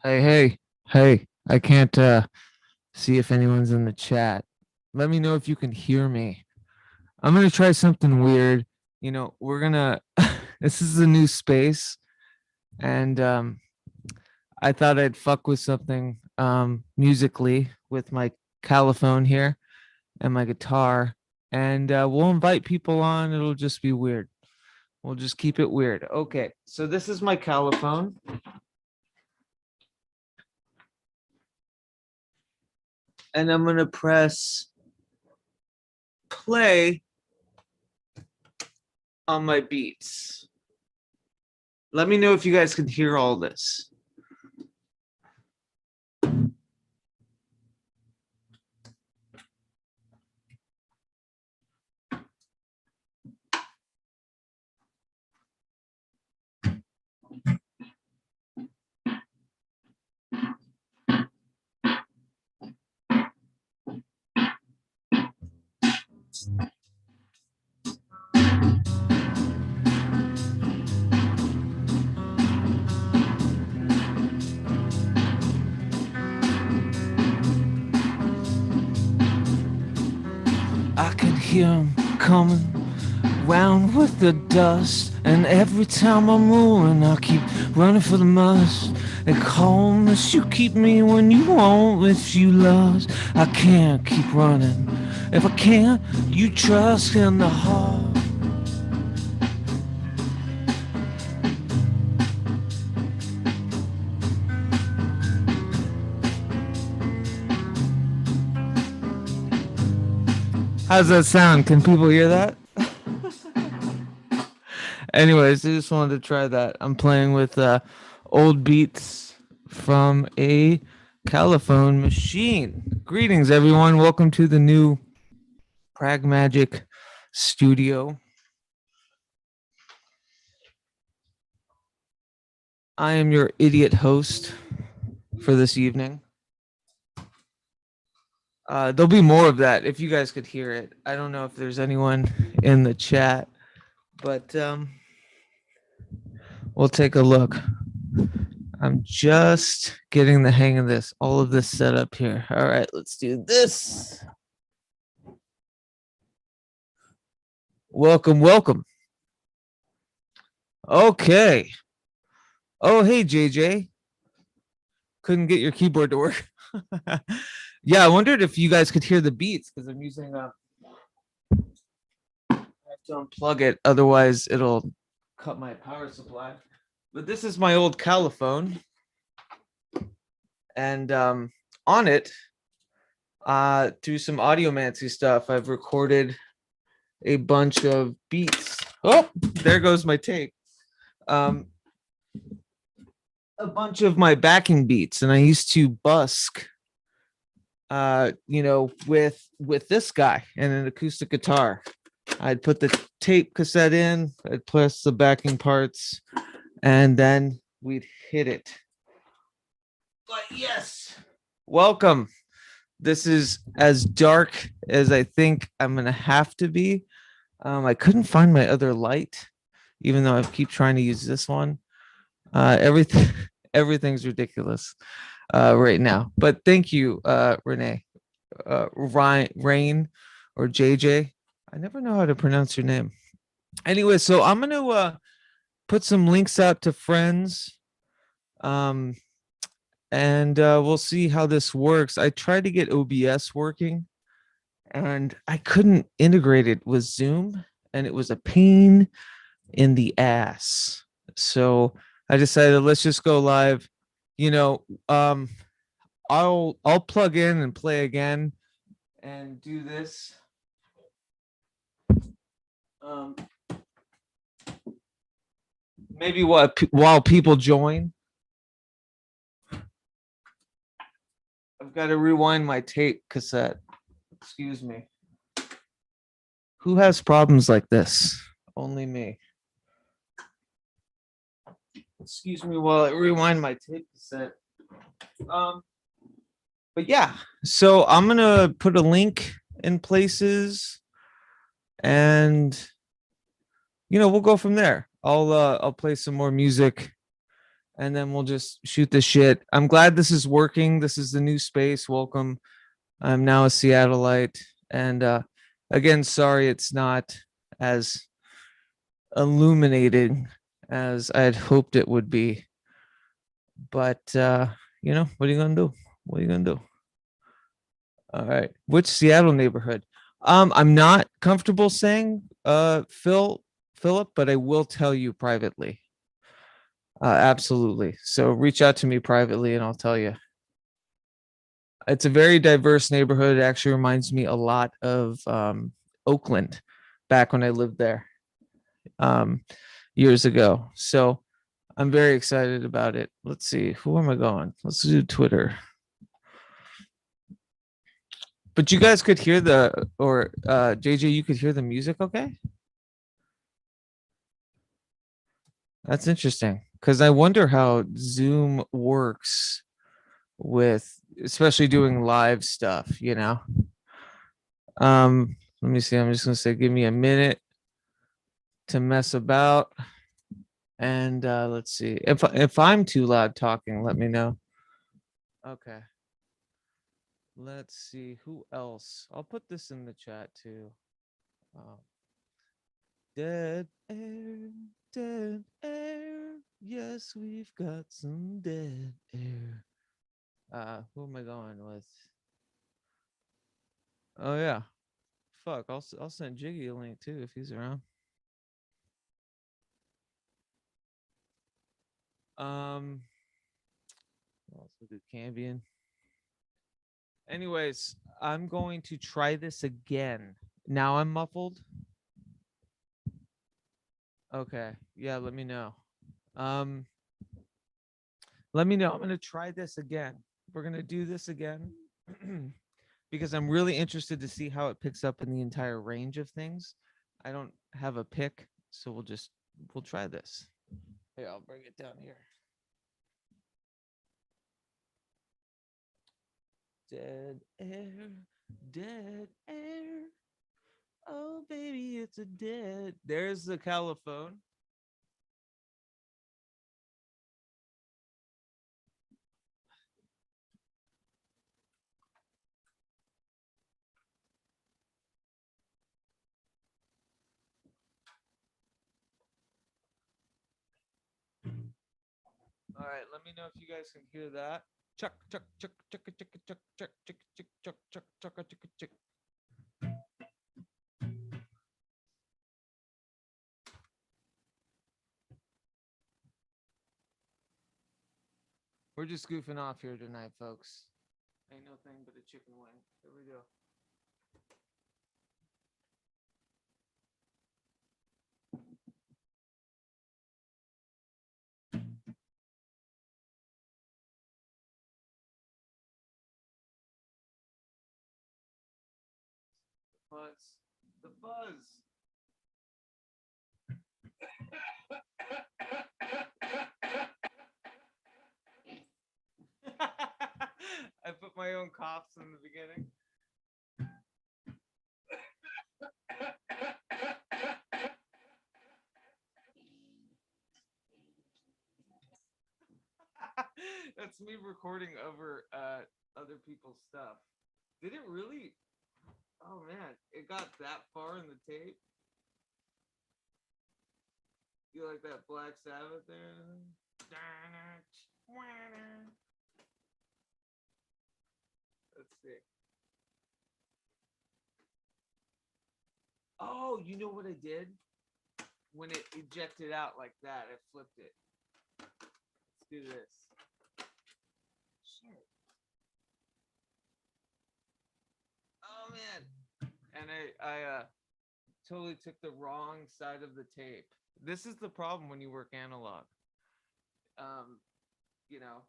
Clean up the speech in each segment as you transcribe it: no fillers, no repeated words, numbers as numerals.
Hey, hey, I can't see if anyone's in the chat. Let me know if you can hear me. I'm gonna try something weird. We're gonna this is a new space, and I thought I'd fuck with something musically with my calophone here and my guitar, and we'll invite people on. It'll just be weird. We'll just keep it weird. Okay, so this is my calophone. And I'm going to press play on my beats. Let me know if you guys can hear all this. I can hear him coming round with the dust, and every time I'm moving I keep running for the must. They call me, you keep me when you won't, if you lost. I can't keep running if I can't. You trust in the heart. How's that sound? Can people hear that? Anyways, I just wanted to try that. I'm playing with old beats from a calophone machine. Greetings, everyone. Welcome to the new PRAGMAGICK studio. I am your idiot host for this evening. There'll be more of that if you guys could hear it. I don't know if there's anyone in the chat, but we'll take a look. I'm just getting the hang of this, all of this setup here. All right, let's do this. Welcome, welcome. Okay. Oh, hey, JJ. Couldn't get your keyboard to work. Yeah, I wondered if you guys could hear the beats because I'm using I have to unplug it, otherwise it'll cut my power supply. But this is my old calophone, and on it, through some audiomancy stuff, I've recorded a bunch of beats. Oh, there goes my tape. A bunch of my backing beats, and I used to busk with this guy and an acoustic guitar. I'd put the tape cassette in, I'd press the backing parts, and then we'd hit it. But yes, welcome. This is as dark as I think I'm gonna have to be. I couldn't find my other light, even though I keep trying to use this one. Everything's ridiculous right now. But thank you, Renee, Rain, or JJ. I never know how to pronounce your name. Anyway, so I'm gonna put some links out to friends, and we'll see how this works. I tried to get OBS working, and I couldn't integrate it with Zoom, and it was a pain in the ass. So I decided let's just go live. You know, I'll plug in and play again and do this. Um, maybe while people join. I've got to rewind my tape cassette. Excuse me. Who has problems like this? Only me. Excuse me while I rewind my tape cassette. Um, but yeah, so I'm gonna put a link in places, and we'll go from there. I'll play some more music, and then we'll just shoot the shit. I'm glad this is working. This is the new space. Welcome. I'm now a Seattleite, and again, sorry it's not as illuminating as I had hoped it would be. But what are you gonna do? What are you gonna do? All right. Which Seattle neighborhood? I'm not comfortable saying Philip, but I will tell you privately. Absolutely. So reach out to me privately and I'll tell you. It's a very diverse neighborhood. It actually reminds me a lot of Oakland back when I lived there years ago. So I'm very excited about it. Let's see. Who am I going? Let's do Twitter. But you guys could hear JJ, you could hear the music okay? That's interesting because I wonder how Zoom works with especially doing live stuff. Let me see. I'm just gonna say give me a minute to mess about. And let's see. If I'm too loud talking, let me know. Okay. Let's see who else. I'll put this in the chat too. Dead air, dead air. Yes, we've got some dead air. Who am I going with? Oh yeah. Fuck, I'll send Jiggy a link too if he's around. Also do Cambion. Anyways, I'm going to try this again. Now I'm muffled. Okay. Yeah, let me know. Let me know. I'm gonna try this again. We're gonna do this again. Because I'm really interested to see how it picks up in the entire range of things. I don't have a pick, so we'll try this. Here, I'll bring it down here. Dead air, dead air. Oh baby, it's a dead. There's the calophone. All right, let me know if you guys can hear that. Chuck, chuck, chuck, chuck, chuck, chuck, chuck, chuck, chuck, chuck, chuck, chuck, chuck, chuck, chuck. We're just goofing off here tonight, folks. Ain't no thing but a chicken wing. Here we go. Buzz. The buzz. I put my own coughs in the beginning. That's me recording over other people's stuff. Did it really? Oh man, it got that far in the tape. You like that Black Sabbath there? Let's see. Oh, you know what I did? When it ejected out like that, I flipped it. Let's do this. Shit. Oh man. And I totally took the wrong side of the tape. This is the problem when you work analog. Um, you know,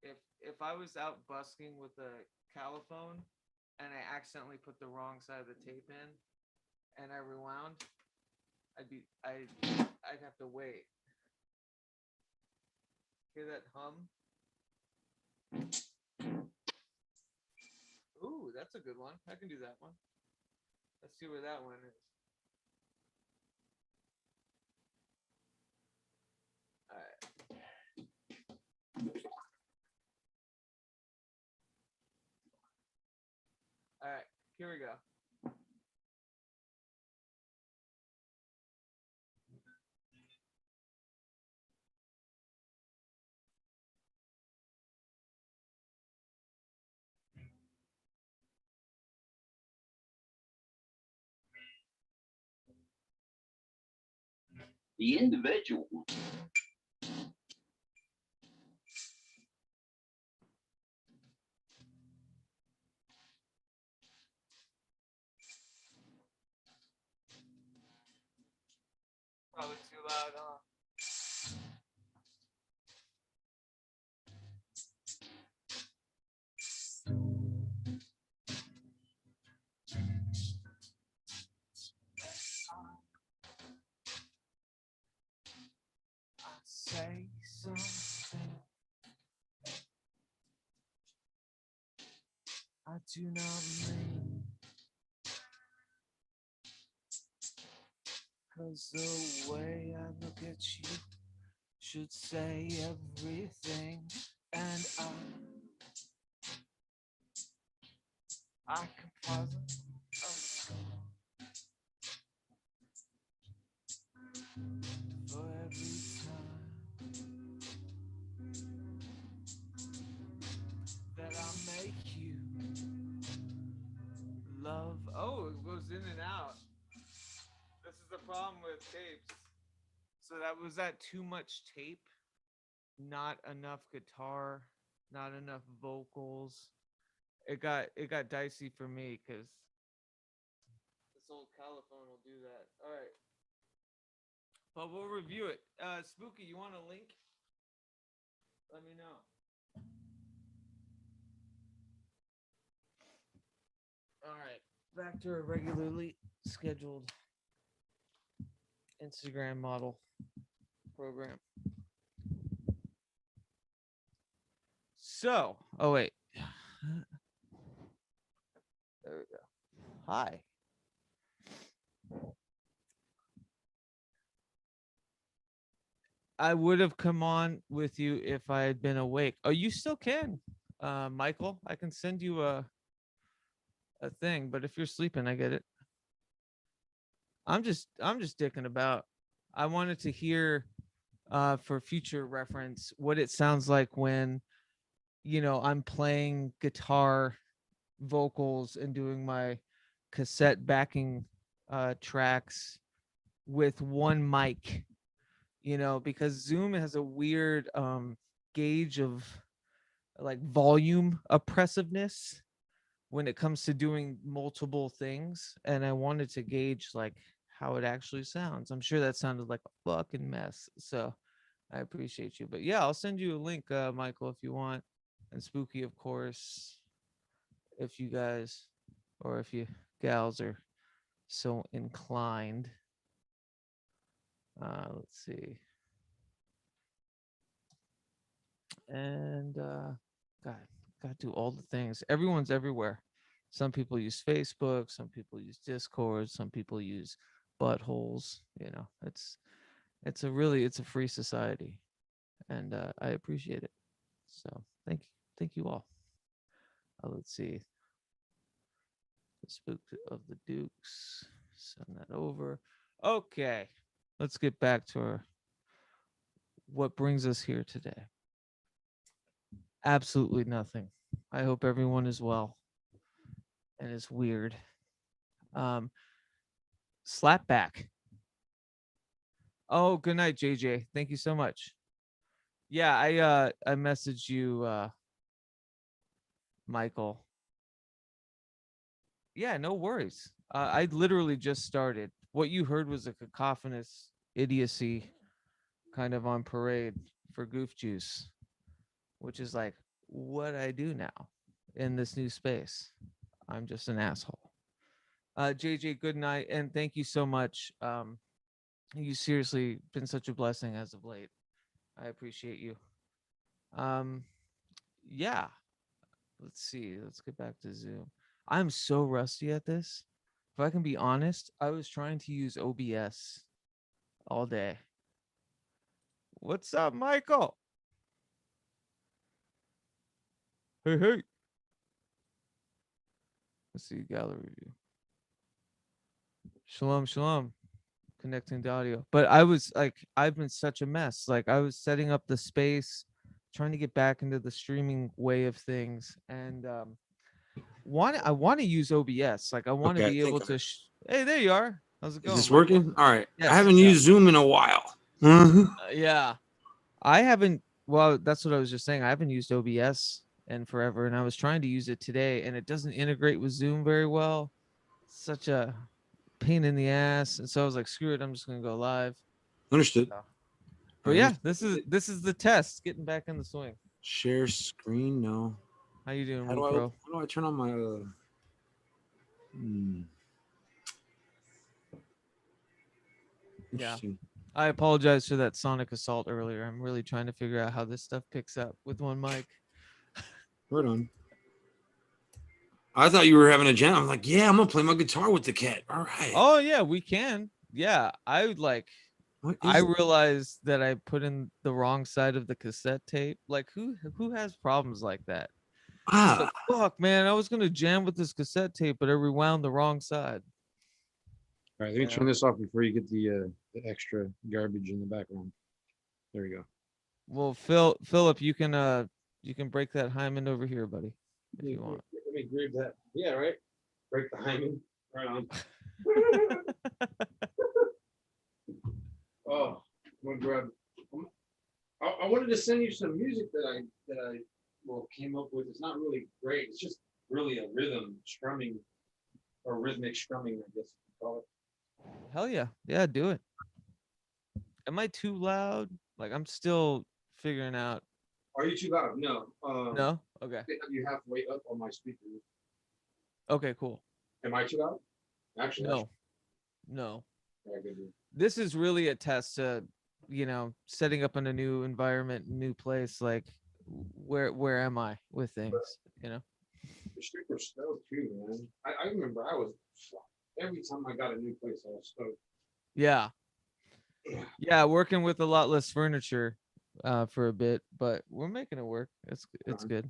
if I was out busking with a calophone and I accidentally put the wrong side of the tape in and I rewound, I'd have to wait. Hear that hum? Ooh, that's a good one. I can do that one. Let's see where that one is. All right. All right. Here we go. The individual. Probably too loud, huh? I say something I do not mean, 'cause the way I look at you should say everything, and I can pause for every time that I make you love. Oh, it goes in and out. This is the problem with tapes. So that too much tape, not enough guitar, not enough vocals. It got dicey for me because this old calophone will do that. All right, but we'll review it. Spooky, you want a link? Let me know. All right, back to our regularly scheduled Instagram model program. So, oh wait, there we go. Hi. I would have come on with you if I had been awake. Oh, you still can, Michael. I can send you a thing, but if you're sleeping, I get it. I'm just dicking about. I wanted to hear for future reference what it sounds like when I'm playing guitar, vocals, and doing my cassette backing tracks with one mic. Because Zoom has a weird gauge of like volume oppressiveness when it comes to doing multiple things, and I wanted to gauge like how it actually sounds. I'm sure that sounded like a fucking mess, so I appreciate you. But yeah, I'll send you a link, Michael, if you want, and Spooky, of course, if you guys or if you gals are so inclined. Let's see. And god gotta do all the things. Everyone's everywhere. Some people use Facebook, some people use Discord, some people use buttholes. It's a free society, and I appreciate it. So thank you all. Let's see. The Spook of the Dukes, send that over. Okay, let's get back to what brings us here today. Absolutely nothing. I hope everyone is well and is weird. Um, Slapback. Oh, good night, JJ. Thank you so much. Yeah, I messaged you, Michael. Yeah, no worries. I literally just started. What you heard was a cacophonous idiocy kind of on parade for Goof Juice, which is like what I do now in this new space. I'm just an asshole. JJ, good night, and thank you so much. You seriously been such a blessing as of late. I appreciate you. Um, yeah. Let's see. Let's get back to Zoom. I'm so rusty at this. If I can be honest, I was trying to use OBS all day. What's up, Michael? Hey, hey. Let's see, gallery view. Shalom, shalom. Connecting the audio. But I was like, I've been such a mess. Like, I was setting up the space, trying to get back into the streaming way of things, and I want to use OBS. Like, I want to Okay, be able to. Hey, there you are. How's it going? Is this Michael? working? All right. Yes. I haven't used Zoom in a while. Yeah, I haven't. Well, that's what I was just saying. I haven't used OBS in forever, and I was trying to use it today, and it doesn't integrate with Zoom very well. Such a pain in the ass. And so I was like, screw it, I'm just gonna go live. Understood. But yeah, this is the test. Getting back in the swing. Share screen. No. How you doing, How do I turn on my? Yeah. I apologize for that sonic assault earlier. I'm really trying to figure out how this stuff picks up with one mic. Right on. I thought you were having a jam. I'm like, yeah, I'm gonna play my guitar with the cat. All right. Oh yeah, we can. Yeah, I would like. I realized that I put in the wrong side of the cassette tape. Like, who has problems like that? Like, fuck, man, I was gonna jam with this cassette tape, but I rewound the wrong side. All right, let me turn this off before you get the extra garbage in the background. There we go. Well, Philip, you can break that hymen over here, buddy, if you want. Let me grab that. Yeah, right. Break the hymen. Right on. Oh, I'm gonna grab. I wanted to send you some music that I came up with. It's not really great. It's just really a rhythm strumming or rhythmic strumming, I guess you call it. Hell yeah, yeah, do it. Am I too loud? Like, I'm still figuring out. Are you too loud? No. No. Okay. I have you halfway up on my speaker. Okay, cool. Am I too loud? Actually, no. Very good. This is really a test to, setting up in a new environment, new place. Like, where am I with things? The super stoked too, man. I remember I was every time I got a new place, I was stoked. Yeah. Yeah, working with a lot less furniture for a bit, but we're making it work. It's good.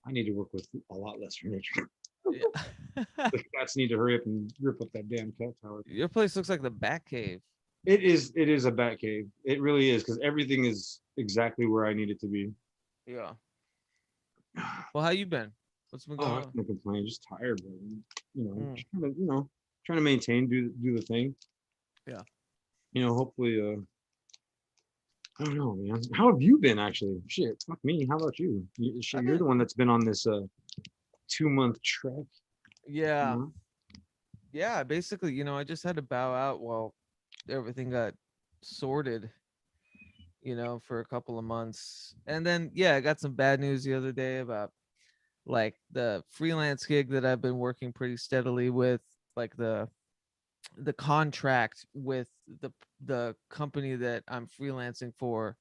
I need to work with a lot less furniture. Yeah. The cats need to hurry up and rip up that damn cat tower. Your place looks like the Bat Cave. It is a bat cave. It really is, because everything is exactly where I need it to be. Yeah. Well, how you been? What's been going on? I can't complain. Just tired, but trying to maintain, do the thing. Yeah. Hopefully. I don't know, man. How have you been, actually? Shit, fuck me. How about you? You're the one that's been on this 2-month trek. Yeah. Yeah. Basically, I just had to bow out while everything got sorted, for a couple of months. And then, I got some bad news the other day about like the freelance gig that I've been working pretty steadily with, like the contract with the company that I'm freelancing for,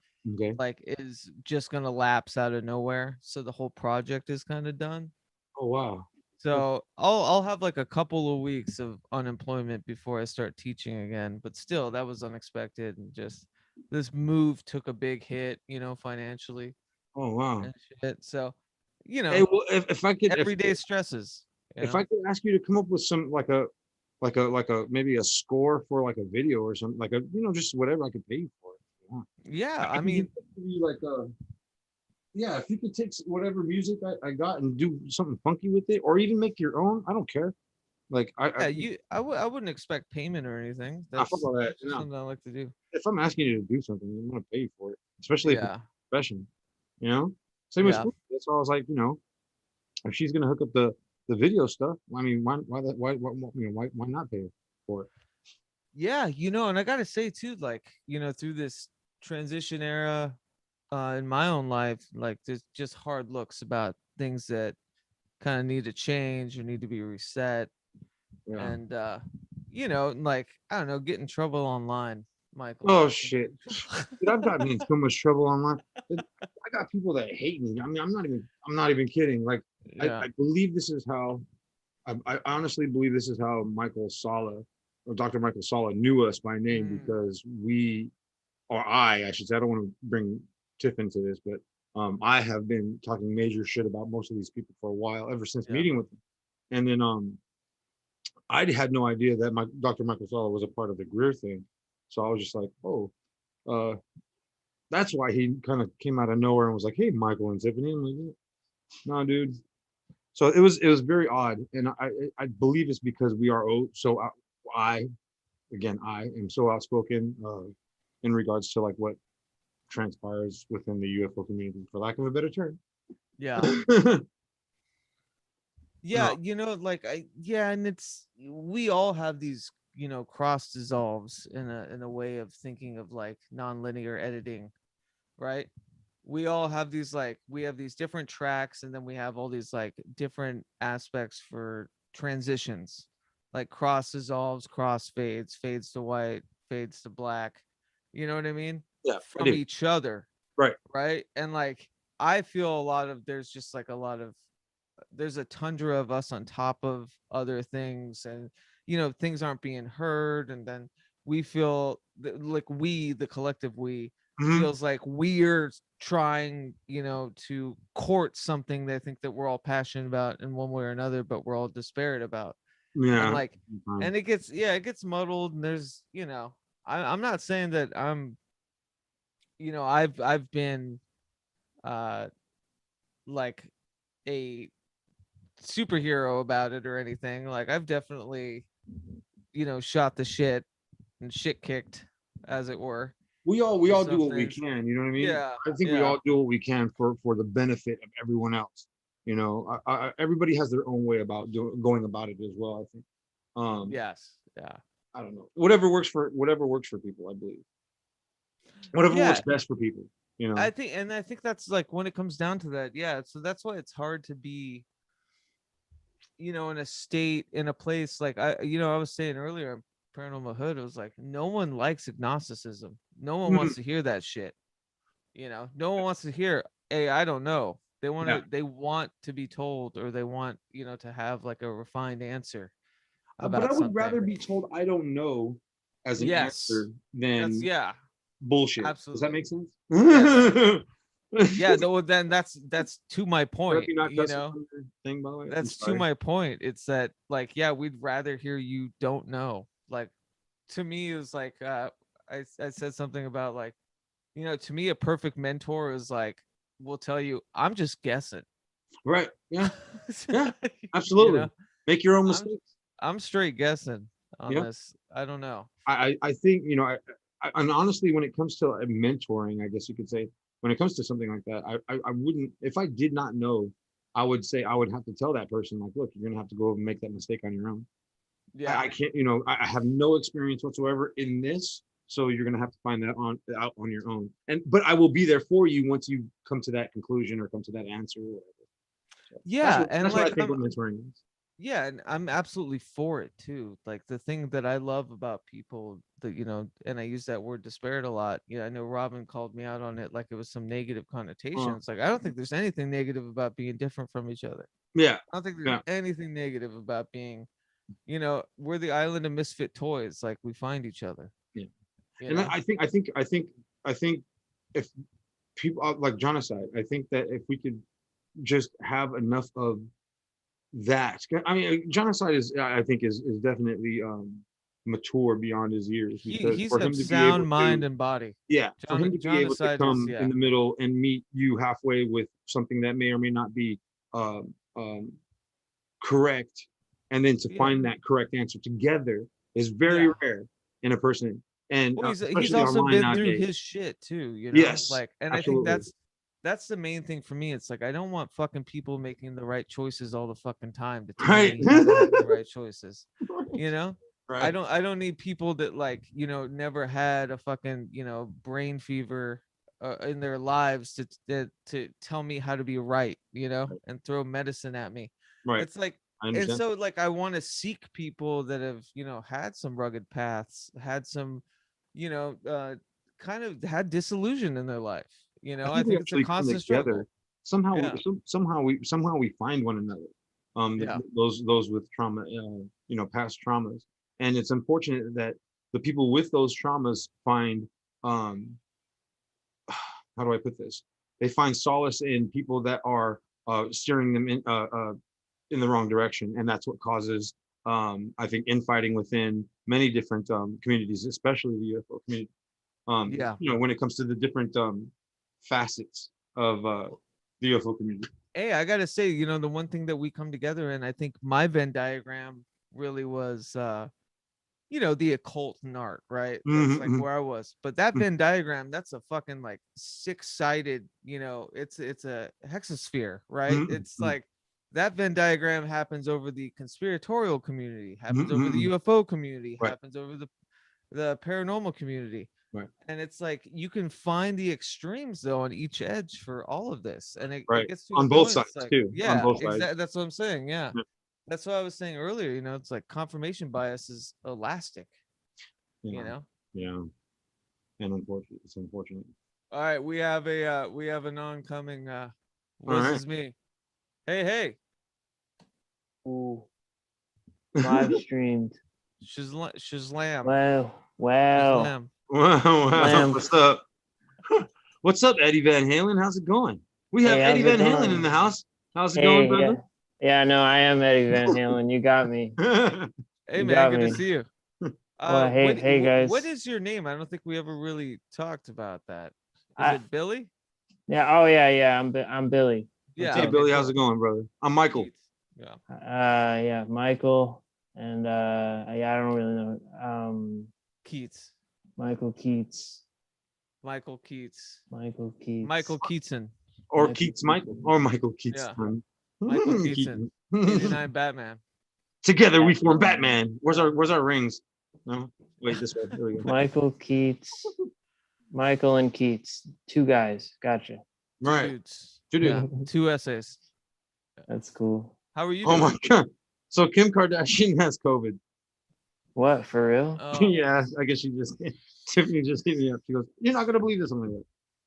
like, is just gonna lapse out of nowhere. So the whole project is kind of done. Oh wow. So I'll have like a couple of weeks of unemployment before I start teaching again. But still, that was unexpected, and just this move took a big hit, financially. Oh wow. And shit. So, hey, well, if I could, everyday stresses. If I could ask you to come up with some like a maybe a score for like a video or something, like a just whatever I could pay you for it. Yeah, I mean, if you could take whatever music I got and do something funky with it, or even make your own, I don't care. Like Yeah, I wouldn't expect payment or anything. I fuck all that. That's just something I like to do. If I'm asking you to do something, I'm gonna pay you for it, especially if it's Yeah. a profession. You know, same with Yeah. school. That's why I was like, if she's gonna hook up the video stuff, I mean, why not pay for it? Yeah, and I gotta say too, like, through this transition era in my own life, like there's just hard looks about things that kind of need to change or need to be reset. Yeah. And like, I don't know, get in trouble online, Michael. Oh Like, get shit, in trouble. dude, I've gotten in so much trouble online. I got people that hate me. I mean, I'm not even kidding. Like, I, Yeah. I believe this is how I honestly believe this is how Michael Sala or Dr. Michael Sala knew us by name Mm, because I should say, I don't want to bring Tiff into this, but I have been talking major shit about most of these people for a while, ever since yeah. meeting with them. And then I had no idea that my Dr. Michael Sala was a part of the Greer thing. So I was just like, oh, uh, that's why he kind of came out of nowhere and was like, hey, Michael and Tiffany. I'm like, no, dude. So it was very odd, and I believe it's because we are so I I am so outspoken in regards to like what transpires within the UFO community, for lack of a better term. Yeah. Yeah, No, like and it's we all have these, cross dissolves in a way of thinking of like non-linear editing, right? We all have these, like, we have these different tracks, and then we have all these like different aspects for transitions, like cross dissolves, cross fades, fades to white, fades to black, you know what I mean, yeah, I from do. each other, Right. right? And like, I feel a lot of, there's just like a lot of, there's a tundra of us on top of other things, and things aren't being heard, and then we feel like we, the collective we, Hmm. feels like we're trying, to court something they think that we're all passionate about in one way or another, but we're all disparate about. And Yeah. like, and it gets muddled, and there's, I'm not saying that I'm, I've been uh like a superhero about it or anything. Like, I've definitely, shot the shit and shit kicked, as it were, We for all do some what we things. can. You know what I mean? Yeah, I think we yeah, all do what we can for the benefit of everyone else. Everybody has their own way about going about it as well. I think. Um, yes, yeah, I don't know. Whatever works for people. I believe whatever works yeah. best for people. You know. I think that's like when it comes down to that. Yeah, so that's why it's hard to be, in a state, in a place like, I was saying earlier, Paranormal Hood. It was like, no one likes agnosticism. No one Mm, wants to hear that shit. No one wants to hear, hey, I don't know. yeah. They want to be told, or they want, to have like a refined answer But I about would something. rather be told I don't know as an Yes. answer That's, than yeah, bullshit. Does that absolutely. make sense? Yes. Yeah, no, then that's to my Would that point, be not cussing on your thing, by the way? I'm That's to sorry. my point. It's that, like, yeah, we'd rather hear you don't know. Like, to me, it was like, I said something about like, to me, a perfect mentor is like, will tell you, I'm just guessing. Right. Yeah. Yeah. you Absolutely. know, Make your own I'm mistakes. I'm straight guessing on Yeah. this. I don't know. I think and honestly, when it comes to mentoring, I guess you could say, when it comes to something like that, I wouldn't, if I did not know, I would say I would have to tell that person, like, look, you're gonna have to go and make that mistake on your own. Yeah. I can't, I have no experience whatsoever in this, so you're gonna have to find that out on your own. But I will be there for you once you come to that conclusion or come to that answer or whatever. So Yeah, and that's what I like, think what mentoring is. yeah, and I'm absolutely for it too. Like, the thing that I love about people that, and I use that word disparate a lot. Yeah, I know Robin called me out on it like it was some negative connotation. Uh, It's like, I don't think there's anything negative about being different from each other. yeah, I don't think there's yeah, anything negative about being, we're the island of misfit toys. Like, we find each other, yeah. you And know? I think if people like genocide, I think that if we could just have enough of that, I mean, genocide is, I think, is definitely mature beyond his years, because He's for of him to be able sound mind to, and body. yeah, for him to be able to Genocide is, come in yeah. the middle and meet you halfway with something that may or may not be um, um, correct, and then to Yeah. find that correct answer together is very Yeah. rare in a person. And Well, he's especially also online been through nowadays. his shit too, Yes, like, and I think absolutely. that's the main thing for me. It's like I don't want fucking people making the right choices all the fucking time to tell Right. me how to make the right choices. You know? Right. I don't need people that like, never had a fucking, brain fever in their lives to tell me how to be right, and throw medicine at me. Right. It's like, I and understand. so like I want to seek people that have, had some rugged paths, had some, kind of had disillusion in their life. I think we think it's a actually come constant together struggle. somehow. Yeah. Somehow we find one another. Yeah. Those with trauma, past traumas, and it's unfortunate that the people with those traumas find, how do I put this? They find solace in people that are steering them in the wrong direction, and that's what causes, I think, infighting within many different communities, especially the UFO community. Yeah. When it comes to the different facets of the UFO community. Hey, I gotta say, the one thing that we come together in, I think my Venn diagram really was the occult and art, right? That's like Mhm, where I was. But that mhm, Venn diagram, that's a fucking like six-sided, it's a hexasphere, right? mhm, It's mhm, like that Venn diagram happens over the conspiratorial community, mhm, happens over the mhm. UFO community, Right, happens over the paranormal community. right, And it's like you can find the extremes though on each edge for all of this. And it right. gets to a On both point, it's sides like, too. On yeah, both sides. exactly. That's what I'm saying. Yeah. Yeah, That's what I was saying earlier. It's like confirmation bias is elastic, you yeah, know? yeah. And unfortunate, it's unfortunate. All right, we have an oncoming All was right. is me. Hey, hey. Ooh, live streamed. Shazlam. Wow, wow. Shazlam. Wow, wow. Lamb. What's up? What's up, Eddie Van Halen? How's it going? We have Hey, Eddie how's it Van Halen in going? the house. How's it going, Hey, brother? yeah, no, I am Eddie Van Halen. You got me. Hey You man, got good to me. see you. Well, hey What guys. is your name? I don't think we ever really talked about that. Is I it Billy? yeah. Oh yeah. I'm Billy. What's Yeah, Hey, up? okay, Billy, how's cool. it going, brother? I'm Michael. Keith. Yeah. Yeah, Michael and yeah, I don't really know. Keats. Michael Keats. Michael Keats. Michael Keats. Michael Keatson. Or Michael Keats Michael. Keaton. Or Michael Keats. Yeah. Michael Keatson. Keaton. 89 Batman. Together we Yeah. form Batman. Where's our rings? No? Wait, this way. There we go. Michael Keats. Michael and Keats. Two guys. Gotcha. Two Right. dudes. Two dudes. Yeah. Two essays. That's cool. How are you Oh doing? my god. So Kim Kardashian has COVID. What, for real? Oh, Yeah, I guess she just Tiffany just hit me up. She goes, "You're not gonna believe this." I'm like,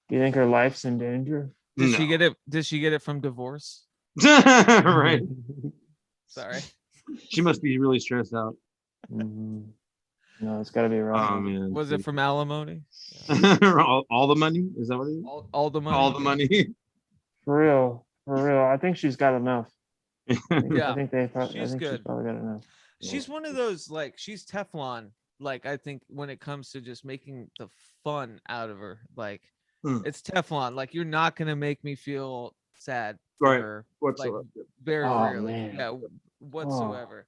You think her life's in danger? did no. she get it? Did she get it from divorce? Right. Sorry. She must be really stressed out. Mhm. No, it's got to be rough. Oh man. Was it from alimony? all the money? Is that what it is? All the money. All the money. For real. For real. I think she's got enough. Yeah. I think She's she's good. probably got enough. She's one of those like she's Teflon. Like I think when it comes to just making the fun out of her, like it's Teflon. Like you're not gonna make me feel sad for Right. her. Whatsoever. Like very Oh, rarely. man. Yeah, whatsoever.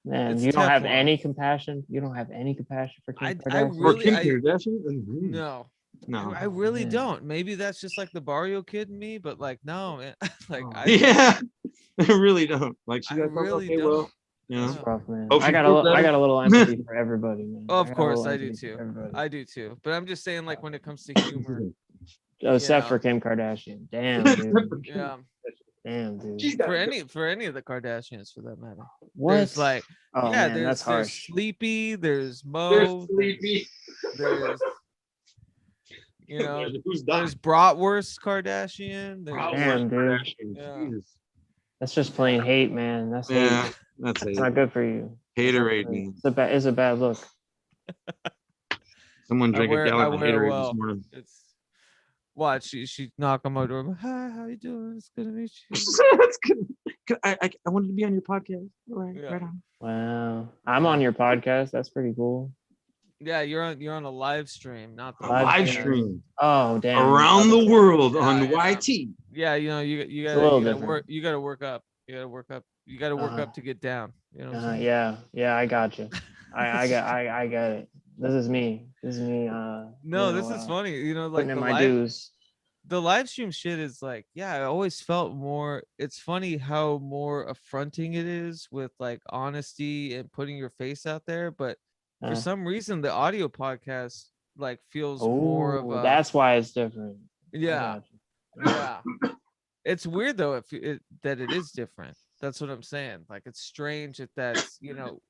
Man, It's you don't have Teflon. any compassion. You don't have any compassion for Kim I Kardashian. Or really Kim I Kardashian? no. No. I really man. don't. Maybe that's just like the Barrio kid in me, but like no, man. Like Oh. Yeah. I really don't. Like she I got COVID, really okay, don't. well, you That's know. rough, man. Hope she feels I better. got a little empathy for everybody, man. Of got a course little I do empathy for too. everybody. I do too. But I'm just saying, like when it comes to humor, Except know. for Kim Kardashian. Damn, dude. yeah. Damn, dude. For any of the Kardashians for that matter. What? There's like Oh yeah, man, that's there's harsh. Sleepy, there's Mo, There's Sleepy. there's you know, Who's dying? there's Bratwurst Kardashian. There's Damn, dude. Kardashian. Yeah. Jesus. That's just plain hate, man. That's Yeah, hate. that's It's it. not good for you. That's not Haterade, good. man. It's a bad look. Someone drank a I gallon of wear Haterade well. this morning. It's what she knock on my door. Hi, how you doing? It's good to meet you. That's good. I wanted to be on your podcast. All right, Yeah. right on. Wow. I'm on your podcast. That's pretty cool. Yeah, you're on a live stream, not the Live podcast. stream Oh, damn. around the world on Yeah. YT. Yeah, you a little gotta different. work. You gotta work up. You gotta work up You got to work Uh-huh. up to get down. You know what I'm saying? Yeah, I got you. I got it. This is me. No, this is funny. Putting Like in my dues. the live stream shit is like, yeah, I always felt more. It's funny how more affronting it is with like honesty and putting your face out there. But for Uh, some reason, the audio podcast like feels more of oh, a, that's why it's different. I yeah, got you. yeah. It's weird though that it is different. That's what I'm saying. Like it's strange that's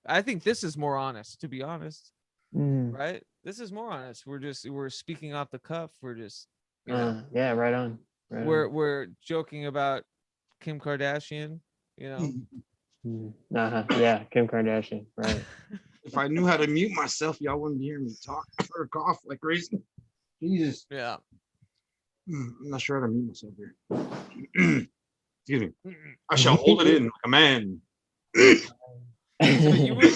I think this is more honest, to be honest, Mm, right? This is more honest. We're speaking off the cuff. We're just you know yeah, right on. Right on. we're joking about Kim Kardashian. Yeah, Kim Kardashian. Right. If I knew how to mute myself, y'all wouldn't be hearing me talk or cough like crazy. Jesus. Yeah. I'm not sure how to mute myself here. Excuse me. I shall hold it in like a man. So you were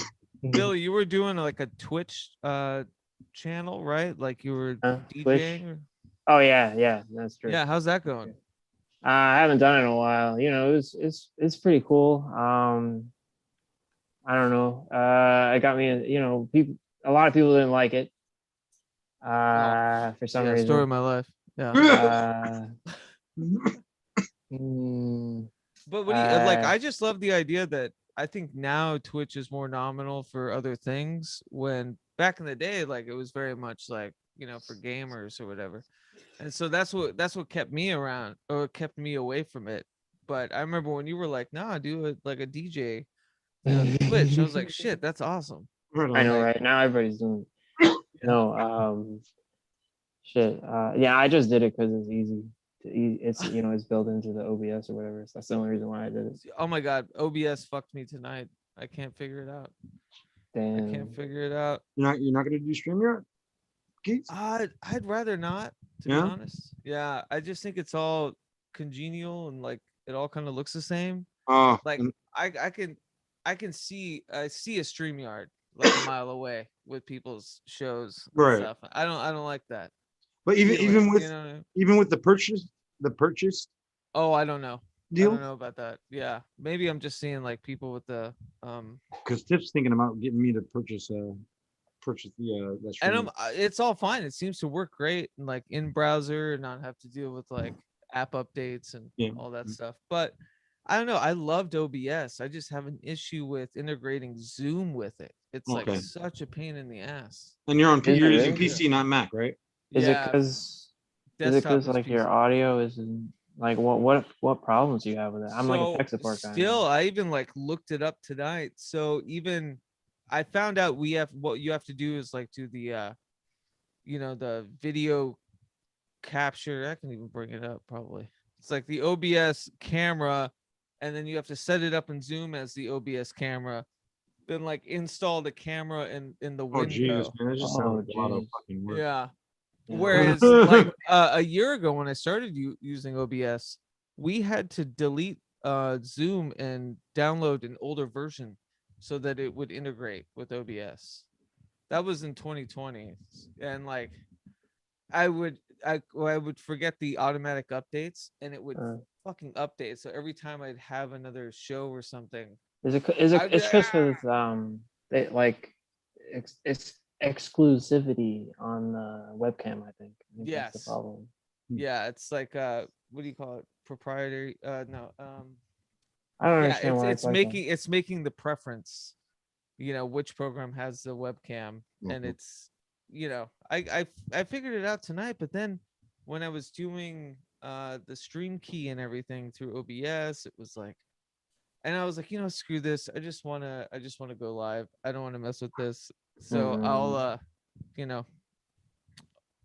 Billy, you were doing like a Twitch channel, right? Like you were Twitch? DJing. Oh yeah, that's true. Yeah, how's that going? I haven't done it in a while. It's pretty cool. I don't know. It got me. A lot of people didn't like it. For some Yeah, reason. story of my life. Yeah. But what do you like? I just love the idea that I think now Twitch is more nominal for other things, when back in the day, like it was very much like, for gamers or whatever. And so that's what kept me around, or kept me away from it. But I remember when you were like, nah, do it like a DJ on Twitch. I was like, shit, that's awesome. I know, Like, right? Now everybody's doing it. No, shit. Yeah, I just did it because it's easy. It's built into the OBS or whatever. So that's the only reason why I did it. oh my God, OBS fucked me tonight. I can't figure it out. I can't Damn. figure it out. You're not gonna do StreamYard, Keith? I'd rather not, to be Yeah? honest. Yeah, I just think it's all congenial and like it all kind of looks the same. Like And I can see a StreamYard like a mile away with people's shows and Right. stuff. I don't like that. but feeling, even with the purchase oh, I don't know. I deal, don't know about that. Yeah, maybe I'm just seeing like people with the because Tip's thinking about getting me to purchase the that and stream. it's all fine. It seems to work great and like in browser and not have to deal with like app updates and Yeah. all that stuff. But I don't know. I loved OBS. I just have an issue with integrating Zoom with it. It's like Okay. such a pain in the ass. And you're Is using it? PC, not Mac, right? Is Yeah, it because desktop is like your PC. audio is like what problems do you have with it? I'm like a tech support guy. Still, I even like looked it up tonight. So even I found out what you have to do is like do the the video capture. I can even bring it up probably. It's like the OBS camera, and then you have to set it up in Zoom as the OBS camera. Then like install the camera in the Oh Jesus, window. man, that just sounds like a lot of geez. fucking work. Yeah. Yeah. Whereas like a year ago when I started using OBS, we had to delete Zoom and download an older version so that it would integrate with OBS. That was in 2020, and like I would forget the automatic updates, and it would fucking update. So every time I'd have another show or something, Is it it's just because they like it's exclusivity on the webcam, I think. That's yes, the problem. yeah, it's like what do you call it? Proprietary? No, I don't yeah, understand why it's like making it's making the preference, which program has the webcam, and it's I figured it out tonight, but then when I was doing the stream key and everything through OBS, it was like, and I was like, screw this. I just wanna go live. I don't want to mess with this. So I'll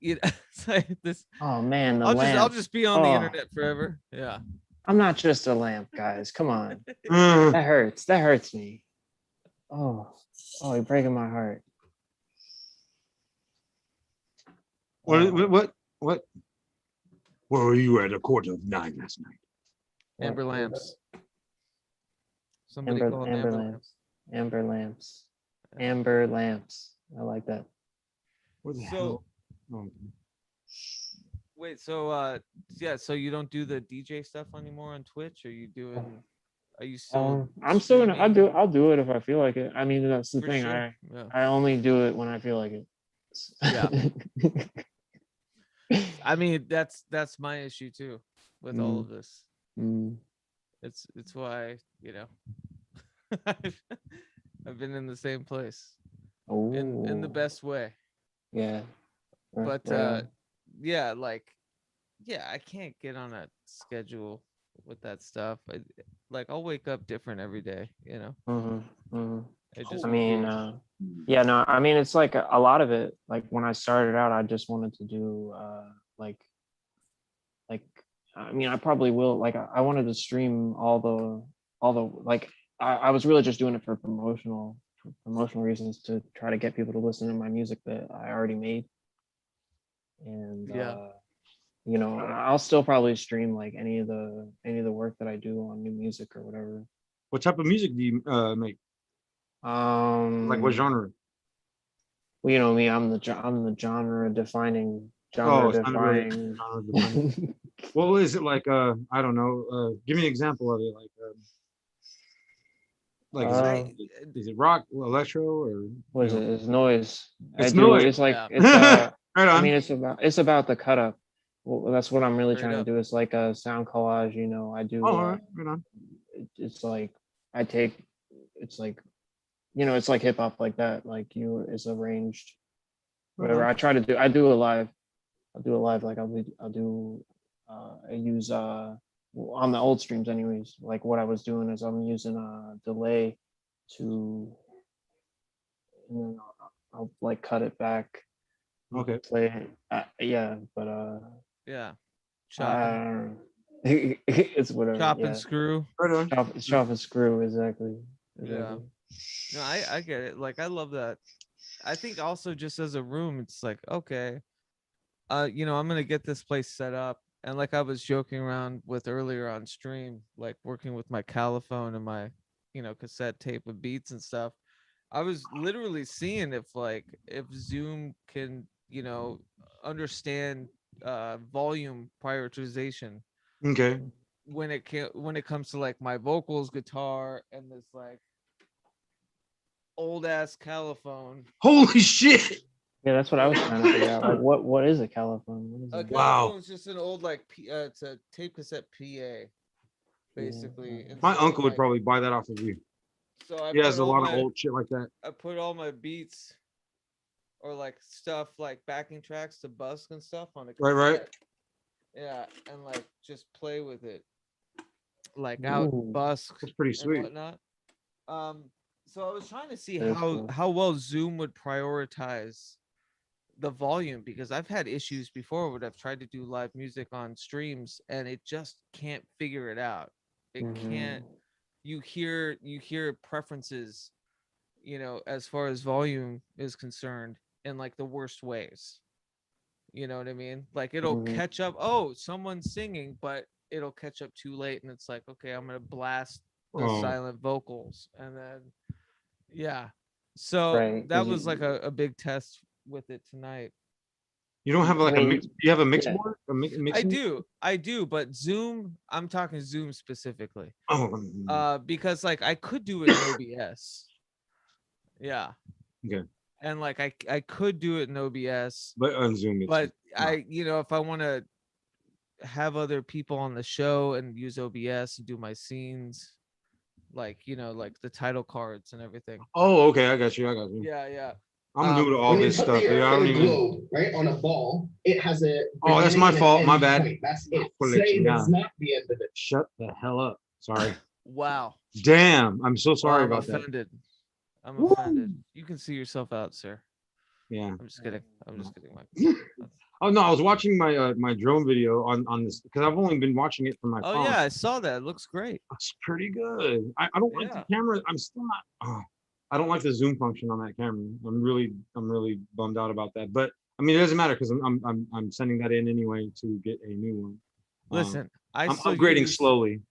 it's like this. Oh man, the I'll lamp. just be on the internet forever. Yeah. I'm not just a lamp, guys. Come on. Uh, That hurts. That hurts me. Oh, you're breaking my heart. what where were you at 9:15 last night? Amber lamps. Somebody called Amber amber lamps. Amber lamps. Amber lamps. I like that. Where the So hell? Oh, wait, so yeah, so you don't do the DJ stuff anymore on Twitch? Or you doing Are you still I'm still gonna. streaming I'll do it if I feel like it. I mean, that's the for thing. sure? Yeah. I only do it when I feel like it. Yeah. I mean, that's my issue too with all of this. Mm. It's why, I've, I've been in the same place in the Oh, best way. yeah. Right, But right on. yeah, like yeah, I can't get on a schedule with that stuff. Like I'll wake up different every day. Mhm, mhm. It I just be mean, weird. yeah, no, I mean, it's like a lot of it. Like when I started out, I just wanted to do like like I mean, I probably will. Like I wanted to stream all the like I was really just doing it for promotional reasons to try to get people to listen to my music that I already made. And Yeah. I'll still probably stream like any of the work that I do on new music or whatever. What type of music do you make? Like what Um, genre? well, you know me, I'm the genre Oh, it's not really defying. genre defined. What is it like? I don't know. Give me an example of it. Like uh, is it rock, electro, or what is it? It's noise. It's noise. It's like Yeah. it's Right I on. mean it's about the cut up. Well, that's what I'm really Straight trying to up. do. It's like a sound collage. I Oh, do. all right. Right on. It's like I take. It's like it's like hip hop like that. Like it's arranged. Right Whatever on. I try to do, I do it live. I'll do it live. Like I'll do. I use on the old streams anyways. Like what I was doing is I'm using a delay to, and then I'll like cut it back, Okay. play it. Yeah, but Yeah. Chopping. uh, it's whatever. Chop and Yeah, screw. Right on. chop and screw. Exactly. Yeah. Exactly. No, I get it. Like I love that. I think also just as a room, it's like, okay, I'm gonna get this place set up. And like I was joking around with earlier on stream, like working with my caliphone and my, cassette tape with beats and stuff. I was literally seeing if Zoom can, understand volume prioritization Okay. when it comes to like my vocals, guitar, and this like old ass caliphone. Holy shit! Yeah, that's what I was trying to figure out. Like, what is a caliphone? What is A it? Wow. caliphone is just an old it's a tape cassette PA, basically. And My so uncle would like, probably buy that off of you. so I He has put a all lot of my old shit like that. I put all my beats or like stuff like backing tracks to Busk and stuff on a cassette. Right. Yeah, and like just play with it, like out Ooh, Busk That's pretty and sweet. whatnot. So I was trying to see Very how cool. how well Zoom would prioritize the volume, because I've had issues before when I've tried to do live music on streams and it just can't figure it out. It can't. You hear preferences, as far as volume is concerned, in like the worst ways. You know what I mean? Like it'll Mhm. catch up. Oh, someone's singing, but it'll catch up too late, and it's like, okay, I'm gonna blast the Oh, silent vocals, and then yeah. So Right. that was like a big test with it tonight. you don't have I like a mean, mix? You have a mix yeah. board? A mixing? I do, but Zoom, I'm talking Zoom specifically. Oh, Because like I could do it in OBS. Yeah. okay. And like I could do it in OBS, But on Zoom, it's but not. if I want to have other people on the show and use OBS and do my scenes, like like the title cards and everything. Oh, okay. I got you. Yeah, yeah. I'm new to all When you this put stuff, the dude. I Earth don't in a even. globe, right, on a ball, it has a. Oh, that's beginning my and an fault. My end bad. point. That's it. I'll let Say you that's down. not the end of it. Shut the hell up. Sorry. Wow. Damn. I'm so sorry Wow, I'm about that. offended. I'm Woo. offended. You can see yourself out, sir. Yeah. I'm just kidding. I'm just kidding, Mike. Oh no, I was watching my my drone video on this because I've only been watching it from my Oh phone. yeah, I saw that. It looks great. It's pretty good. I don't like Yeah. the camera. I'm still not. I don't like the zoom function on that camera. I'm really bummed out about that. But I mean, it doesn't matter because I'm sending that in anyway to get a new one. Listen, I'm upgrading slowly.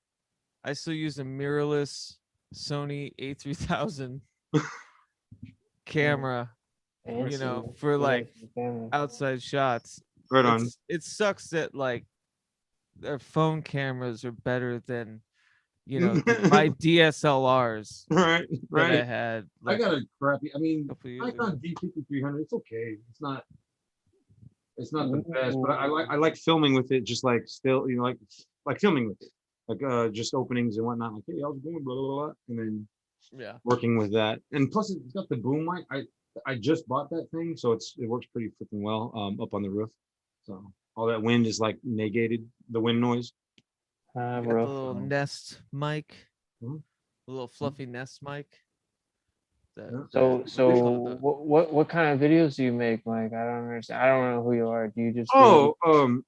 I still use a mirrorless Sony A3000 camera, Fancy. for Yeah, like camera. outside shots. Right on. It sucks that like their phone cameras are better than my DSLRs Right, that I right. had. I Like, got a crappy. I mean, couple years ago. Nikon D5300. It's okay. It's not the best, but I like filming with it. Just like still, like filming with it, like just openings and whatnot. Like, hey, how's it going? Blah blah blah, and then Yeah. working with that. And plus, it's got the boom mic. I just bought that thing, so it works pretty freaking well up on the roof. So all that wind is like negated, the wind noise. You got the Rough. little Nest mic, Mhm. the little fluffy Nest mic. That, Yeah. So that- so they call it the- what kind of videos do you make? Like I don't understand. I don't know who you are. Do you just Oh,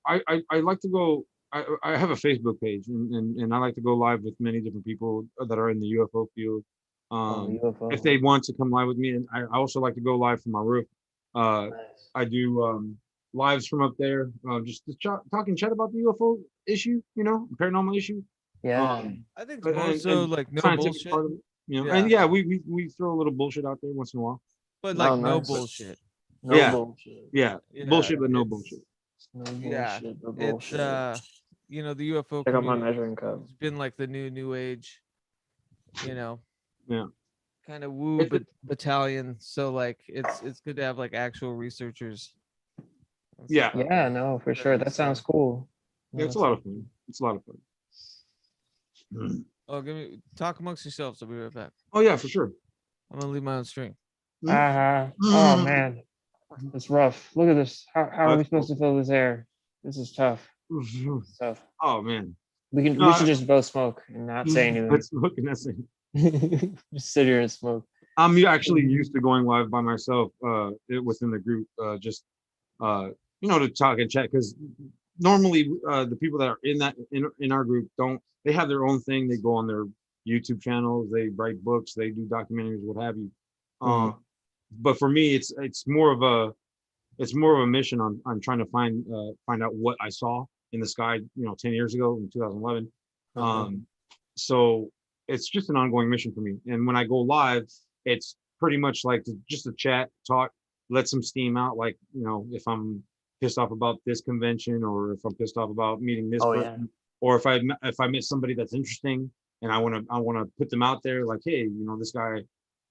I like to go. I have a Facebook page, and I like to go live with many different people that are in the UFO field. UFO? If they want to come live with me, and I also like to go live from my roof. Nice. I do lives from up there, just to talking chat about the UFO issue, paranormal issue. Yeah. I think it's more so like no scientific bullshit, part of it, Yeah. and yeah, we throw a little bullshit out there once in a while. but Oh, like no nice. bullshit. No Yeah. bullshit. Yeah, Yeah, bullshit, but no it's- bullshit. No Yeah, bullshit. But It's bullshit. the UFO Check out my community measuring cup. has been like the new age, Yeah. kind of woo It's a- battalion. So like it's good to have like actual researchers. and Yeah. stuff out Yeah, there. no, for That sure. is, That sounds cool. Yeah, it's a lot of fun. It's a lot of fun. Oh, talk amongst yourselves. I'll be right back. Oh yeah, for sure. I'm gonna leave my own stream. Oh Mm. man, it's rough. Look at this. How are we That's supposed to fill this air? This is tough. It's tough. Oh man, We No, should just both smoke and not say anything. Let's look and that's it. Just sit here and smoke. I'm actually used to going live by myself within the group, just to talk and chat, because normally the people that are in our group they have their own thing. They go on their YouTube channels, they write books, they do documentaries, what have you. But for me, it's more of a mission on trying to find out what I saw in the sky 10 years ago in 2011. So it's just an ongoing mission for me, and when I go live, it's pretty much like just a chat, talk, let some steam out, like if I'm pissed off about this convention, or if I'm pissed off about meeting this Oh, yeah. person, or if I met somebody that's interesting and I want to put them out there, like, hey, this guy,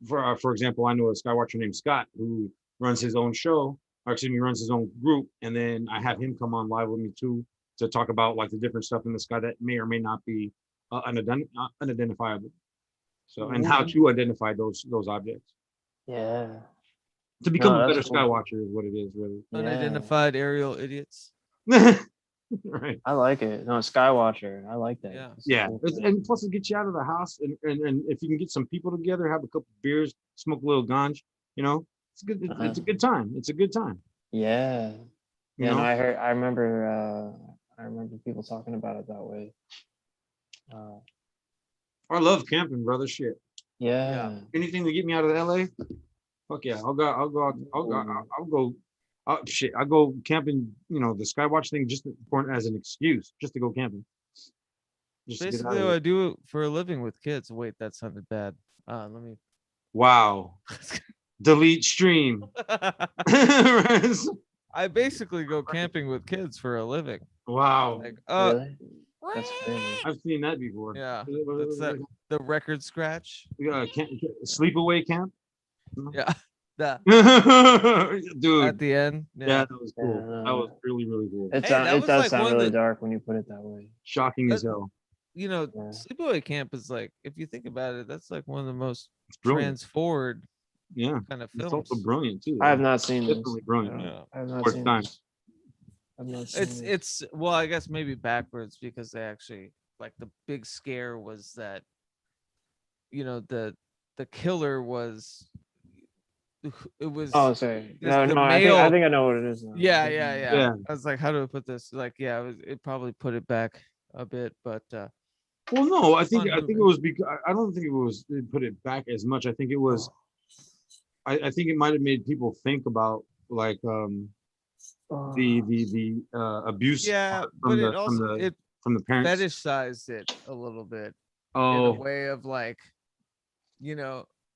for example, I know a skywatcher named Scott who runs his own show, or excuse me, runs his own group, and then I have him come on live with me too to talk about like the different stuff in the sky that may or may not be unidentifiable. So, and how to identify those objects Yeah. to become a that's better cool. skywatcher is what it is, really. Yeah. Unidentified aerial idiots. Right. I like it. No, Skywatcher. I like that. Yeah. It's Yeah, cool. and plus it gets you out of the house, and if you can get some people together, have a couple beers, smoke a little ganj, it's good. It's a good time. It's a good time. Yeah. You Yeah. No, know? I remember people talking about it that way. I love camping, brother. Shit. Yeah. Anything to get me out of LA? Fuck yeah, I'll go camping. The Skywatch thing just as an excuse, just to go camping. Just to get out Basically, of what it. I do for a living with kids. Wait, that sounded bad. Let me. Wow. Delete stream. I basically go camping with kids for a living. Wow. Like, Really? That's crazy. I've seen that before. yeah, that's the record scratch. Sleepaway camp. Yeah, that Dude. at the end. Yeah, Yeah, that was cool. That was really, really cool. It, Hey, that it was does like sound one of really the- dark when you put it that way. Shocking as That- hell. Yeah. sleepaway camp is like, if you think about it, that's like one of the most It's brilliant. trans-forward Yeah. kind of It's films. also brilliant too. I have not seen this. Definitely brilliant. Yeah. I have not Worth seen time. this. I've not seen this. It's well, I guess maybe backwards, because they actually, like, the big scare was that the killer was, it was Oh, sorry. this- No, the no. I male- think I know what it is now. yeah. Yeah. I was like, how do I put this? Like, yeah, it probably put it back a bit, but Well, no, I think Fun it movie. was because I don't think it put it back as much. I think it was. I think it might have made people think about like Oh. the abuse yeah, from but it the also it from the parents. fetishized it a little bit in a Oh, way of like,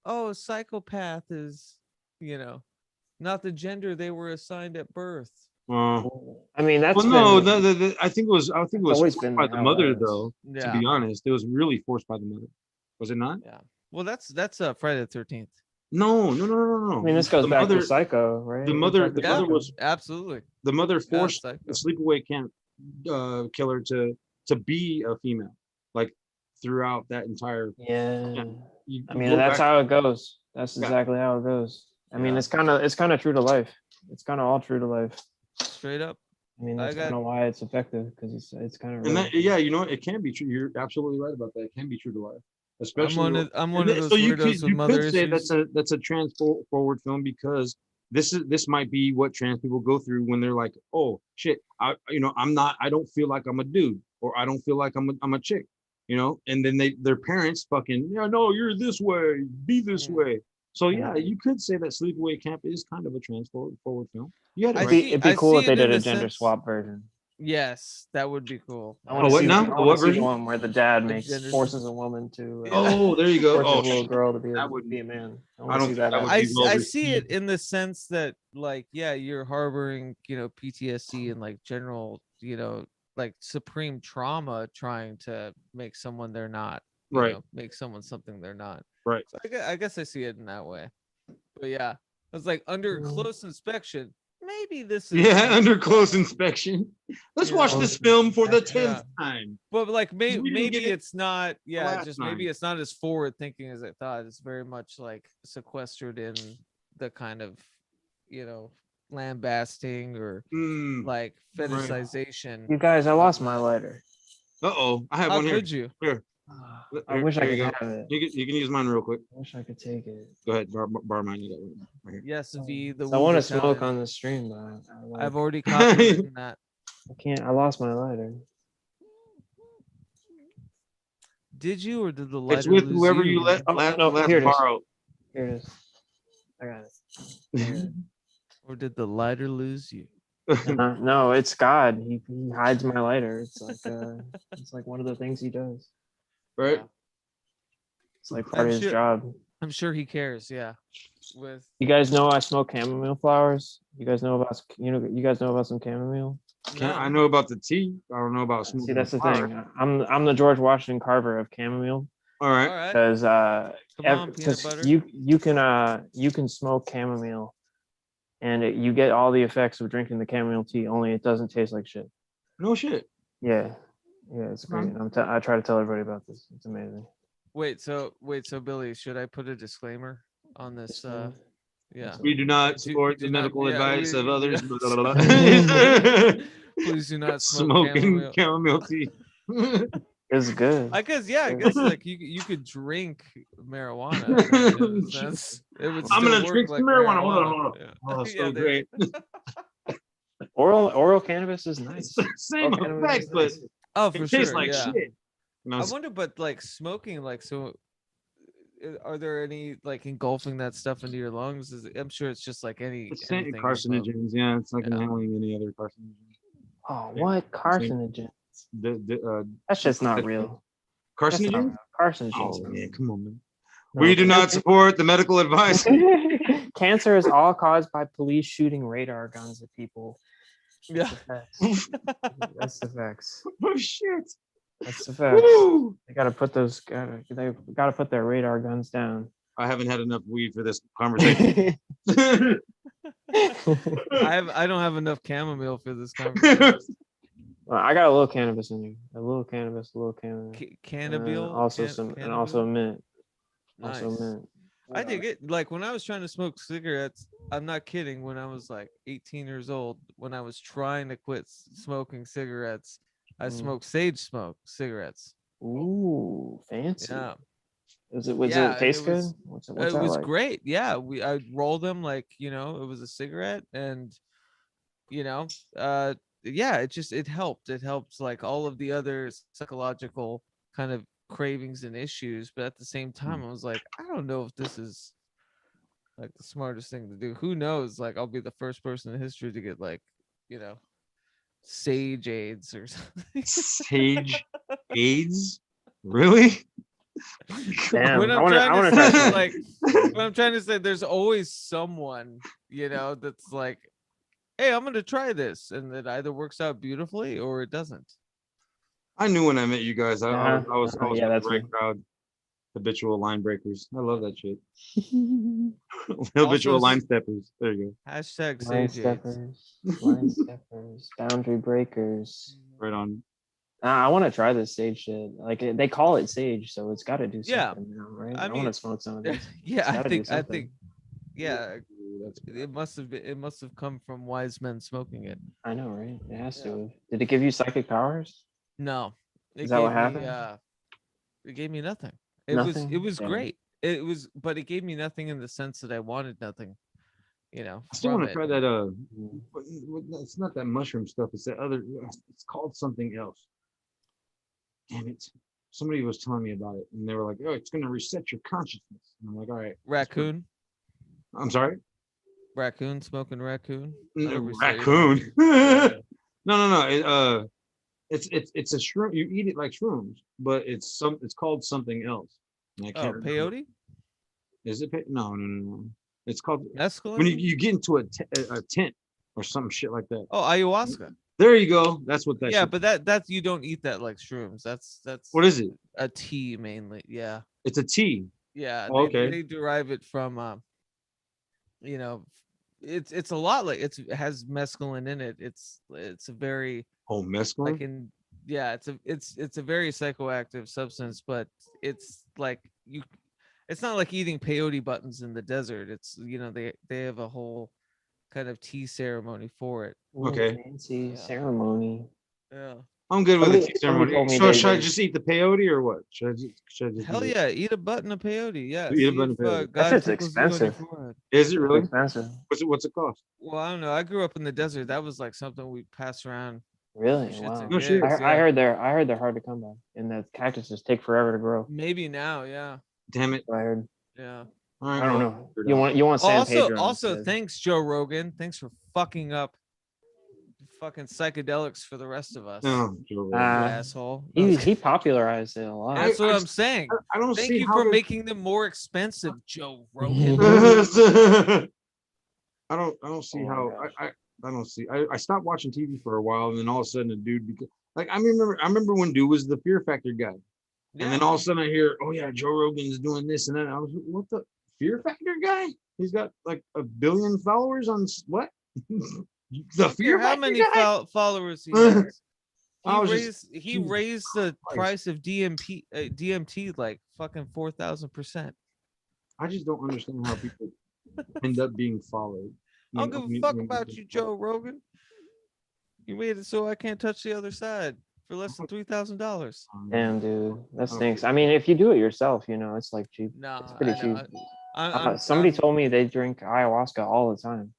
oh, psychopath is, not the gender they were assigned at birth. I mean, that's Well, no, been, I think it was it's always forced been by the how mother it is. though. To Yeah. be honest, it was really forced by the mother. Was it not? Yeah. Well, that's Friday the 13th. No. I mean, this goes The back mother, to Psycho, right? the It goes mother, back to the mother Psycho. was Absolutely. the mother Yeah, forced Psycho. the sleepaway camp killer to be a female, like throughout that entire. Yeah. You I mean, go that's back- how it goes. That's Yeah. exactly how it goes. I mean, Yeah. it's kind of true to life. It's kind of all true to life. Straight up. I mean, that's got- kind of why it's effective, because it's kind of And real. that, yeah, you know what? It can be true. You're absolutely right about that. It can be true to life, especially. I'm one of those so you weirdos with you mother could say issues. that's a trans forward film because this might be what trans people go through when they're like, oh shit, I don't feel like I'm a dude, or I don't feel like I'm a chick, and then their parents fucking, yeah, no, you're this way, be this way. So yeah, you could say that Sleepaway Camp is kind of a trans forward film. You had it I right. see- It'd be I cool see if they it in did a the gender sense- swap version. Yes, that would be cool. I want Oh, to what see, now? I The wanna what see the version? one where the dad The makes gender- forces a woman to Oh, there you go. forces Oh, a little girl to be that would- be a man. I I want to don't see think that. that would happen. be well I see it received. in the sense that, like, yeah, you're harboring, PTSD and like general, like supreme trauma, trying to make someone they're not, Right. make someone something they're not. Right. So I guess I see it in that way. But yeah, I was like, under close inspection, maybe this is Yeah, under close inspection. Let's watch Yeah. this film for the Yeah. 10th time. But like we didn't maybe get it it's not, last just night. maybe it's not as forward thinking as I thought. It's very much like sequestered in the kind of, lambasting or like right. fetishization. You guys, I lost my lighter. Uh-oh, I have How one here. could you? Here, I Here- wish I here you could go. have it. you can use mine real quick. I wish I could take it. Go ahead, borrow mine. You got one right here. Yes, V, the I want to Wounded smoke Talent. on the stream, but I've already copywritten that. I can't. I lost my lighter. Did you, or did the lighter It's with lose whoever you man? let no, here it is. borrow. Here it is. I got it. Or did the lighter lose you? No, it's God. He hides my lighter. It's like one of the things he does. Right? It's like part of his sure- job. I'm sure he cares. Yeah. With You guys know I smoke chamomile flowers. You guys know about some chamomile. I know about the tea. I don't know about smoking. See, that's the flower. thing. I'm the George Washington Carver of chamomile, All all right. right. because Come on, peanut butter. you can smoke chamomile, and you get all the effects of drinking the chamomile tea. Only it doesn't taste like shit. No shit. Yeah, it's great. I try to tell everybody about this. It's amazing. Wait, so Billy, should I put a disclaimer on this? Yeah. We do not Do- support do the not- medical yeah, advice we- of others. Please do not smoke Smoking chamomile. chamomile tea. It's good. I guess like you could drink marijuana. In a sense. It would I'm gonna still work drink like some marijuana. Hold on. Yeah. Oh, Yeah, so there- great. Oral cannabis is nice. Same Oral cannabis effect, is but nice. Oh, for it sure. tastes like yeah. shit. I wonder, but like smoking, like, so are there any like engulfing that stuff into your lungs? I'm sure it's just like anything you smoke. Carcinogens, yeah, it's like Yeah. inhaling any other carcinogen. Oh, what carcinogen? The That's just not real. That's not carcinogen? real. Carcinogens. Oh man, come on, man. No. We do not support the medical advice. Cancer is all caused by police shooting radar guns at people. Yeah. That's the facts. Oh shit. That's the facts. Woo! They gotta put they gotta put their radar guns down. I haven't had enough weed for this conversation. I don't have enough chamomile for this conversation. Well, I got a little cannabis in here. A little cannabis, a little chamomile. Cannabis. And also mint. Nice. Also mint. I dig it. Like when I was trying to smoke cigarettes, I'm not kidding. When I was like 18 years old, when I was trying to quit smoking cigarettes, I smoked sage smoke cigarettes. Ooh, fancy. Yeah. Was it Yeah, it taste it good? was- What's It that was like? great. Yeah, I rolled them like, it was a cigarette, and yeah, it helped. It helped like all of the other psychological kind of cravings and issues, but at the same time I was like, I don't know if this is like the smartest thing to do. Who knows? Like I'll be the first person in history to get like, sage AIDS or something. Sage AIDS? Really? Damn, When I I'm wanna trying to try say, some. like, when I'm trying to say, there's always someone, that's like hey, I'm gonna try this, and it either works out beautifully or it doesn't. I knew when I met you guys. I was Yeah, with that's the right me. crowd. Habitual line breakers. I love that shit. Also, Habitual line steppers. There you hashtag Line Sage AIDS. steppers, line steppers, boundary breakers. go. Right on. I want to try this sage shit. Like they call it sage, so it's got to do Yeah, something now, right? I I want mean, to smoke some of these. yeah, It's gotta do something. yeah, Ooh, that's good. it must have come from wise men smoking it. I know, right? It has Yeah. to have. Did it give you psychic powers? No, it Is that what gave me, happened? it gave me nothing. It Nothing? was Damn. great. It was, but it gave me nothing in the sense that I wanted nothing, you know, I still from want to it. try that. Mm. It's not that mushroom stuff. It's that other. It's called something else. Damn it! Somebody was telling me about it, and they were like, "Oh, it's gonna reset your consciousness." And I'm like, "All right." Raccoon, I'm sorry. raccoon, smoking raccoon. That'll reset your Raccoon. consciousness. No. It's a shroom. You eat it like shrooms, but it's called something else. And I Oh, can't remember. peyote, Is it? No. It's called when mescaline. you get into a tent or some shit like that. Oh, ayahuasca. There you go. That's what that. Yeah, shit- but that's you don't eat that like shrooms. That's What is it? a tea mainly. Yeah, It's a tea. yeah. Oh, okay. They derive it from you know, it's a lot like it has mescaline in it. It's a very Oh, mescaline. like in yeah, it's a very psychoactive substance, but it's like you it's not like eating peyote buttons in the desert. It's, you know, they have a whole kind of tea ceremony for it. Ooh, Okay. fancy Yeah. ceremony. Yeah. I'm good with the tea Somebody told ceremony. me So they- should I they- just eat the peyote or what? Should I just Hell eat it? yeah, eat a button of peyote. Yeah. Eat a See button if, of peyote. That God shit's tickles you on your expensive. forehead. Is it It's really? expensive. What's it cost? Well, I don't know. I grew up in the desert. That was like something we passed around Really? for shits Wow. and No shit. gigs. I Yeah. heard they're hard to come by, and that cactuses take forever to grow. Maybe now, yeah. Damn it. I heard. Yeah. All right, I don't well, know. figure it out. You want San Also, Pedro instead. thanks, Joe Rogan. Thanks for fucking up fucking psychedelics for the rest of us. No, Joe Rogan. You Uh, asshole. No, He popularized it a lot. that's what I- I'm saying. I don't Thank see you how for they- making them more expensive, Joe Rogan. I don't see Oh my how gosh. I don't see. I stopped watching TV for a while, and then all of a sudden a dude because like I remember when dude was the Fear Factor guy, and then all of a sudden I hear, oh yeah, Joe Rogan's doing this, and then I was what the Fear Factor guy? He's got like 1 billion followers on what? The Fear How Factor many guy? followers he has? I was just- He Jesus raised the Christ. price of DMT like fucking 4,000%. I just don't understand how people end up being followed. I don't give a fuck about you, Joe Rogan. You made it so I can't touch the other side for less than $3,000. Damn, dude, that stinks. I mean, if you do it yourself, you know, it's like cheap. No, It's pretty cheap. I'm Somebody told me they drink ayahuasca all the time.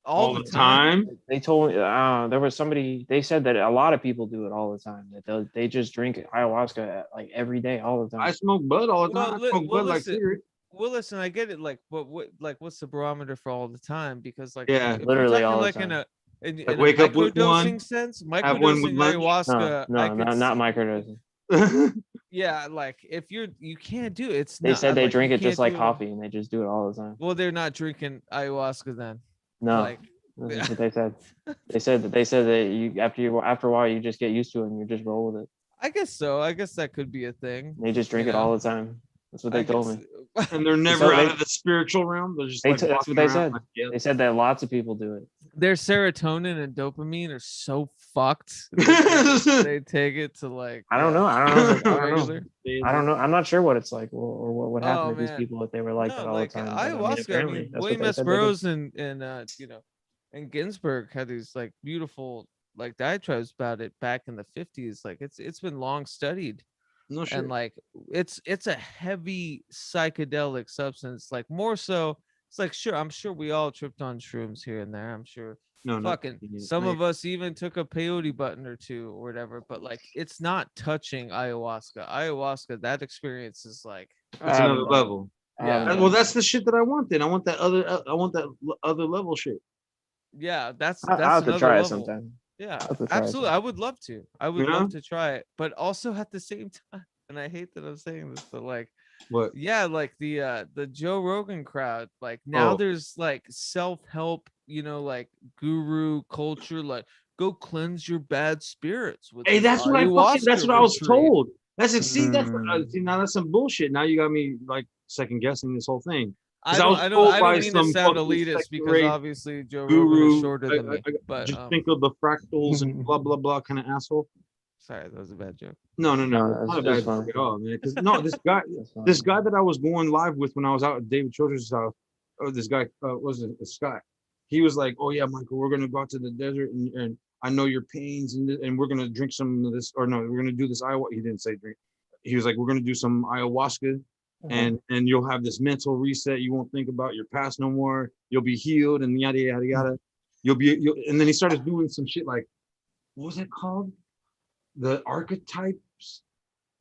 all the time. They told me there was somebody. They said that a lot of people do it all the time. That they just drink ayahuasca like every day, all the time. I smoke bud all the Well, time. I smoke bud like listen, cigarette. Well, listen, I get it. Like, but what's the barometer for all the time? Because like, Yeah, if you're literally talking, all the like time. in Like a wake up with microdosing one, sense, have one with microdosing lunch. ayahuasca. No, I could not see- microdosing. Yeah, like if you can't do it. It's They not, said they like, drink you it just can't like do coffee, and they just do it all the time. Well, they're not drinking ayahuasca then. No, Like, that's what they said. They said that you after a while you just get used to it and you just roll with it. I guess so. I guess that could be a thing. And they just drink You it all know? the time. That's what I they told guess- me. And they're never So out they- of the spiritual realm. They're just They like that's walking what they around said. like, yeah. They said that lots of people do it. Their serotonin and dopamine are so fucked. They take it to like. I don't yeah, know. I don't know. I don't know. regular. I don't know. I'm not sure what it's like or what would happen Oh, to these man. people if they were like that all the time. But, ayahuasca. I mean, that's William what they S. said they did. Burroughs and you know, and Ginsburg had these like beautiful like diatribes about it back in the 50s. Like it's been long studied, No shit. and like it's a heavy psychedelic substance. Like more so, it's like sure, I'm sure we all tripped on shrooms here and there. I'm sure. No, Fucking some of us even took a peyote button or two or whatever, but like it's not touching ayahuasca. That experience is like That's another level. Yeah. Well, that's the shit that I want. Then I want that other level shit. yeah, that's I'll have to another try it level. sometime. Yeah, have to try it absolutely. I would love to. I would Yeah? love to try it, but also at the same time, and I hate that I'm saying this, but like What? Yeah, like the Joe Rogan crowd. Like now Oh. there's like self-help, like guru culture, like go cleanse your bad spirits with Hey, this that's what I ayahuasca was retreat. told. See, Mm. see, now that's some bullshit. Now you got me like second guessing this whole thing. I I don't was I don't told I by don't mean to some sound fucking elitist second because rate obviously Joe Rogan is guru. shorter than me. But Just think of the fractals and blah blah blah kind of asshole. sorry, that was a bad joke. No, No, it's not a that's bad funny. joke at all, man. Because no, That's funny. this guy that I was going live with when I was out at David Children's house, this guy was it Scott. He was like, "Oh yeah, Michael, we're gonna go out to the desert and I know your pains and we're gonna drink some of this or no, we're gonna do this ayahuasca." He didn't say drink. He was like, "We're gonna do some ayahuasca and you'll have this mental reset. You won't think about your past no more. You'll be healed and yada yada yada. And then he started doing some shit like, what was it called? The archetypes.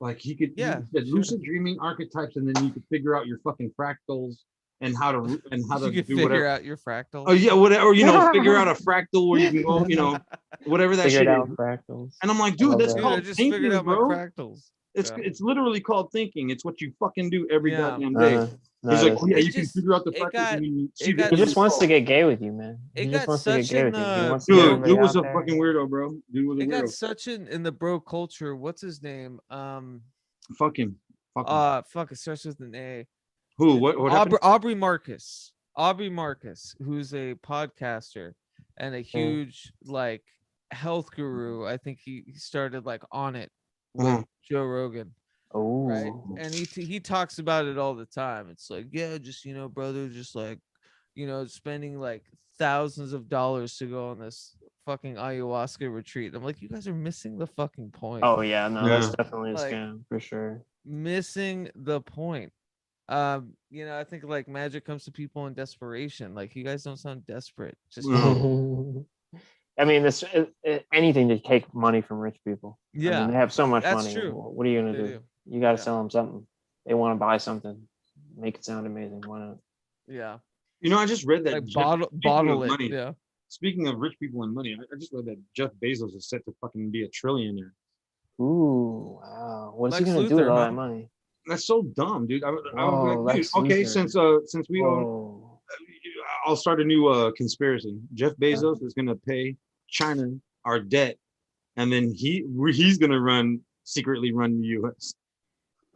Like he Yeah, said sure. lucid dreaming archetypes, and then you could figure out your fucking fractals and how to You do can figure whatever. out your fractals. Oh yeah, whatever. Or figure out a fractal where you can go, whatever that Figured shit out is. fractals. And I'm like, I dude, love that's that. Dude, I called just figured thinking, out my bro. fractals. It's Yeah. it's literally called thinking. It's what you fucking do every Yeah. goddamn day. No, He's it like, is. oh, yeah, It you can just- figure out the it fractals got- and you see it got the He just wants to result. get gay with you, man. It He got just wants to get such gay an, with you. He wants to get Dude, everybody dude was out a there. fucking weirdo, bro. Dude was a It got weirdo. such in the bro culture. What's his name? Fuck him. Fuck, it starts with an A. Who? What happened? Aubrey Marcus. Aubrey Marcus, who's a podcaster and a huge like health guru. I think he started like on it with Joe Rogan. Oh, Right. And he talks about it all the time. It's like, yeah, just brother, just like, spending like thousands of dollars to go on this fucking ayahuasca retreat. I'm like, you guys are missing the fucking point. oh yeah, no, Yeah. that's definitely a Like- scam for sure. Missing the point. I think like magic comes to people in desperation. Like, you guys don't sound desperate. Just No. I mean, anything to take money from rich people. I yeah, mean, they have so much that's money. true. What are you gonna They do? do. You got to Yeah. sell them something. They want to buy something, make it sound amazing. Why not? Yeah. I just read that. Like Jeff- bottle it. money, Yeah. Speaking of rich people and money, I just read that Jeff Bezos is set to fucking be a trillionaire. Ooh, wow. What's he Lex gonna do with Luthor, all huh? that money? That's so dumb, dude. I was Whoa, like, dude, Lex okay, Luthor. since we don't, Whoa. I'll start a new conspiracy. Jeff Bezos is gonna pay China our debt, and then he's gonna secretly run the U.S.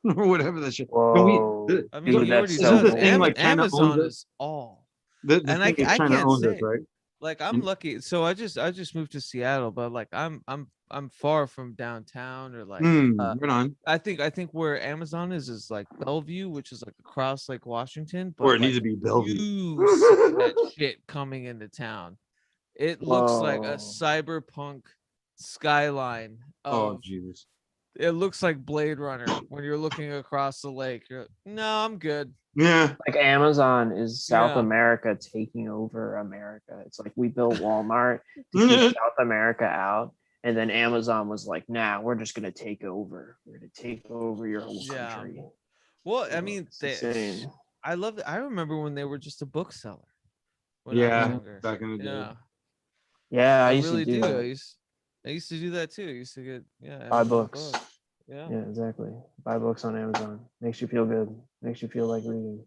or whatever that shit. Whoa. I mean, Dude, he that's already so does. the thing, like, China owns Amazon us? is all. The And thing is I China can't owns us, say. right? Like, I'm lucky. So I just moved to Seattle, but like I'm far from downtown or like Right on. I think where Amazon is like Bellevue, which is like across Lake Washington, but Or it like, needs to be Bellevue. you see that shit coming into town. It looks like a Whoa. cyberpunk skyline Oh of Jesus. it looks like Blade Runner when you're looking across the lake. You're like, no, I'm good. Yeah. Like Amazon is South Yeah. America taking over America. It's like we built Walmart to keep South America out. And then Amazon was like, nah, we're just gonna take over. We're gonna take over your whole Yeah. country. Well, I So mean, it's insane. I love it. I remember when they were just a bookseller. When I was Yeah. younger. Back in the day. Yeah, Yeah, I I used really to do do. that. I used to do that too. I used to get Buy Amazon books. Yeah. Yeah, exactly. Buy books on Amazon. Makes you feel good. Makes you feel like reading.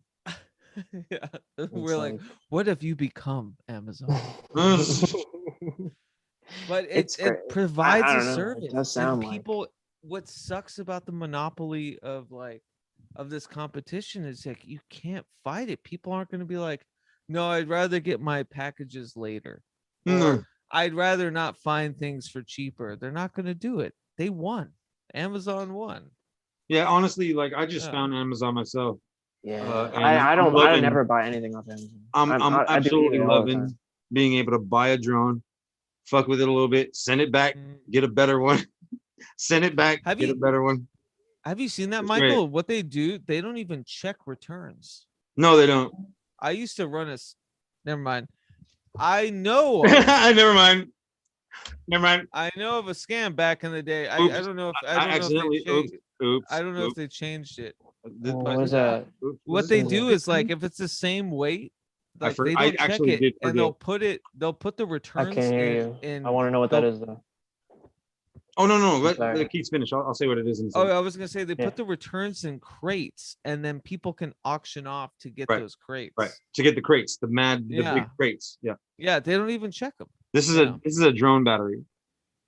Yeah. It's We're like, what have you become, Amazon? But It's it great. provides I a don't know. It service. does And sound like- people, what sucks about the monopoly of this competition is like you can't fight it. People aren't going to be like, no, I'd rather get my packages later. Mm. Or I'd rather not find things for cheaper. They're not going to do it. They won. Amazon won. Yeah, honestly, like I just Yeah. found Amazon myself. Yeah, and I I'm don't. I loving- never buy anything off Amazon. I'm I do absolutely eBay all the loving time. being able to buy a drone, fuck with it a little bit, send it back, Mm. get a better one, send it back, Have get you- a better one. Have you seen that, It's great. Michael? What they do, they don't even check returns. No, they don't. I used to run never mind. I know Never mind. Never mind. I know of a scam back in the day. I Oops. don't know if I I don't know if accidentally. they changed, Oops. I don't know if oops. they changed it. Did- What was that? oops, What was they this- do is like if it's the same weight, I like for- they I don't check actually it did and they'll forget. put the I returns can't hear you. in I want to know what that they'll- is though. Oh no, let Sorry. Keith's finish. I'll say what it is. Oh, I was gonna say they Yeah. put the returns in crates, and then people can auction off to get Right, those crates. right, to get the crates, the big Yeah. crates. Yeah, Yeah, they don't even check them. this is Yeah. a drone battery.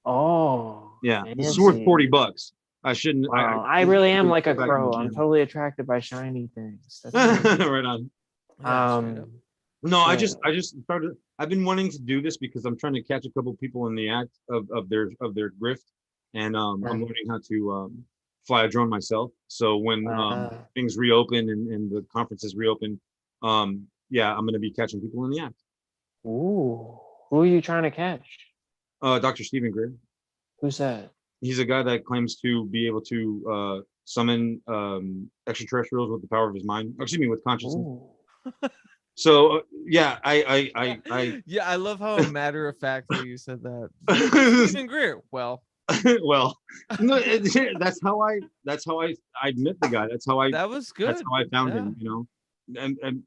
Oh, Yeah, this is worth fancy. $40. I shouldn't. Wow, I really am like a go back crow. and I'm change. totally attracted by shiny things. That's crazy. Right on. Yeah, straight up. No, I Yeah. just started. I've been wanting to do this because I'm trying to catch a couple people in the act of their grift, and I'm Right. learning how to fly a drone myself. So when Uh, things reopen and the conferences reopen, yeah, I'm gonna be catching people in the act. Ooh, who are you trying to catch? Dr. Stephen Greer. Who's that? He's a guy that claims to be able to summon extraterrestrials with the power of his mind. Excuse me, with consciousness. Ooh. So yeah, I Yeah, I love how matter of factly you said that. Stephen Greer. Well, well, no, that's how I met the guy. That's how I that was good. that's how I found Yeah. him. You know, and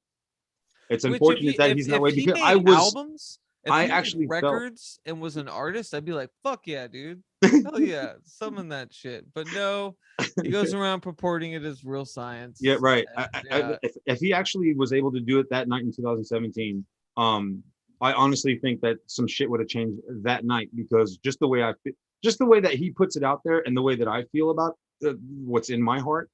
it's Which unfortunate that he's that way if he because made I was albums, if I he made actually felt records and was an artist, I'd be like, fuck yeah, dude. Hell yeah, summon that shit. But no, he goes around purporting it as real science. yeah, right. Yeah. If he actually was able to do it that night in 2017, I honestly think that some shit would have changed that night because just the way just the way that he puts it out there and the way that I feel about what's in my heart,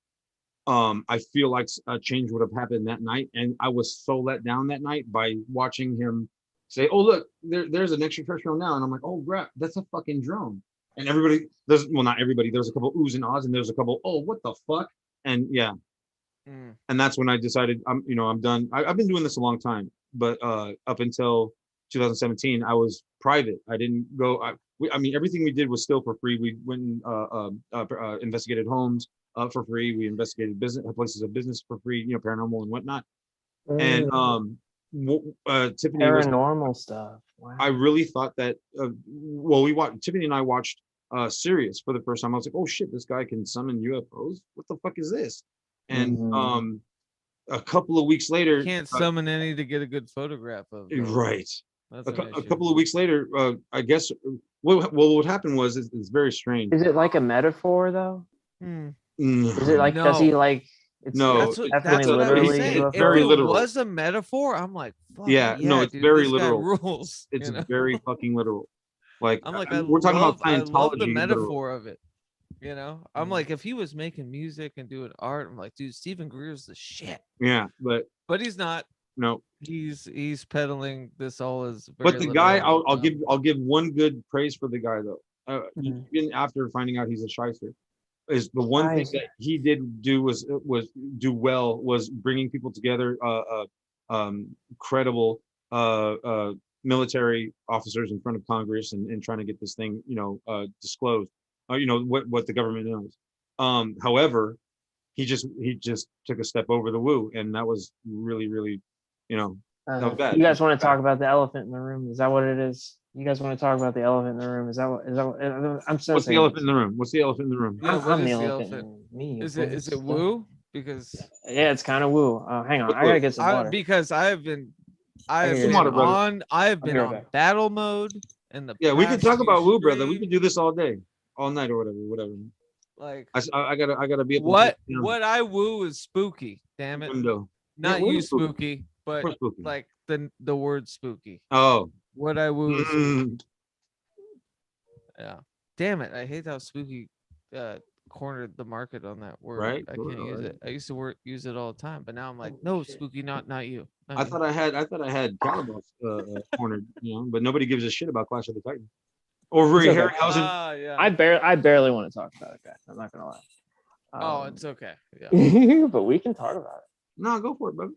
I feel like a change would have happened that night. And I was so let down that night by watching him say, "Oh look, there's an extraterrestrial now," and I'm like, "Oh crap, that's a fucking drone." And everybody, not everybody. There's a couple oohs and ahs, and there's a couple, "Oh, what the fuck?" And yeah, and that's when I decided I'm done. I've been doing this a long time, but up until 2017, I was private. I didn't go. I mean, everything we did was still for free. We went and investigated homes for free. We investigated places of business for free, paranormal and whatnot. And Tiffany was. Paranormal stuff. Wow. I really thought that. Tiffany and I watched Sirius for the first time. I was like, "Oh shit, this guy can summon UFOs. What the fuck is this?" And a couple of weeks later, Can't summon any to get a good photograph of. right. That's A couple of weeks later, I guess what happened was it's very strange. Is it like a metaphor though? Is it like does he No. like? It's No, That's what definitely I was literally saying. it's If very it literal. was a metaphor, I'm like, fuck Yeah, no, it's dude, very this literal. guy rules. It's very fucking literal. Like I'm like, we're talking about I love the Scientology. metaphor of it. I'm like, if he was making music and doing art, I'm like, dude, Stephen Greer's the shit. Yeah, but he's not. no. He's peddling this all as. But the guy, I'll give one good praise for the guy though. Even after finding out he's a shyster, is the one thing that he did do was do well was bringing people together, credible military officers in front of Congress and trying to get this thing disclosed, what the government knows. However, he just took a step over the woo, and that was really that was bad. You guys want to talk about the elephant in the room? Is that what it is? You guys want to talk about the elephant in the room? Is that what I'm so What's the elephant in the room? What's the elephant in the room? Yeah, I'm the elephant. In the room. Me, Is it woo? Because yeah, it's kind of woo. Hang on, What's I gotta woo? get some water. because I have been brother. on battle mode in the Yeah, we can talk past about few woo, brother. We streams. can do this all day, all night, or whatever. Like I gotta be able what I woo is spooky. Damn it, window. not what you is spooky? spooky, but What's spooky? like the word spooky. Oh, What I woo is spooky. mm, Yeah. Damn it, I hate how spooky cornered the market on that word. Right, I can't use right. it. I used to use it all the time, but now I'm like, no, spooky, not you. Not I you. thought I had Calabosh cornered, but nobody gives a shit about Clash of the Titans or It's okay. Harryhausen. Yeah. I barely want to talk about it, guys. I'm not gonna lie. Oh, it's okay. Yeah. But we can talk about it. No, go for it, brother.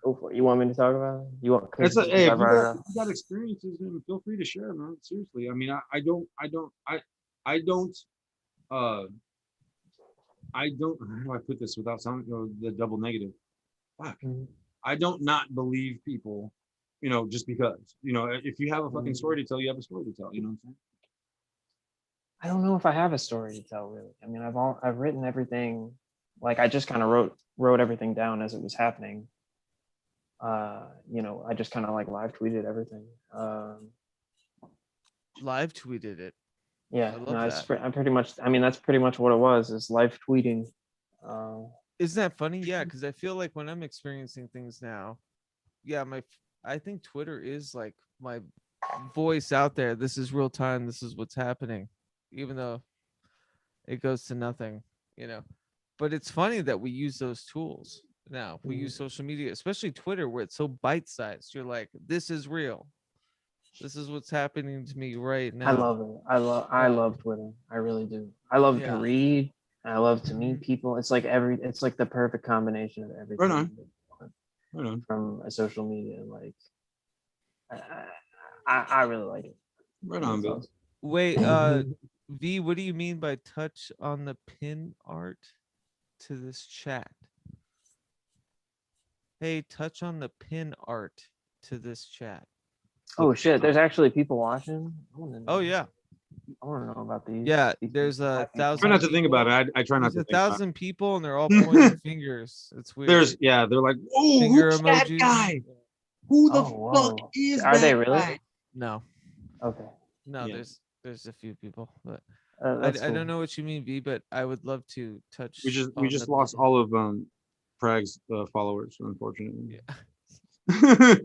Go for it. You want me to talk about it? You want? It's Cause hey, I if brought it up. you got experiences, then feel free to share, man. Seriously, I mean, I don't. How do I put this without sounding the double negative? Fuck. I don't not believe people, just because, if you have a fucking story to tell, you have a story to tell, you know what I'm saying? I don't know if I have a story to tell, really. I mean, I've written everything, like I just kind of wrote everything down as it was happening. I just kind of like live tweeted everything. Live tweeted it. Yeah, I love no, it's that. I'm pretty much. I mean, that's pretty much what it was. Is live tweeting. Isn't that funny? Yeah, because I feel like when I'm experiencing things now, yeah, I think Twitter is like my voice out there. This is real time. This is what's happening, even though it goes to nothing, you know. But it's funny that we use those tools now. We use social media, especially Twitter, where it's so bite sized. You're like, this is real. This is what's happening to me right I now. love it. I Yeah. love Twitter. I really do. I love to Yeah. read. I love to meet people. It's like it's like the perfect combination of Right everything on. you want Right on. from a social media. Like, I really like it. Right I think on, it's Bill. awesome. Wait, V, what do you mean by touch on the pin art to this chat? Hey, touch on the pin art to this chat. Oh shit! There's actually people watching. Oh yeah. I want to know about these. Yeah, These there's a black people. Try thousand not to think about people. it. I try not There's to a think about it. 1,000 people and they're all pointing fingers. It's weird. They're like, oh, Finger who's that emojis. guy? Who the Oh, fuck whoa. is Are that they really? guy? No, Okay. no, Yeah. there's a few people, but That's I cool. don't know what you mean, V, but I would love to touch. We on just the lost pin. all of Prag's followers, unfortunately. Yeah.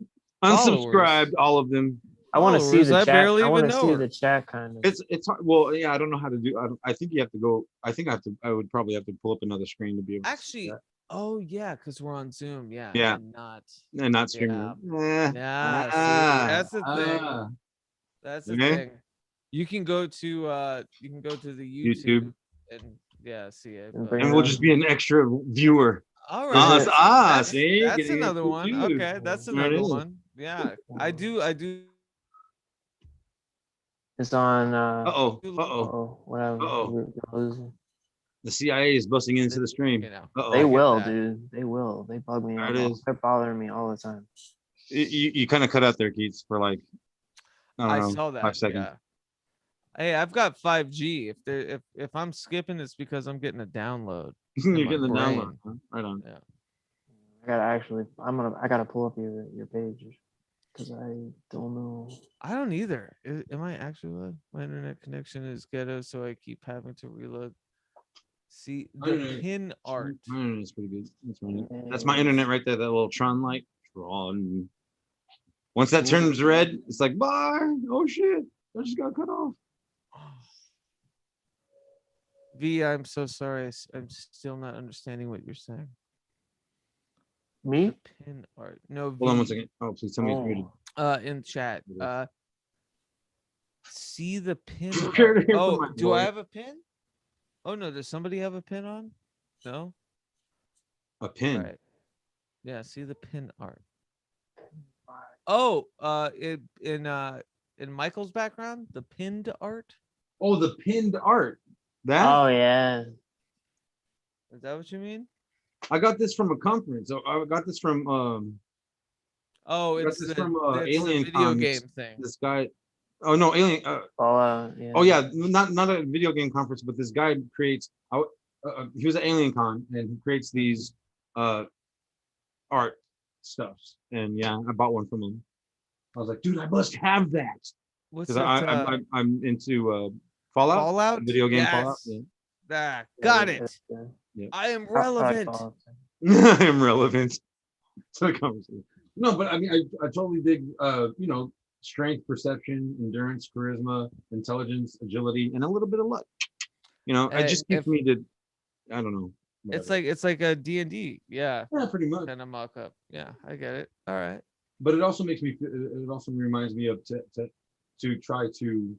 Unsubscribed all of them. I want to see Followers, the I chat. barely I want even to know see her. the chat kind of. It's hard. Well, yeah, I don't know how to do. I think you have to go. I think I have to. I would probably have to pull up another screen to be able to see Actually, oh yeah, because we're on Zoom. Yeah. Yeah. And not. that. And not streaming. Yeah. it. Yeah. See, that's the thing. ah. That's the Yeah. thing. You can go to the YouTube. YouTube and yeah, see it. And But, bring And it we'll up. just be an extra viewer. all Ah, right. see, That's getting it another too, one. dude. Okay, that's There it another is. one. Yeah, I do. It's on. Uh-oh. Uh-oh. Oh, whatever. Uh-oh. We're losing. The CIA is busting into the stream. You know, Uh-oh. They I get will, that. dude. They will. They bug me There out. it is. They're bothering me all the time. You kind of cut out there, Keats, for like, I I don't know, saw 5 that. seconds. Yeah. Hey, I've got 5G. If I'm skipping, it's because I'm getting a download. You're my getting the brain. download. Huh? Right on. Yeah. I gotta pull up your page because I don't know. I don't either. Am I actually live? My internet connection is ghetto, so I keep having to reload. See the pin art. My internet's pretty good. That's my internet right there. That little Tron light. Tron. Once that turns red, it's like bye. Oh shit! I just got cut off. V, I'm so sorry. I'm still not understanding what you're saying. Me? The pin art. No, Hold on 1 V. second. Oh, please tell me it's muted. In chat. See the pin. Prepare to art. hear from Oh, my do I boy. have a pin? Oh no, does somebody have a pin on? No. A pin. Right. Yeah. See the pin art. Oh, in Michael's background, the pinned art. Oh, the pinned art. That Oh yeah. Is that what you mean? I got this from a conference. So I got this from Oh, got it's this the, from it's the Alien video Con. game thing. This guy. Oh no, Alien. Yeah. Oh yeah, not a video game conference, but this guy creates. He was at Alien Con and he creates these art stuffs. And yeah, I bought one from him. I was like, dude, I must have that What's because that? I'm into Fallout. Fallout? Video game Yes. Fallout. Yeah. Got it. Yeah. I am I like relevant. Fallout. I am relevant to the conversation. No, but I mean, I totally dig, strength, perception, endurance, charisma, intelligence, agility, and a little bit of luck. It just keeps me to, I don't know. It's whatever. like a D&D. Yeah. Yeah, pretty much. Kind of mock up. Yeah, I get it. All right. But it also it also reminds me of to try to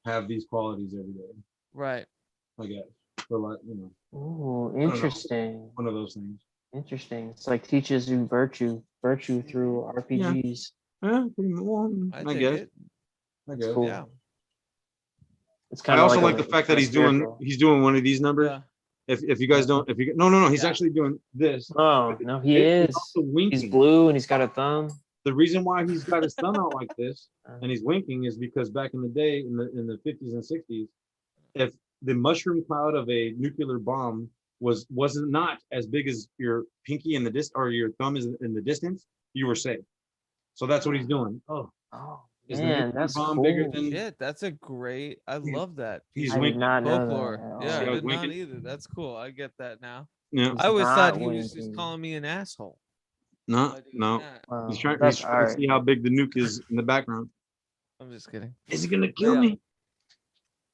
have these qualities every day. Right. I guess for like Oh, know. interesting. one of those things. Interesting. It's like teaches you virtue through RPGs. Yeah, pretty well, I I dig guess. it. I guess. Cool. Yeah. It's I kind of also like a- the fact that a he's spiritual. doing one of these numbers. Yeah. If you guys don't, no, he's Yeah. actually doing this. Oh no, he He's is. also winking. He's blue and he's got a thumb. The reason why he's got his thumb out like this and he's winking is because back in the day, in the 50s and 60s, if the mushroom cloud of a nuclear bomb wasn't not as big as your pinky in the or your thumb is in the distance, you were safe. So that's what he's doing. Oh, Oh, Is the Man, nuclear that's bomb bigger cool. than? Shit, that's a great. I He's- love that. he's piece I of did winking. not know that folklore. at Yeah, See I how all. it's did not winking? either. That's cool. I get that now. Yeah. He's I always thought not he was just winking. calling me an asshole No, by doing no. that. He's Wow, trying. He's that's trying to see art. how big the nuke is in the background. I'm just kidding. Is he gonna But kill yeah, me?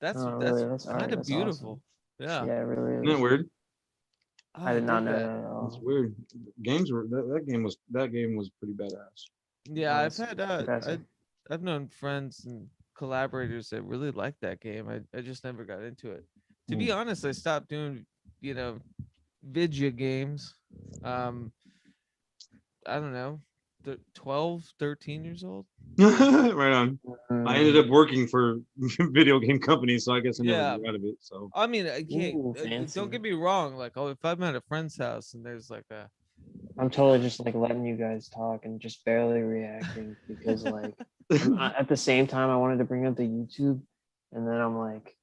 that's No, that's really, that's art. kind of That's beautiful. awesome. Yeah. Yeah, it really Isn't that is. weird? I I did not dig know that. that at That's all. weird. Games were that game was pretty badass. Yeah, I've That's had impressive. I've known friends and collaborators that really liked that game. I just never got into it. To be honest, I stopped doing, video games. Um, I don't know, 12, 13 years old. Right on. I ended Mm. up working for video game companies, so I guess I never Yeah. grew out of it. So I mean, I can't. Ooh, Don't fancy. get me wrong. Like, oh, if I'm at a friend's house and there's like a, I'm totally just like letting you guys talk and just barely reacting because like at the same time I wanted to bring up the YouTube, and then I'm like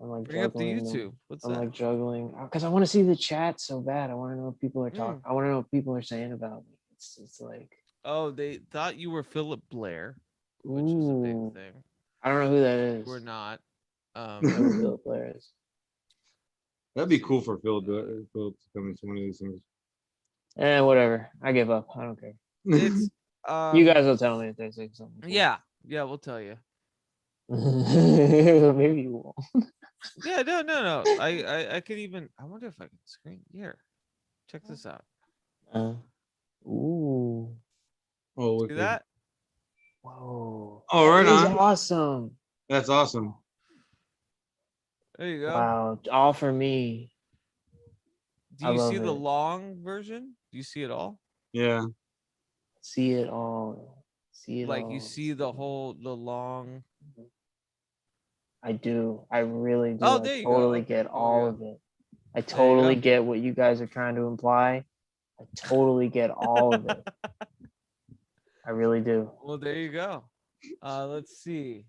bring up the juggling them. YouTube. What's I'm that? like juggling because I want to see the chat so bad. I want to know what people are talking. I want to know what people are saying about me. It's like, Oh, they thought you were Philip Blair, which is a ooh, big thing. I don't know who that is. We're not. I don't know who Philip Blair is. that'd be cool for Phil to come into one of these things. Whatever. I give up. I don't care. It's You guys will tell me if they say something. cool. yeah, we'll tell you. Maybe you won't. Yeah, no. I could even. I wonder if I can screen here. Check this out. Ooh. Oh, See okay. that? Whoa. Oh, right That is on. awesome. That's awesome. There you go. Wow. All for me. Do I you love see the it. long version? Do you see it all? Yeah. See it all. See it Like all. you see the long. I do. I really do. Oh, I there you go. totally Okay, get there we all go. of it. I There you totally go. get what you guys are trying to imply. I totally get all of it. I really do. Well, there you go. Let's see.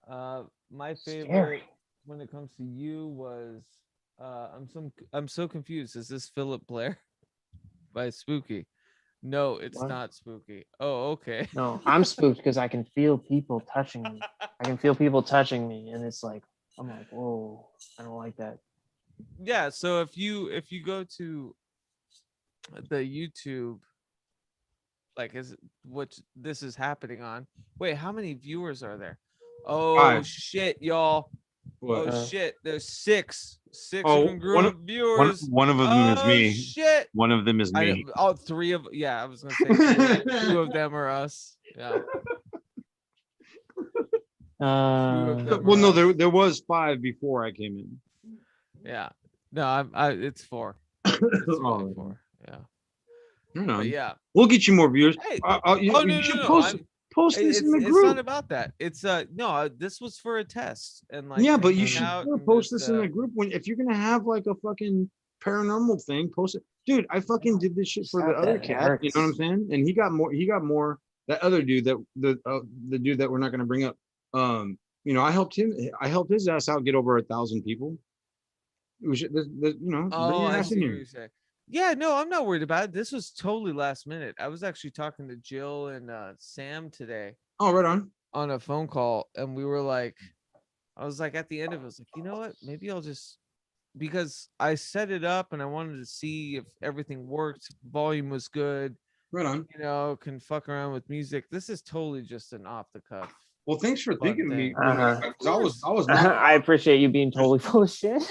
My favorite Scary. when it comes to you was I'm so confused. Is this Philip Blair by Spooky? No, it's What? not Spooky. Oh, okay. No, I'm spooked because I can feel people touching me. I can feel people touching me, and it's like I'm like, whoa, I don't like that. Yeah, so if you go to the YouTube, like is what this is happening on. Wait, how many viewers are there? Oh 5. shit, y'all. What? Oh shit, there's six Oh, congruent viewers. one of them is Oh me. shit. One of them is me. Three of, yeah, I was gonna say two of them are us. Yeah. Two of them Well, are no, us. there was 5 before I came in. Yeah. No, it's 4. It's really Oh, 4. Yeah. right But on. yeah. We'll get you more viewers. Hey. You, Oh you no, should no. post this in the It's not group. about that. It's no, this was for a test and like Yeah, but you hanging should out and post just, this in the group if you're gonna have like a fucking paranormal thing. Post it, dude. I fucking did this shit for the Stop other that, it cat. You know what I'm hurts. saying? And he got more. He got more. That other dude that the dude that we're not gonna bring up. I helped him. I helped his ass out get over 1,000 people. We should, bring oh, your I ass in see what here. you're saying. Yeah, no, I'm not worried about it. This was totally last minute. I was actually talking to Jill and Sam today Oh, right on. on a phone call, and we were like, I was like at the end of it, I was like, you know what? Maybe I'll just, because I set it up and I wanted to see if everything worked, volume was good, Right on. can fuck around with music. This is totally just an off the cuff. Well, thanks for thinking of me. thing. I was not. I appreciate you being totally full of shit.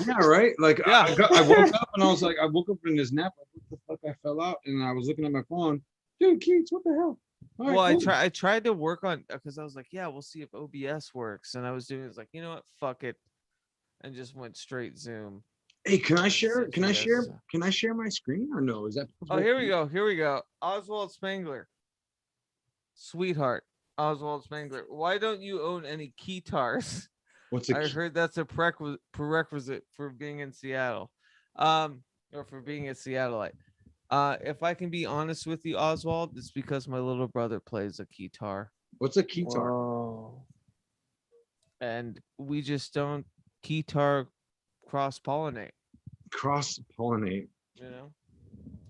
Yeah, right. Like Yeah. I woke up and I was like, I woke up in this nap. Like, what the fuck? I fell out and I was looking at my phone. Dude, Keats, what the hell? All right, Well, cool. I tried to work on, because I was like, yeah, we'll see if OBS works, and I was doing, it's like, you know what, fuck it, and just went straight Zoom. Hey, can I and share? sent Can you I guys share? stuff. Can I share my screen or no? Is that Oh, possible? here we go. Oswald Spangler, sweetheart. Oswald Spangler. Why don't you own any keytars? What's a I key? heard that's a prerequisite for being in Seattle, or for being a Seattleite. If I can be honest with you, Oswald, it's because my little brother plays a keytar, What's a keytar? Whoa. and we just don't keytar cross pollinate. Cross pollinate.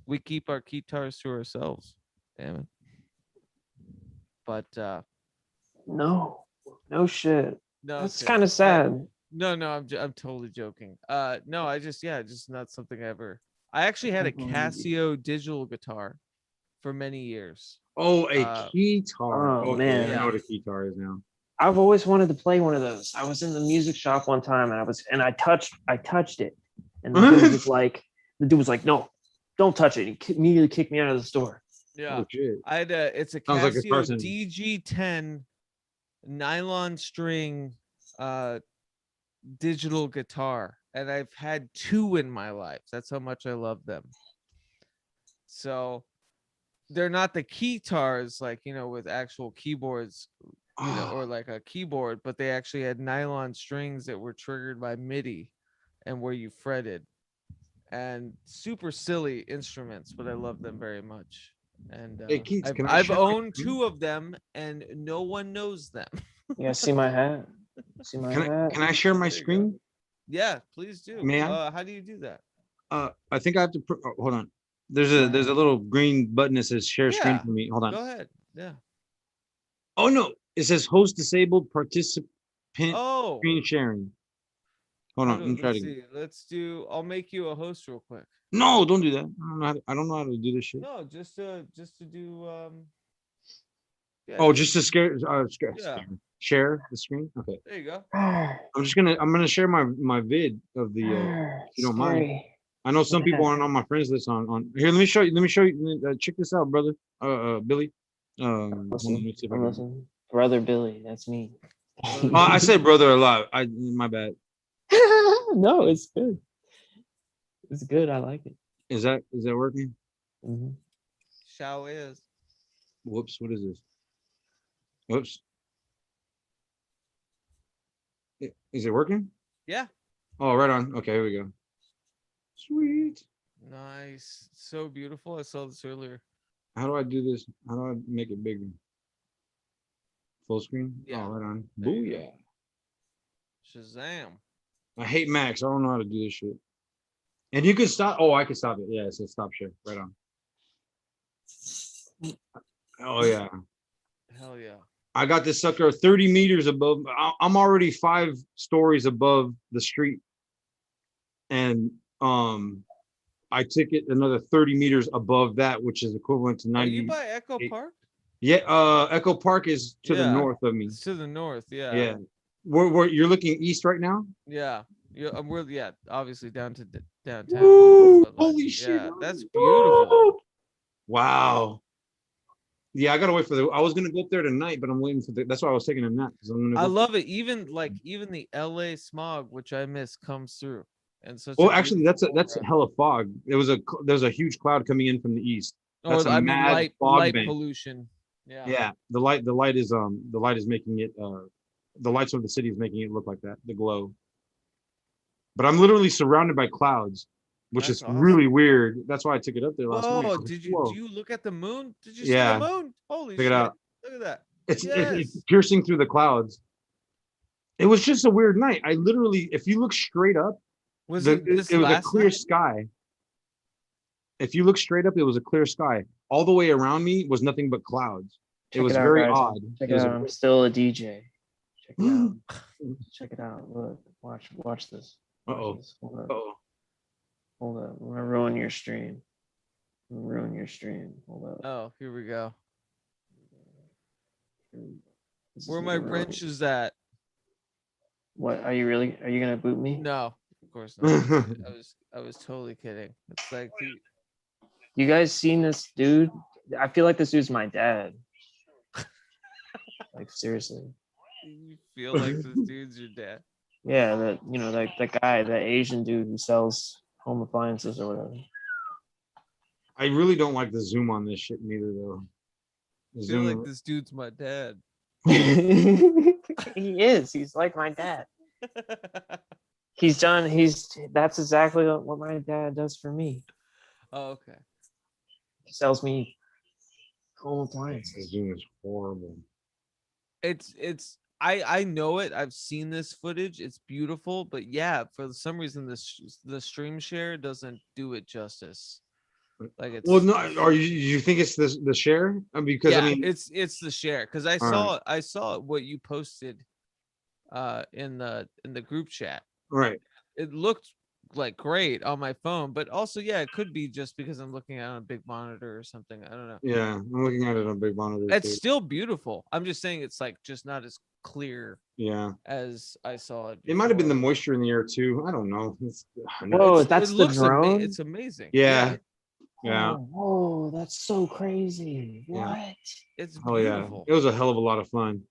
We keep our keytars to ourselves. Damn it. but No, no shit. no, That's okay. kind of sad. No, I'm totally joking. No, I just just not something I ever. I actually had a Can't believe you. Casio digital guitar for many years. Oh, a Uh, keytar. Oh Okay, I man. know yeah. what a keytar is now. I've always wanted to play one of those. I was in the music shop one time and I touched it. And the dude was like, no, don't touch it. He immediately kicked me out of the store. Yeah. Oh shit. I had it's a Sounds like a Casio person. DG10 nylon string digital guitar, and I've had two in my life. That's how much I love them. So they're not the keytars like with actual keyboards, or like a keyboard, but they actually had nylon strings that were triggered by MIDI and where you fretted. And super silly instruments, but I love them very much. And Hey Keats, can I I've share my owned screen? two of them, and no one knows them. You guys see my hat? See my hat? Can I share my There you go. screen? Yeah, please do. May I? How do you do that? I think I have to hold on. There's a little green button that says share screen Yeah. for me. Hold on. Go ahead. Yeah. Oh no, it says host disabled participant Oh, screen sharing. Hold on, let me try let's to. see. Let's do. I'll make you a host real quick. No, don't do that. I don't know how to do this shit. No, just to do. Yeah, Oh, just to Yeah. share the screen. Okay, There you go. I'm gonna share my vid of the. If you don't mind. Scary. I know some people aren't on my friends list on here. Let me show you. Check this out, brother. Billy. Hold on, let me see if I I'm can. listening. Brother Billy, that's me. I said brother a lot. My bad. No, it's good. It's good. I like it. Is that working? Mhm. Shao is. Whoops, what is this? Whoops. Is it working? Yeah. Oh, right on. Okay, here we go. Sweet. Nice. So beautiful. I saw this earlier. How do I do this? How do I make it bigger? Full screen? Yeah. Oh, right on. There you go. Booyah. Shazam. I hate Macs. I don't know how to do this shit. And you can stop. Oh, I can stop it. Yeah, it says stop share. Right on. Oh, yeah. Hell yeah. I got this sucker 30 meters above. I'm already 5 stories above the street. And I took it another 30 meters above that, which is equivalent to 90. Are you by Echo Park? Yeah, Echo Park is to the Yeah. north of me. It's to the north. Yeah. Yeah. Where you're looking east right now? Yeah. Yeah. We're obviously down to downtown. Woo! but, like, Holy shit. Yeah, that's beautiful. Wow. Yeah, I gotta wait for I was gonna go up there tonight, but I'm waiting for that's why I was taking a nap. I love it. Even the LA smog, which I miss, comes through. And such. Well, actually, that's hella fog. There's a huge cloud coming in from the east. That's I mean, mad light fog bank. pollution. Yeah. Yeah, the light is making it the lights of the city is making it look like that, the glow. But I'm literally surrounded by clouds, which That's is awesome. really weird. That's why I took it up there last night. Oh, Do you look at the moon? Did you see Yeah. the moon? Holy Check it shit. out. Look at that. It's Yes. piercing through the clouds. It was just a weird night. I literally, if you look straight up, Was it this was a last clear night? sky. If you look straight up, it was a clear sky. All the way around me was nothing but clouds. Check It was out, very guys. odd. Check It it was out. I'm still a DJ. Check it out. Check it out. Look, watch this. Watch Uh-oh. this. Hold up. Uh-oh. Hold up. I'm gonna ruin your stream. Hold up. Oh, here we go. This is Where my gonna ruin- wrenches at? What are you gonna boot me? No, of course not. I was totally kidding. It's like You guys seen this dude? I feel like this dude's my dad. Like seriously. you feel like this dude's your dad. Yeah, that guy, that Asian dude who sells home appliances or whatever. I really don't like the zoom on this shit neither though. The I feel zoom. like this dude's my dad. He is. He's like my dad. That's exactly what my dad does for me. Oh, okay. He sells me home The appliances. zoom is horrible. It's I know it. I've seen this footage. It's beautiful, but yeah, for some reason the stream share doesn't do it justice. Like it's Well, no, are you think it's the share? Because I yeah, mean, it's the share because I All right. saw what you posted in the group chat. right. It looked like great on my phone, but also yeah, it could be just because I'm looking at it on a big monitor or something. I don't know. Yeah, I'm looking at it on a big monitor It's too. still beautiful. I'm just saying it's like just not as clear Yeah, as I saw it. it might have been the before. moisture in the air too. I don't know. Whoa, It that's the drone. It's amazing. Yeah, yeah, Oh, whoa, that's so crazy. yeah. What? It's Oh yeah, beautiful. it was a hell of a lot of fun.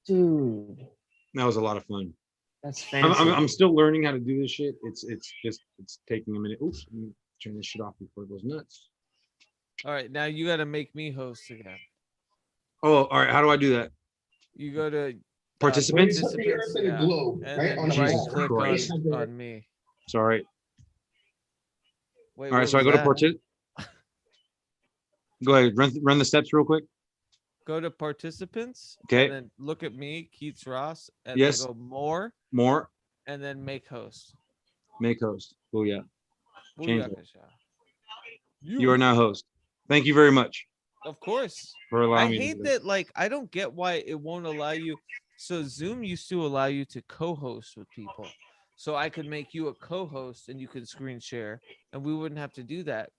Dude, That was a lot of fun. that's I'm, fancy. I'm, I'm still learning how to do this shit. It's taking a minute. Oops, let me turn this shit off before it goes nuts. All right, now you got to make me host again. Oh, all right. How do I do that? You go to Participants? Put the earth in a yeah, globe, and right? then On a right Jesus ball. click Christ. on me. Sorry. Wait, All right, what so I was go to that? participant. Go ahead, run the steps real quick. Go to participants. Okay. And then look at me, Keats Ross, and Yes. then go more, More, and then make host. make host. Oh yeah, change it. Booyakasha. You are now host. Thank you very much Of course. for I allowing me. hate that. Like, I don't get why it won't allow you. So Zoom used to allow you to co-host with people. So I could make you a co-host and you could screen share, and we wouldn't have to do that.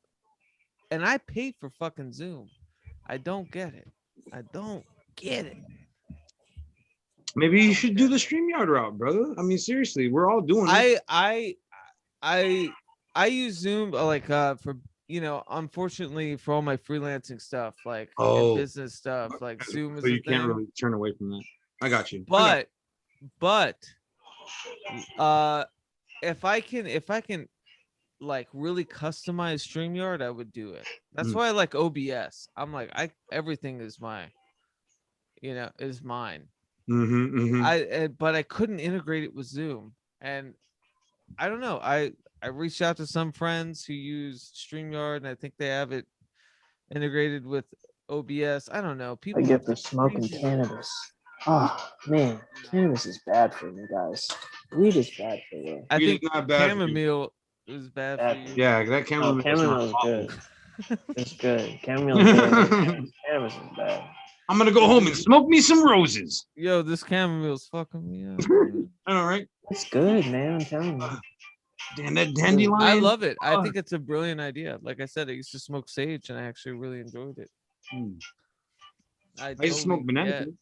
And I paid for fucking Zoom. I don't get it. I don't get it. Maybe you should do the StreamYard route, brother. I mean, seriously, we're all doing it. I use Zoom like for unfortunately for all my freelancing stuff like and Oh. business stuff like Zoom is So a you can't thing. really turn away from that. I got you. But if I can like really customize StreamYard, I would do it. That's Mm. why I like OBS. I'm like everything is is mine. But I couldn't integrate it with Zoom, and I don't know. I reached out to some friends who use StreamYard, and I think they have it integrated with OBS. I don't know. I People get have for smoking crazy- cannabis. Oh man, cannabis is bad for you guys. Weed is bad for you. I Weed is think not bad for you. chamomile is bad for Bad. you. Yeah, that No, camera. chamomile is good. It's good. Chamomile is good. Cannabis is bad. I'm gonna go home and smoke me some roses. Yo, this chamomile's fucking me up. Dude. All right. It's good, man. I'm telling you. Damn that dandelion. I love it. I think it's a brilliant idea. Like I said, I used to smoke sage, and I actually really enjoyed it. I used to smoke banana. get-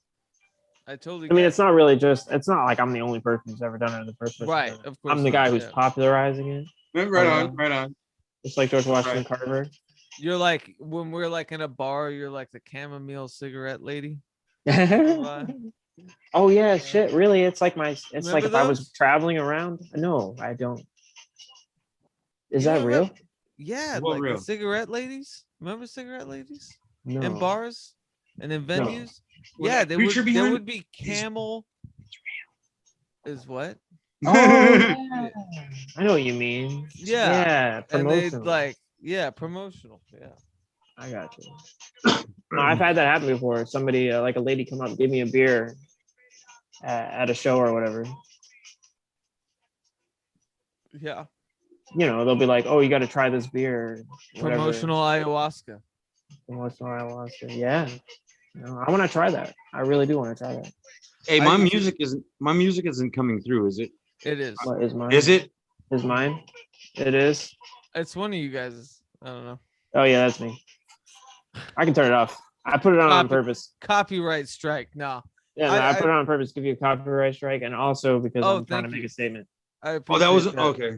I totally. I mean, get it's not really just. It's not like I'm the only person who's ever done it. The first person. right. done it. Of course, I'm the guy not, who's yeah. popularizing it. Right Oh, on, right on. Just like George Washington Right. Carver. You're like when we're like in a bar. You're like the chamomile cigarette lady. Oh yeah, shit. Really, it's like my. It's Remember like if I was those? traveling around. No, I don't. Is You that don't real? remember- Yeah, What like real? the cigarette ladies. Remember cigarette ladies No. in bars and in venues? With Yeah, that creature there behind would be camel. Is what? Oh yeah. I know what you mean. Yeah. Yeah. And they Promotional. promotional. Yeah. I got you. No, I've had that happen before. Somebody, like a lady, come up, give me a beer at a show or whatever. Yeah. You know, they'll be like, "Oh, you got to try this beer." Whatever. Promotional ayahuasca. Promotional ayahuasca. Yeah. No, I want to try that. I really do want to try that. Hey, I my do too. music isn't coming through, is it? It is. What is mine? Is it? Is mine? It is. It's one of you guys. I don't know. Oh yeah, that's me. I can turn it off. I put it on Copy- purpose. Copyright strike. No. Yeah, no, I put it on purpose to give you a copyright strike, and also because Oh, I'm trying to thank make you. a statement. I Oh, that was appreciate okay.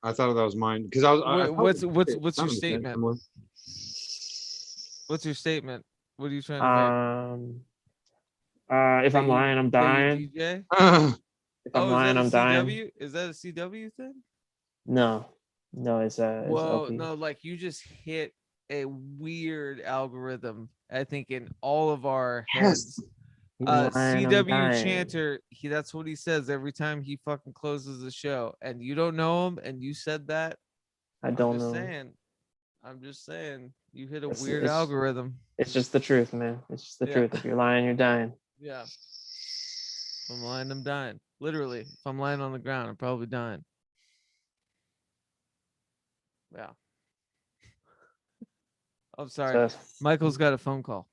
I thought that was mine because I was. I What's thought- what's it what's your sounded statement? similar. What's your statement? What are you trying to make? If I'm lying, I'm dying. DJ? If I'm Oh, lying, I'm is that a dying. CW? Is that a CW thing? No, it's Whoa, LP. no, like you just hit a weird algorithm, I think, in all of our heads. If I'm lying, I'm CW dying. Chanter, that's what he says every time he fucking closes the show. And you don't know him, and you said that. I don't know. I'm just saying, you hit a It's- weird it's- algorithm. It's just the truth, man. It's just the Yeah. truth. If you're lying, you're dying. Yeah. If I'm lying, I'm dying. Literally, if I'm lying on the ground, I'm probably dying. Yeah. I'm sorry. So, Michael's got a phone call.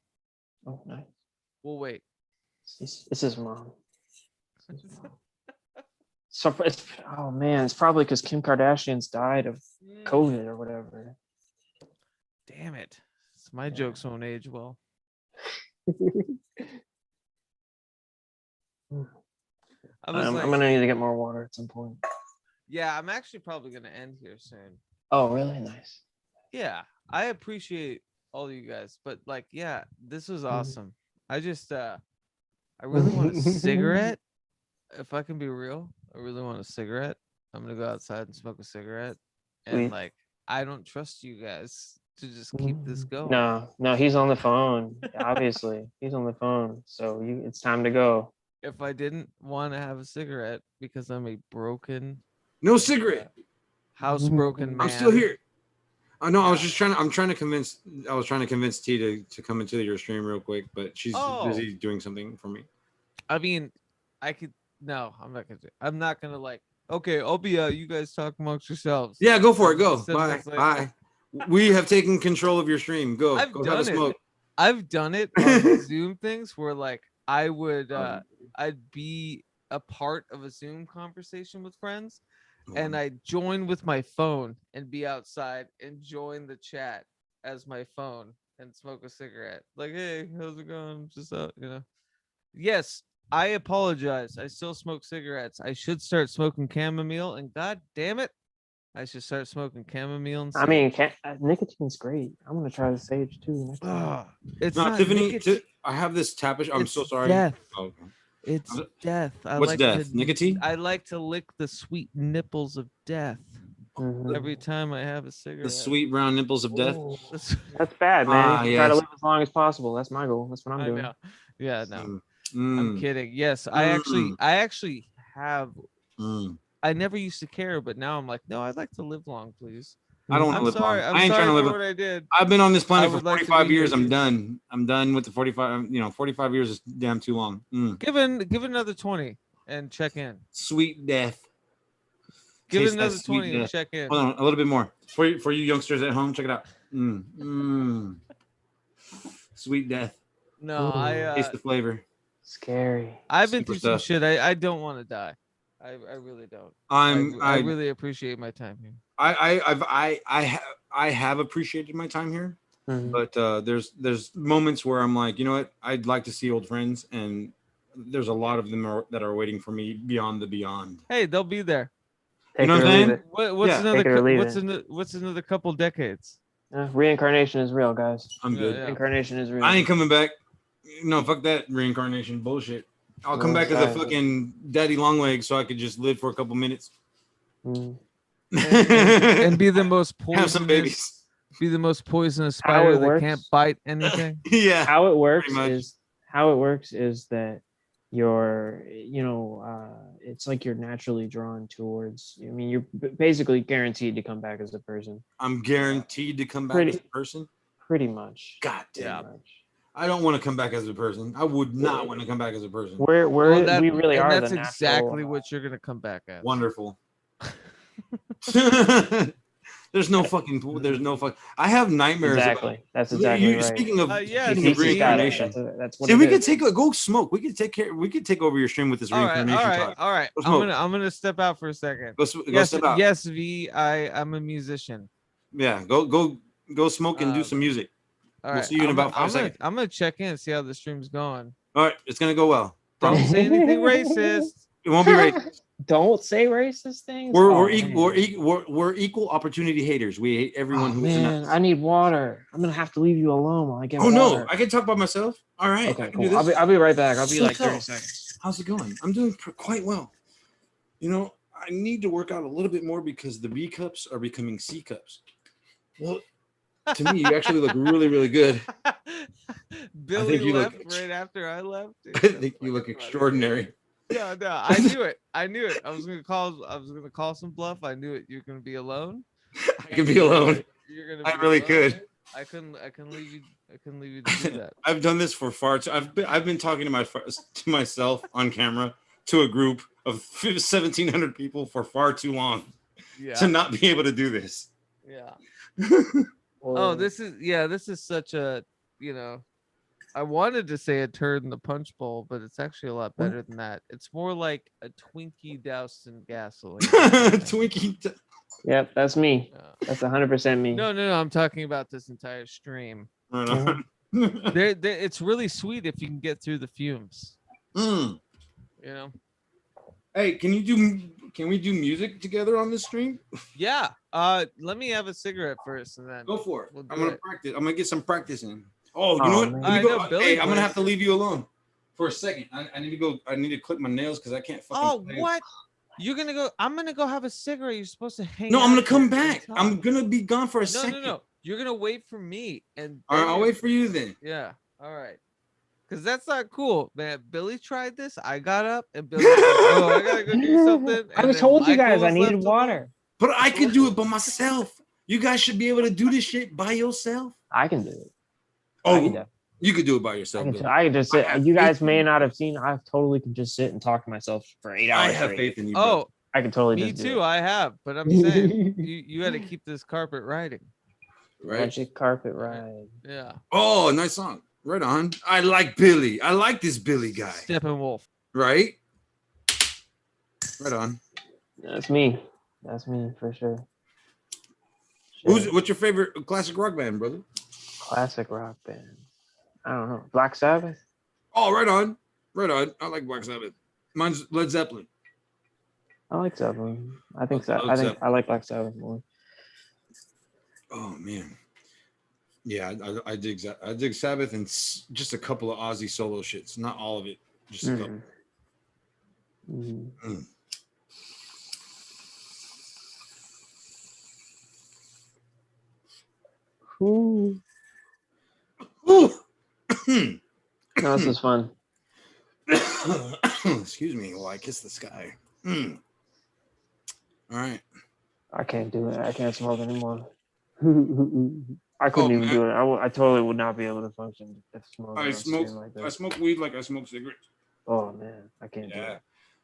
oh, nice. We'll wait. It's his mom. It's his mom. So it's, oh man, it's probably because Kim Kardashian's died of COVID or whatever. Damn it. My Yeah. jokes won't age well. I was I'm like, gonna need to get more water at some point. yeah, I'm actually probably gonna end here soon. Oh, really? Nice. Yeah, I appreciate all you guys, but like, yeah, this was awesome. I just I really want a cigarette. If I can be real, I really want a cigarette. I'm gonna go outside and smoke a cigarette. And Sweet. like, I don't trust you guys to just keep this going. No, he's on the phone. Obviously, he's on the phone. So it's time to go. If I didn't want to have a cigarette because I'm a broken, No cigarette. housebroken man. I'm still here. I know. I was Yeah. just I was trying to convince T to come into your stream real quick, but she's busy doing something for me. I mean, I could. No, I'm not gonna. I'm not gonna like. Okay, I'll be out. You guys talk amongst yourselves. Yeah, go for it. Go. 7 Bye. minutes later. Bye. We have taken control of your stream. Go. I've Go have done a it. smoke. I've done it on Zoom things where like I would I'd be a part of a Zoom conversation with friends and I'd join with my phone and be outside and join the chat as my phone and smoke a cigarette. Like, hey, how's it going? I'm just out, you know. Yes, I apologize. I still smoke cigarettes. I should start smoking chamomile, and god damn it, I should start smoking chamomile and I mean, nicotine's great. I'm gonna try the sage too. Next time. it's No, not Tiffany. nicotine. I have this tapish. I'm It's so sorry. death. Oh, It's death. I what's like death? To, Nicotine? I like to lick the sweet nipples of death every time I have a cigarette. The sweet brown nipples of death. That's bad, man. Ah, You should try to yes. live as long as possible. That's my goal. That's what I'm I doing. know. Yeah, no. Mm, I'm kidding. Yes, I actually have. mm. I never used to care, but now I'm like, no, I'd like to live long, please. I don't want to I'm live sorry. long. I'm I ain't sorry trying to for live. what I did. I've been on this planet I for would like to 45 be years. here. I'm done. I'm done with the 45. 45 years is damn too long. Give it another 20 and check in. Sweet death. Give Taste it that another sweet 20 and death. check in. Hold on, a little bit more for you youngsters at home. Check it out. Sweet death. No, I Taste the flavor. Scary. I've been Super through some stuff. shit. I don't want to die. I really don't. I really appreciate my time here. I have appreciated my time here, but there's moments where I'm like, you know what, I'd like to see old friends, and there's a lot of them that are waiting for me beyond the beyond. Hey, they'll be there. You know what I'm saying? What's Yeah. another what's another couple decades? Reincarnation is real, guys. I'm good. Yeah. Reincarnation is real. I ain't coming back. No, fuck that reincarnation bullshit. I'll come back as a fucking daddy long leg so I could just live for a couple minutes. And be the most poisonous. Have some babies. Be the most poisonous How spider it that works- can't bite anything. Yeah. How it works pretty much. is that you're, it's like you're naturally drawn towards. I mean, you're basically guaranteed to come back as a person. I'm guaranteed to come back as a person. Pretty much. God damn. Pretty much. I don't want to come back as a person. I would not want to come back as a person. We really are. That's the exactly natural, what you're gonna come back as. Wonderful. There's no fuck. I have nightmares. Exactly. That's exactly right. Speaking of yeah, speaking of see, reincarnation, That's what see, it we is. could take go smoke. We could take over your stream with this reincarnation talk. All right. Go smoke. I'm gonna step out for a second. Go Yes, step out. yes, V. I'm a musician. Yeah, go smoke and do some music. All We'll right. see you in about 5 seconds. I'm gonna check in and see how the stream's going. All right, it's gonna go well. Don't say anything racist. It won't be racist. Don't say racist things. We're equal opportunity haters. We hate everyone who's man, nuts. I need water. I'm gonna have to leave you alone while I get Oh water. no, I can talk by myself. All right, Okay, I can do cool. this. I'll be right back. I'll be like So, 30 seconds. How's it going? I'm doing quite well. You know, I need to work out a little bit more because the B cups are becoming C cups. Well, to me, you actually look really, really good. Billy you look left right after I left. I think you look extraordinary. No, I knew it. I was gonna call some bluff. I knew it. You're gonna be alone. I could be alone. You're gonna. I be really alone. could. I couldn't leave you. I couldn't leave you to do that. I've done this for far too. I've been talking to myself on camera to a group of 1,700 people for far too long Yeah. to not be able to do this. Yeah. Oh, Or this is such a, you know, I wanted to say a turd in the punch bowl, but it's actually a lot What? better than that. It's more like a Twinkie doused in gasoline. Twinkie. yep, that's me. Yeah. That's 100% me. No. I'm talking about this entire stream. Right on. It's really sweet if you can get through the fumes. Mm. You know. Hey, can we do music together on this stream? Yeah. Let me have a cigarette first, and then Go for it. we'll do I'm gonna it. practice. I'm gonna get some practice in. Oh, you Oh, know what? man. Let me I go. know Billy Hey, I'm gonna plays have to it. leave you alone for a second. I need to go. I need to clip my nails because I can't fucking. Oh, play. what? You're gonna go? I'm gonna go have a cigarette. You're supposed to hang. No, I'm out gonna come here and back. talk. I'm gonna be gone for a No. second. You're gonna wait for me, and All right, then I'll you're- wait for you then. Yeah. All right. Cause that's not cool, man. Billy tried this. I got up, and Billy was like, "Oh, I gotta go do something." I And was then told you Michael guys I was needed left alone. water. But I can do it by myself. You guys should be able to do this shit by yourself. I can do it. Oh, def- you could do it by I yourself. can, Billy. I can just I sit. have You faith guys in may you. not have seen. I totally can just sit and talk to myself for 8 I hours have straight. faith in you. Bro. Oh, I can totally me just do too. it. I have, but I'm saying you got to keep this carpet riding. Right? Magic carpet ride. Yeah. Oh, nice song. Right on. I like Billy. I like this Billy guy. Steppenwolf. Right? Right on. That's me. That's me for sure. What's your favorite classic rock band, brother? Classic rock band? I don't know. Black Sabbath. Oh, right on. Right on. I like Black Sabbath. Mine's Led Zeppelin. I like Zeppelin. I think I so. like I think Zeppelin. I like Black Sabbath more. Oh man. Yeah, I dig Sabbath and just a couple of Ozzy solo shits. Not all of it. Just a couple. Mhm. Mm. Ooh. Ooh. No, this is fun. Excuse me while I kiss the sky. Mm. All right. I can't do it. I can't smoke anymore. I couldn't even man. do it. I totally would not be able to function if smoking I on smoke. stream like I this. smoke weed like I smoke cigarettes. Oh man, I can't do Yeah.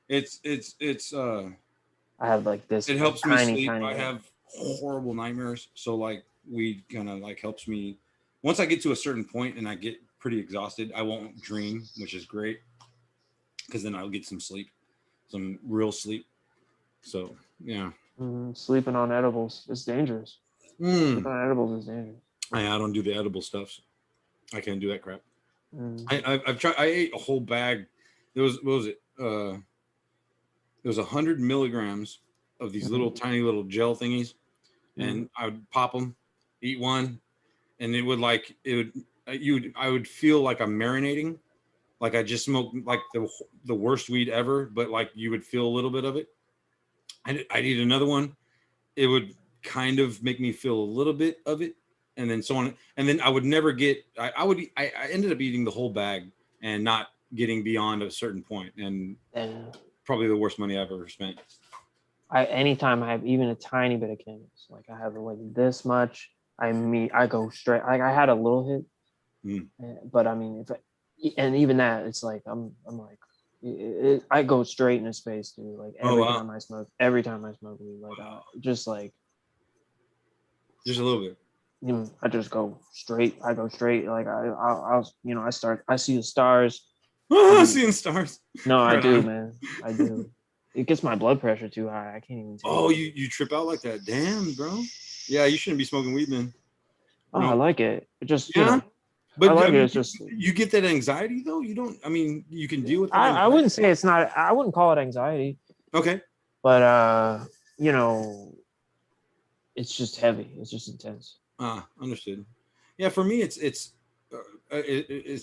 it. It's I have like this. it like, helps me tiny, sleep. tiny. I have horrible nightmares, so like weed kind of like helps me. Once I get to a certain point and I get pretty exhausted, I won't dream, which is great because then I'll get some sleep, some real sleep. So yeah. Sleeping on edibles is dangerous. Sleeping on edibles is dangerous. I don't do the edible stuff. I can't do that crap. Mm. I've tried. I ate a whole bag. It was what was it? It was 100 milligrams of these little tiny little gel thingies, and I would pop them, eat one, and it would like it would I would feel like I'm marinating, like I just smoked like the worst weed ever, but like you would feel a little bit of it. I'd eat another one, it would kind of make me feel a little bit of it, and then so on, and then I would never get. I ended up eating the whole bag and not getting beyond a certain point, and probably the worst money I've ever spent. Anytime I have even a tiny bit of cannabis, like I have like this much, I go straight. Like I had a little hit, but I mean, and even that, it's like I'm like, I go straight into space, dude. Like every time I smoke weed, like just a little bit. I just go straight. I go straight. Like I see the stars. Seeing stars. No, I do, man. I do. It gets my blood pressure too high. I can't even. Oh, you trip out like that? Damn, bro. Yeah, you shouldn't be smoking weed, man. Oh, I like it. It just but I like I mean, it. It's just you get that anxiety though. You don't. I mean, you can deal with. I wouldn't say it's not. I wouldn't call it anxiety. Okay. But it's just heavy. It's just intense. Understood. Yeah, for me, it's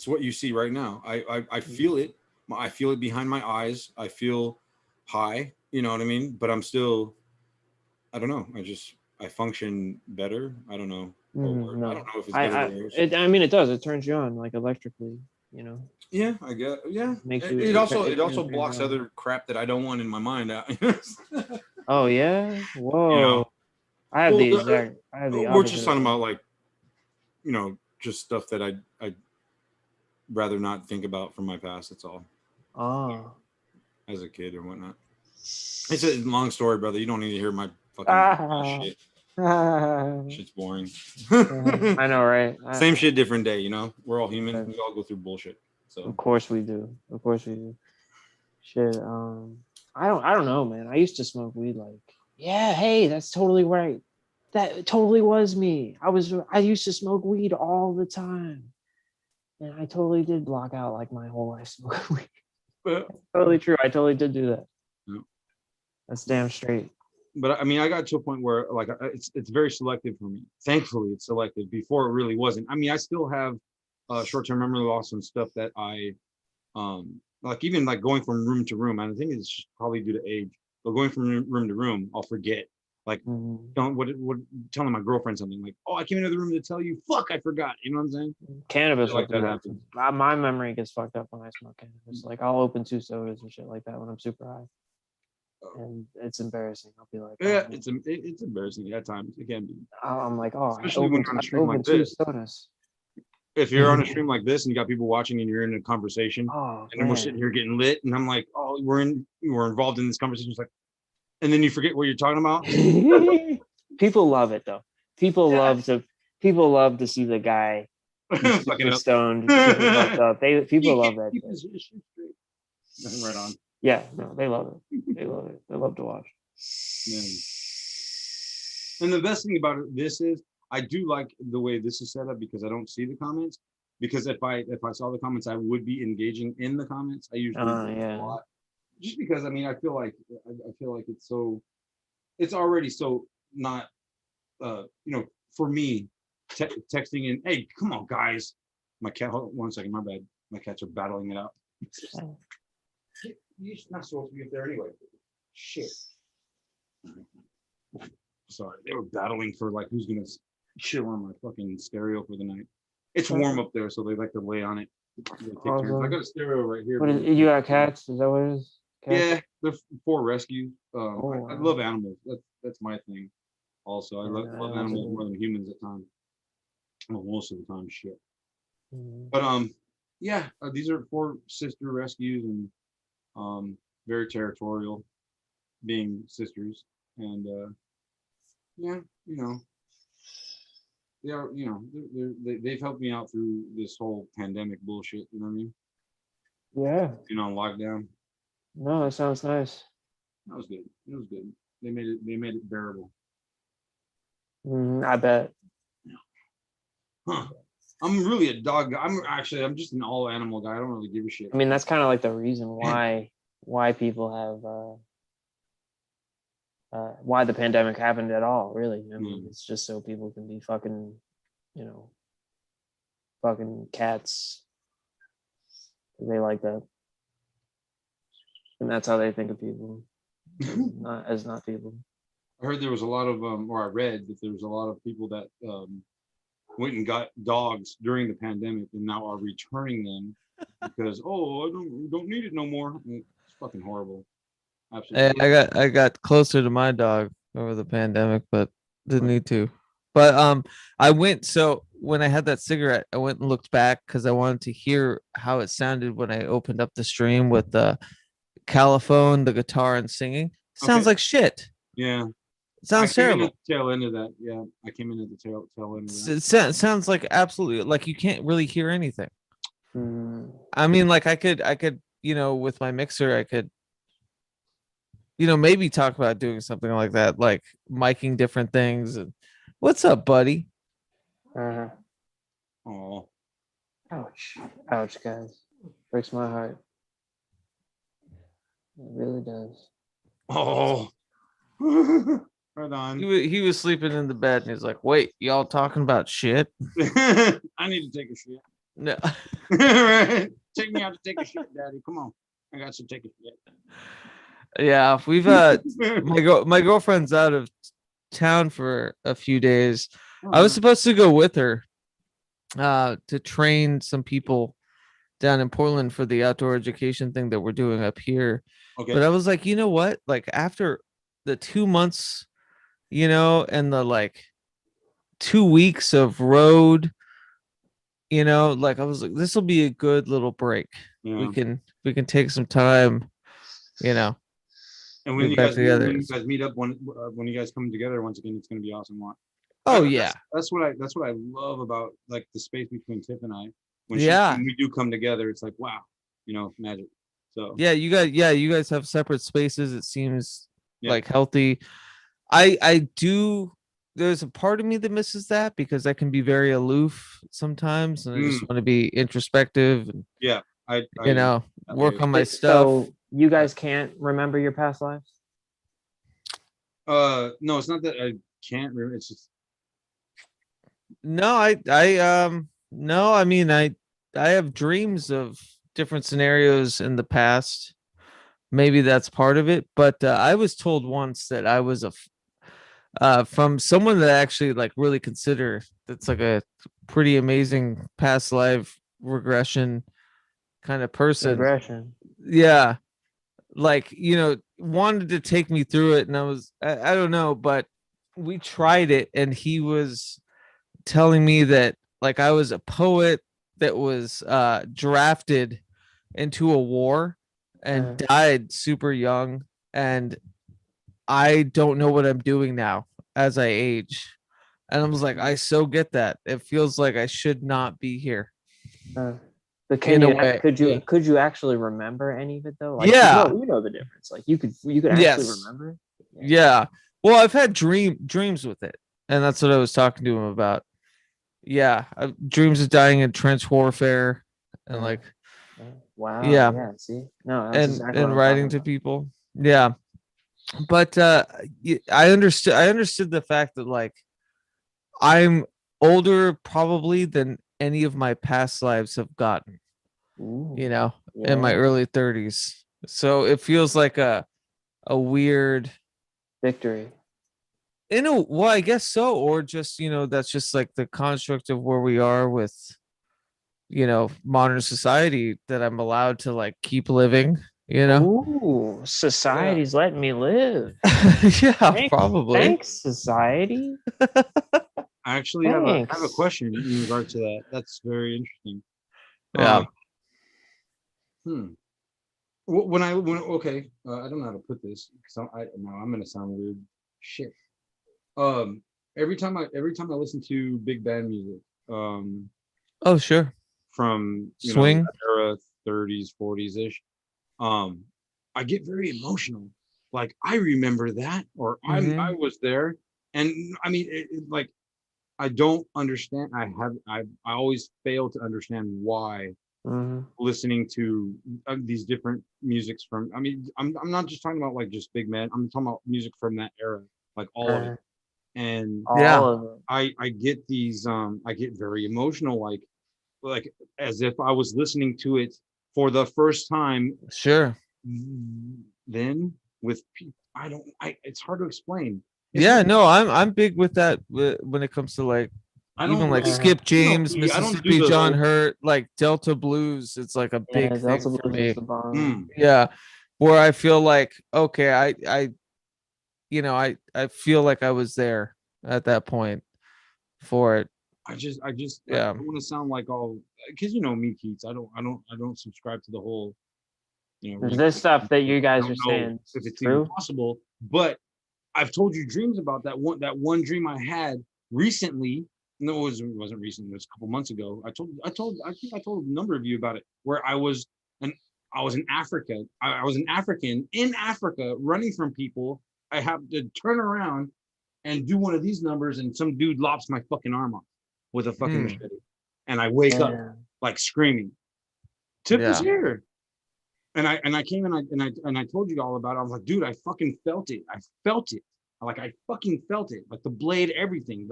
what you see right now. I feel it. I feel it behind my eyes. I feel high. You know what I mean? But I'm still. I don't know. I function better. I don't know. No. I don't know if it's better or worse. I mean, it does. It turns you on like electrically. Yeah, I guess. Yeah. It also blocks other crap that I don't want in my mind out. Oh yeah. Whoa. I have the opposite. We're just talking about like, just stuff that I'd rather not think about from my past. That's all. Oh. As a kid or whatnot. It's a long story, brother. You don't need to hear my fucking shit. Shit's boring. I know, right? Same shit, different day. You know, we're all human. Right. We all go through bullshit. So Of course we do. Of course we do. Shit. I don't know, man. I used to smoke weed like, yeah, hey, that's totally right. That totally was me. I used to smoke weed all the time. And I totally did block out like my whole life smoking weed. Totally true. I totally did do that. Yeah. That's damn straight. but I mean, I got to a point where like it's very selective for me. Thankfully, it's selective. Before it really wasn't. I mean, I still have short-term memory loss and stuff that I like even like going from room to room. And I think it's just probably due to age. But going from room to room, I'll forget. Like, don't telling my girlfriend something like, "Oh, I came into the room to tell you." Fuck, I forgot. You know what I'm saying? Cannabis Like will that do happens. My memory gets fucked up when I smoke cannabis. Like I'll open 2 sodas and shit like that when I'm super high. And it's embarrassing. I'll be like, Yeah, oh, it's embarrassing at times. It can be, I'm like, oh, especially when you're on a stream like 2 this. sodas. If you're on a stream like this and you got people watching and you're in a conversation, Oh, and then we're sitting here getting lit, and I'm like, oh, we're involved in this conversation. It's like, and then you forget what you're talking about. People love it though. People love to see the guy Fucking super up. stoned, super fucked up. People love that. Keep his shit straight. Right on. Yeah, no, they love it. They love it. They love to watch. Yeah. And the best thing about this is I do like the way this is set up because I don't see the comments. Because if I saw the comments, I would be engaging in the comments. I usually do a lot. Just because I mean I feel like it's already so not for me texting in, hey, come on guys. My cat, hold on 1 second, my bad. My cats are battling it out. You're not supposed to be up there anyway. Shit. Sorry, they were battling for like who's gonna chill on my fucking stereo for the night. It's warm up there, so they like to lay on it. I got a stereo right here. What is, you got cats? Is that what it is? Cats? Yeah, they're 4 rescues. I wow. love animals. That's my thing. Also, I love animals more than humans at times. Well, most of the time, shit. But yeah, these are 4 sister rescues and very territorial, being sisters, and yeah, they are, they've helped me out through this whole pandemic bullshit. You know what I mean? Yeah. Lockdown. No, that sounds nice. That was good. It was good. They made it bearable. I bet. Huh. I'm really a dog guy. I'm just an all animal guy. I don't really give a shit. I mean, that's kind of like the reason why people have why the pandemic happened at all, really. I mean, it's just so people can be fucking, fucking cats. They like that. And that's how they think of people. not people. I heard there was a lot of or I read that there was a lot of people that went and got dogs during the pandemic and now are returning them because I don't need it no more. It's fucking horrible. Absolutely. I got closer to my dog over the pandemic, but didn't need to. But I went, so when I had that cigarette, I went and looked back because I wanted to hear how it sounded when I opened up the stream with the caliphone, the guitar, and singing. Sounds like shit. Yeah. It sounds terrible. Tail end of that. Yeah, I came in at the tail end of that. It sounds like absolutely like you can't really hear anything. I mean, like I could, with my mixer, I could, maybe talk about doing something like that, like miking different things. And what's up, buddy? Oh, ouch, guys, breaks my heart. It really does. Oh. Right on. He was sleeping in the bed and he's like, wait, y'all talking about shit? I need to take a shit. No. Right. Take me out to take a shit, Daddy. Come on. I got to take a shit. Yeah, we've my girlfriend's out of town for a few days. I was supposed to go with her to train some people down in Portland for the outdoor education thing that we're doing up here. Okay. But I was like, you know what? Like after the 2 months, and the like 2 weeks of road, like I was like, this will be a good little break. Yeah. We can take some time, And And when Get you back guys together. when you guys meet up when you guys come together once again, it's gonna be awesome. Oh That's- yeah. that's what I love about like the space between Tiff and I. Yeah. When we do come together, it's like wow, magic. So Yeah, you guys have separate spaces. It seems Yeah. like healthy. I do. There's a part of me that misses that because I can be very aloof sometimes, and I just want to be introspective and yeah, I work on my stuff. So you guys can't remember your past lives? no, it's not that I can't remember. It's just No, no, I mean, I have dreams of different scenarios in the past. Maybe that's part of it, but I was told once that I was from someone that I actually like really consider that's like a pretty amazing past life regression kind of person. Regression. Yeah, like wanted to take me through it, and I don't know, but we tried it, and he was telling me that like I was a poet that was drafted into a war and died super young, and I don't know what I'm doing now as I age. And I was like, I so get that. It feels like I should not be here. But can In a you way. could you actually remember any of it though? Like Yeah. you know the difference. Like you could actually Yes. remember. Yeah. Well, I've had dreams with it, and that's what I was talking to him about. Yeah, dreams of dying in trench warfare, and like Wow. Yeah. Yeah. See, no, that's exactly what and I'm writing talking to about. people. Yeah, but I understood the fact that like I'm older probably than any of my past lives have gotten. Ooh, In my yeah. early 30s, so it feels like a weird Victory. well, I guess so, or just that's just like the construct of where we are with modern society, that I'm allowed to like keep living. Ooh, society's letting me live. Yeah, Thanks, probably. Thanks, society. I actually have a Thanks. question in regard to that. That's very interesting. Yeah. When I don't know how to put this because I'm gonna sound weird. Shit. Every time I listen to big band music, Oh, sure. from Swing. that era, 30s, 40s ish, I get very emotional. Like I remember that, or I was there, and I mean, like I don't understand. I always fail to understand why listening to these different musics from. I mean, I'm not just talking about like just big man. I'm talking about music from that era, like all of it. And Yeah. All of it. I get these. I get very emotional, like as if I was listening to it for the first time. Sure. Then with people, it's hard to explain. Yeah, no, I'm big with that when it comes to like I don't even like really- Skip James, I don't do Mississippi the John whole- Hurt, like Delta Blues. It's like a big Yeah, thing Delta for Blues me. is the bomb. Yeah, where I feel like okay, I feel like I was there at that point for it. I don't Yeah. want to sound like all because me, Keats. I don't subscribe to the whole. Is this stuff that you guys I are don't know saying if it's true? even possible, but I've told you dreams about that one dream I had recently. No, it wasn't recent. It was a couple months ago. I think I told a number of you about it, where I was in Africa. I was an African in Africa running from people. I have to turn around and do one of these numbers, and some dude lops my fucking arm off with a fucking machete, and I wake up like screaming. Tip was here. And I came and I told you all about it. I was like, dude, I fucking felt it. I felt it. I fucking felt it. Like the blade, everything,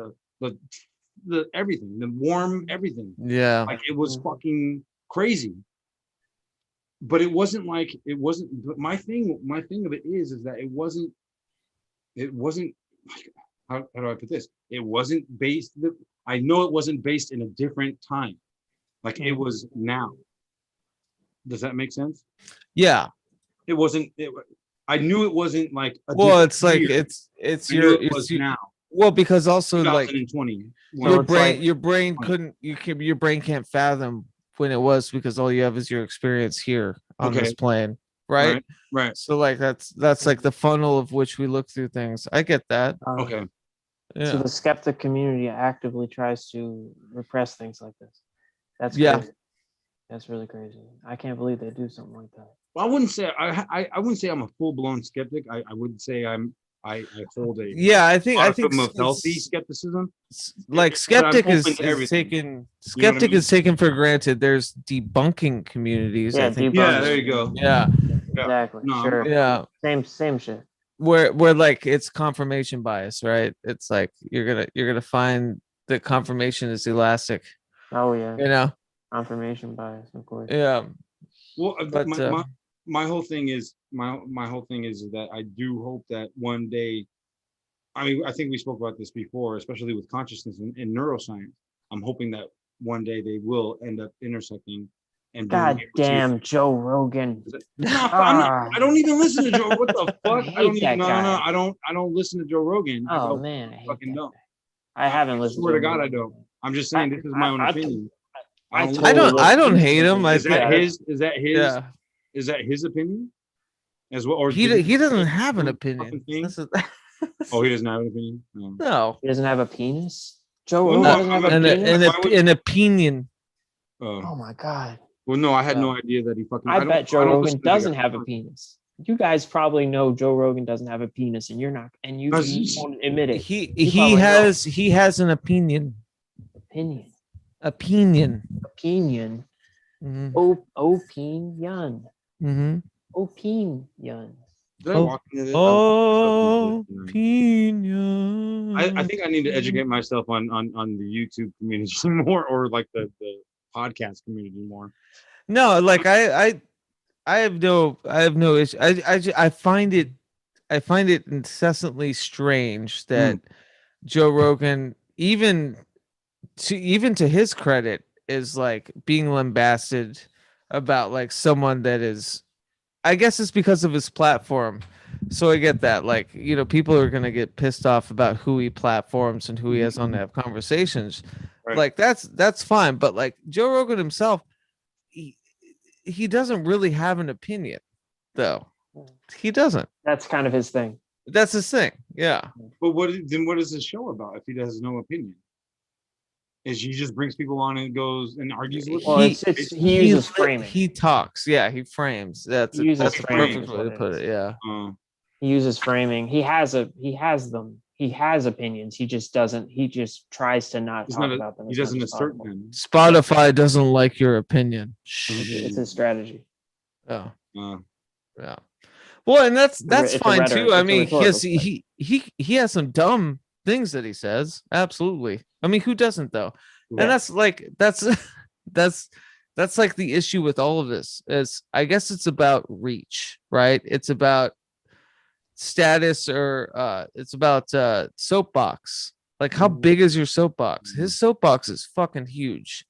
the everything, the warm everything. Yeah. Like it was fucking crazy. But it wasn't but my thing of it is that it wasn't like, how do I put this? It wasn't based. I know it wasn't based in a different time. Like it was now. Does that make sense? Yeah. It wasn't. I knew it wasn't like. Well, it's like year. it's I knew your it was now. well, because also like 2020. your it's brain like- your brain your brain can't fathom when it was, because all you have is your experience here on this plane. right? Right. So like that's like the funnel of which we look through things. I get that. Okay. So Yeah. the skeptic community actively tries to repress things like this. That's Yeah. crazy. That's really crazy. I can't believe they do something like that. Well, I wouldn't say I wouldn't say I'm a full blown skeptic. I would say I hold a Yeah, I think modicum of it's healthy skepticism. like But I'm skeptic open is to everything. taken You know what I skeptic mean? is taken for granted. There's debunking communities, Yeah, I think. Yeah, there you go. Yeah. Exactly. No, Sure. Yeah. Same shit. Where like it's confirmation bias, right? It's like you're gonna find that confirmation is elastic, Oh yeah. you know? Confirmation bias, of course. Yeah. Well, But my whole thing is my whole thing is that I do hope that one day, I mean, I think we spoke about this before, especially with consciousness and neuroscience. I'm hoping that one day they will end up intersecting and being God able to. damn, Joe Rogan. No, Ah, I don't even listen to Joe. What the fuck? I don't hate even. that No, guy. I don't listen to Joe Rogan. I Oh go, man, I hate fucking that don't. guy. I haven't listened Swear to to God, I him. don't. I'm just saying this is my own opinion. I don't I totally don't I listen don't to hate him. I Is that think his? Is that his? yeah. Is that his opinion? As well, or He doesn't have an opinion. fucking thing? This is- Oh, he doesn't have an opinion. No. no. He doesn't have a penis. Joe Well, Rogan no, doesn't have I'm- a and- penis. and- why would- an opinion. Oh my god. Well, no, I had no Yeah. idea that he fucking. I don't- bet Joe I don't Rogan listen to the doesn't guy. have a penis. You guys probably know Joe Rogan doesn't have a penis, and you're not, and you won't admit it. You probably know. He has an opinion. Opinion. Opinion. Opinion. Mhm. Opinion. Mhm. Opinion. Did I walk into this? Opinion. I think I need to educate myself on the YouTube community more, or like the podcast community more. No, like I have no issue. I find it incessantly strange that Joe Rogan, even to his credit, is like being lambasted about like someone that is, I guess it's because of his platform. So I get that. Like, you know, people are gonna get pissed off about who he platforms and who he has on to have conversations. Right. Like that's fine. But like Joe Rogan himself, he doesn't really have an opinion, though. He doesn't. That's kind of his thing. That's his thing. Yeah. But what is this show about if he has no opinion? Is he just brings people on and goes and argues with Well, them? he uses framing. He talks. Yeah, he frames. That's He uses that's the framing perfect is way what to it put is. it. Yeah. He uses framing. He has them. He has opinions. He just doesn't. He just tries to not talk about them. He as much doesn't as assert possible. them. Spotify doesn't like your opinion. It's his strategy. Oh. Uh, Yeah. Well, and that's It's a fine rhetoric. too. I It's a mean, rhetorical he has some dumb things that he says. Absolutely. I mean, who doesn't though? Yeah. And that's like that's like the issue with all of this. Is I guess it's about reach, right? It's about status, or it's about soapbox. Like, how big is your soapbox? His soapbox is fucking huge.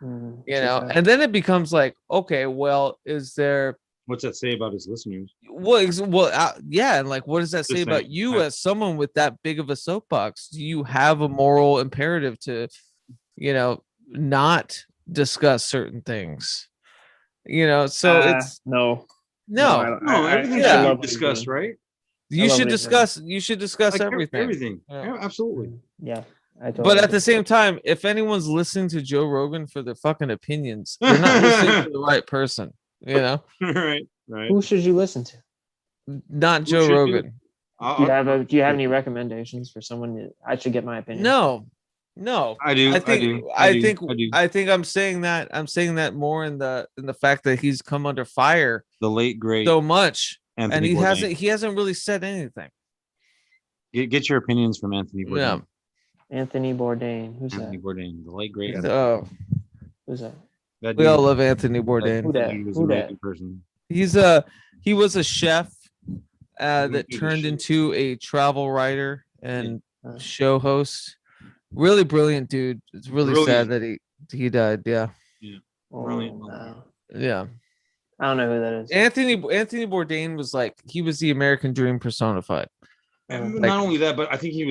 Mhm. You know, and then it becomes like, okay, well, is there what's that say about his listeners? yeah, and like, what does that say Just about saying. you as someone with that big of a soapbox? Do you have a moral imperative to, you know, not discuss certain things? You know, so it's no. no, No, everything yeah. should be discussed, right? you love should what he's saying. discuss. You should discuss Like everything. Everything. Yeah. Yeah, absolutely. Yeah. I But totally at the agree. same time, if anyone's listening to Joe Rogan for their fucking opinions, they're not listening to the right person. You know, Right. Who should you listen to? not Who Joe should you? Rogan. Do you have any recommendations for someone that I should get my opinion? No. I do. I think do. I think I'm saying that more in the fact that he's come under fire The late great so much, Anthony and Bourdain. he hasn't really said anything. Get your opinions from Anthony Bourdain. Yeah. Anthony Bourdain. Who's Anthony that? Bourdain, the late great. Oh, Who's that? That we all dude- love Anthony Who Bourdain. that? dude was Who a really that? good person. He was a chef that Dude, turned shit. into a travel writer and Yeah. show host. Really brilliant dude. It's really sad Brilliant. that he died. Yeah. Brilliant. No. Yeah. I don't know who that is. Anthony Bourdain was like, he was the American dream personified. And Like- not only that, but I think he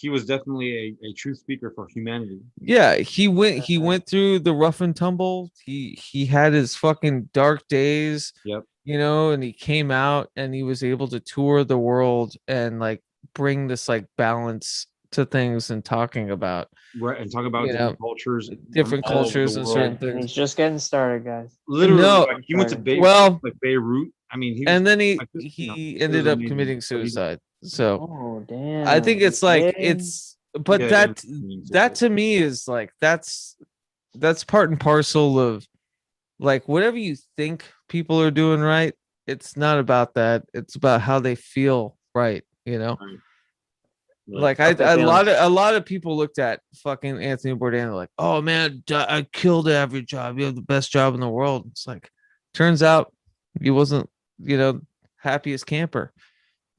he was definitely a truth speaker for humanity. Yeah, he went through the rough and tumble. He had his fucking dark days, Yep. and he came out and he was able to tour the world and like bring this like balance to things and talking about, Right, and talk about you know, different cultures, different from all over cultures the and world. certain And things. he's just getting started, guys. Literally, No, like, he went to well, Beirut. I mean, he was and then he like, this, he it was ended up amazing. committing But he- suicide. So Oh damn! I think it's like Big. but Yeah, that committing that suicide. to me is like that's part and parcel of like whatever you think people are doing right. It's not about that. It's about how they feel right. Right. Like What they a feeling. lot of people looked at fucking Anthony Bourdain like, oh man, I killed every job. You have the best job in the world. It's like, turns out he wasn't, happiest camper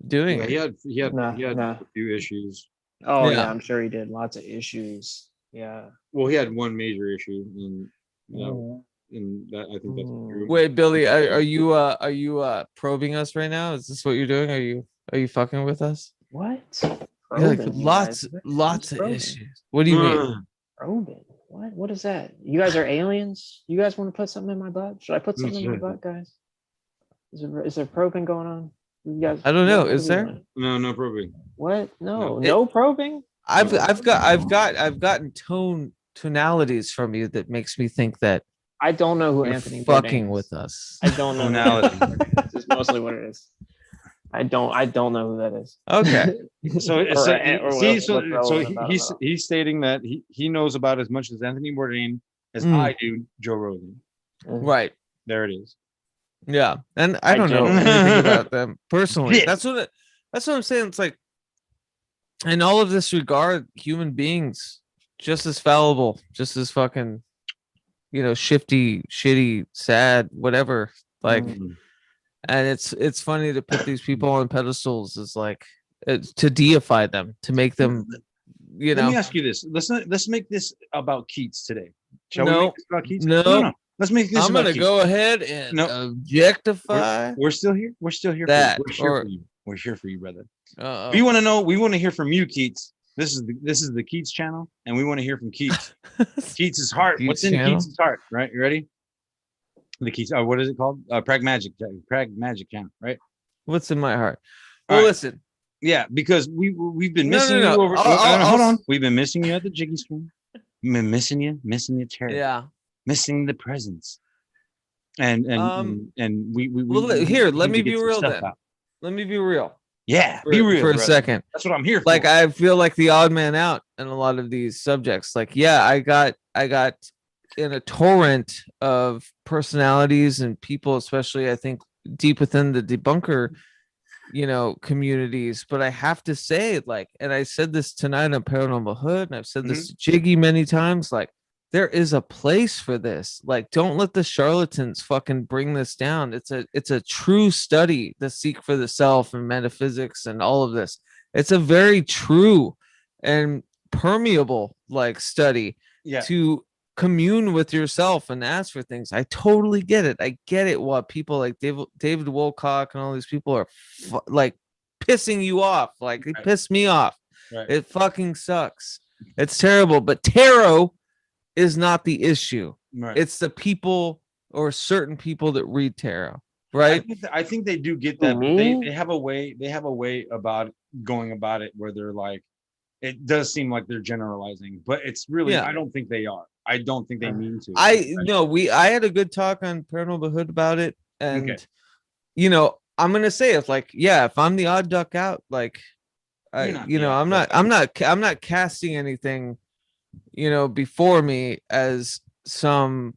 doing Yeah, it. Nah, he had nah. a few issues. Oh yeah, Yeah. I'm sure he did. Lots of issues. Yeah. Well, he had one major issue, and Mhm. that I think that's true. Wait, Billy, are you probing us right now? Is this what you're doing? Are you fucking with us? What? You're like Probing, you lots guys. lots of Probing. issues. What do you mean? Ugh. Probing. What? What is that? You guys are aliens? You guys want to put something in my butt? Should I put something in my butt, guys? Is there probing going on? You guys. I don't know. What Is are we there? doing? No probing. What? No, No. no probing. I've gotten tonalities from you that makes me think that I don't know who you're Anthony fucking Bourdain is. with us. I don't know. Who Tonality. Anthony Bourdain is. It's mostly what it is. I don't know who that is. Okay. So, Or- so or see, what's so relevant about him at all. he's stating that he knows about as much as Anthony Bourdain as Mm. I do Joe Rogan. Right. There it is. Yeah. And I I don't know genuinely- anything about them personally. Yeah. That's what I'm saying. It's like in all of this regard, human beings just as fallible, just as fucking, shifty, shitty, sad, whatever. Like, Mm. and it's funny to put these people on pedestals is like to deify them, to make them, Let me ask you this. Let's make this about Keats today. Shall we No, make this about Keats? no. No. Let's make this I'm about gonna Keats. go ahead and No. objectify We're still here. We're still here that, for you. We're here or- for you. We're here for you, brother. uh We want to know. We want to hear from you, Keats. This is the Keats channel, and we want to hear from Keats. Keats' heart. Keats What's in channel? Keats' heart? Right? You ready? The Keats. What is it called? PRAGMAGICK. PRAGMAGICK channel. Right? What's in my heart? All Well, right. listen. Yeah, because we've been No, missing no, you no. over. I'll Hold on. s- We've been missing you at the Jiggy Screen. We've been missing you terribly. Yeah. Missing the presence. And we Well, we here, let need me to get be some real stuff then. out. Let me be real. Yeah, For, be real for a brother. second. That's what I'm here Like for. I feel like the odd man out in a lot of these subjects. Like, yeah, I got in a torrent of personalities and people, especially I think deep within the debunker, communities. But I have to say, like, and I said this tonight on Paranormal Hood, and I've said this to Jiggy many times, like, there is a place for this. Like, don't let the charlatans fucking bring this down. It's a true study, the seek for the self and metaphysics and all of this. It's a very true and permeable like study Yeah. to commune with yourself and ask for things. I totally get it. I get it. What people like David Wolcock and all these people are like pissing you off. Like it Right. pissed me off. Right. It fucking sucks. It's terrible. But tarot is not the issue. Right. It's the people or certain people that read tarot, I right? think they do get that. But Me? they have a way about going about it where they're like, it does seem like they're generalizing, but it's really, Yeah. I don't think they are. I don't think they mean to. I had a good talk on Paranormal Hood about it, and Okay. I'm gonna say it's like, yeah, if I'm the odd duck out, like You're not the odd I'm duck not casting anything, before me as some,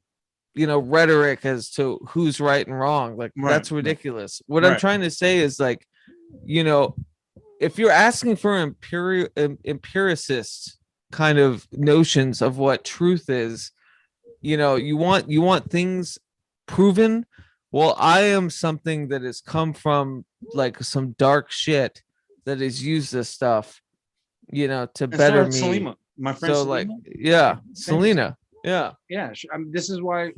rhetoric as to who's right and wrong. Like Right, that's right. ridiculous. What I'm Right. trying to say is like, if you're asking for empiricist kind of notions of what truth is, you want things proven. Well, I am something that has come from like some dark shit that has used this stuff, to And so better has me. Selima, my friend. So Selima. like, yeah, Same. Selena. Yeah. Yeah, this is why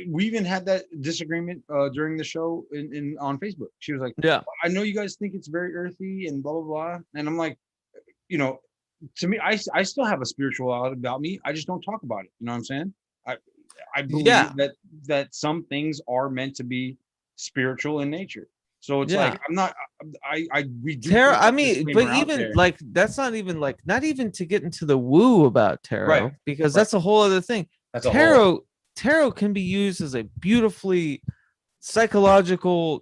we even had that disagreement during the show in on Facebook. She was like, Yeah. I know you guys think it's very earthy and blah blah blah, and I'm like, to me, I still have a spirituality about me. I just don't talk about it. You know what I'm saying? I I believe Yeah. that some things are meant to be spiritual in nature. So it's Yeah. like I'm not. We do Tarot, put I that mean, but disclaimer out even there. like that's not even like not even to get into the woo about tarot, Right, because right. that's a whole other thing. That's a whole. Tarot can be used as a beautifully psychological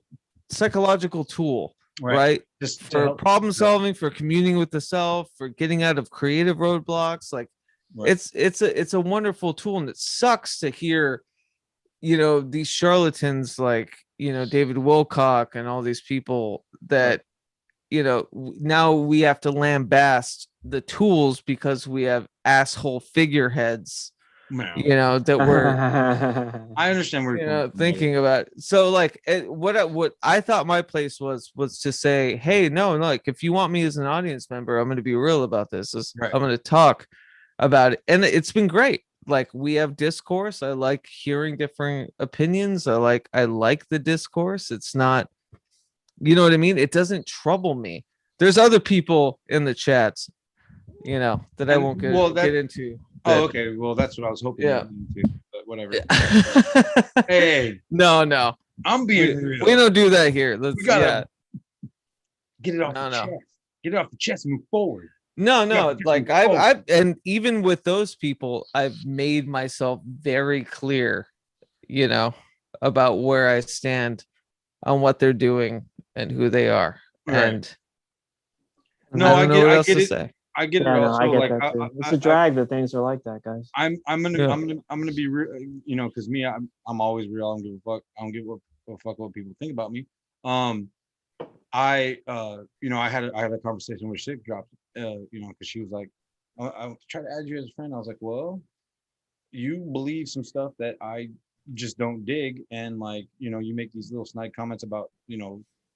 tool, Right. right? Just to For help. problem solving, for communing with the self, for getting out of creative roadblocks. Like Right. it's a wonderful tool, and it sucks to hear, these charlatans like, David Wilcock and all these people that, now we have to lambast the tools because we have asshole figureheads, No. that we're, I understand where you're coming from. thinking about. So like what I thought my place was to say, hey, no, like if you want me as an audience member, I'm going to be real about this. Right. I'm going to talk about it, and it's been great. Like we have discourse. I like hearing different opinions. I like the discourse. It's not, you know what I mean? It doesn't trouble me. There's other people in the chats, that I And, won't well, get into. Oh, okay. Well, that's what I was hoping. Yeah. To, but whatever. Hey, No. I'm being real. We don't do that here. We gotta get it off No, the no. chest. Get it off the chest and move forward. No. Like different goals. I've and even with those people, I've made myself very clear, about where I stand on what they're doing and who they are. Right. And No, I don't know what else get to it. say. I get it. Yeah, no, Also, I get like that too. It's a drag that things are like that, guys. I'm Yeah. gonna be real, because me, I'm always real. I don't give a fuck. I don't give a fuck what people think about me. I had a conversation with Sick Drops, because she was like, I tried to add you as a friend. I was like, well, you believe some stuff that I just don't dig, and like, you make these little snide comments about,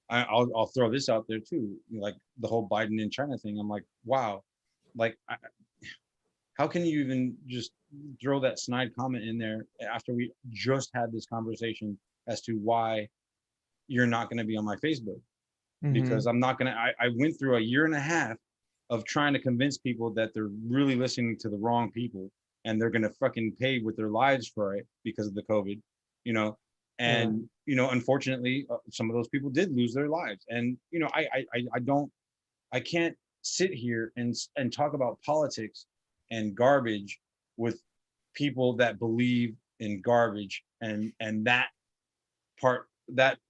I'll throw this out there too, like the whole Biden and China thing. I'm like, wow, like, how can you even just throw that snide comment in there after we just had this conversation as to why you're not going to be on my Facebook? Because I'm not going to, I went through a year and a half of trying to convince people that they're really listening to the wrong people and they're going to fucking pay with their lives for it because of the COVID, and, unfortunately, some of those people did lose their lives. And, I can't sit here and talk about politics and garbage with people that believe in garbage and that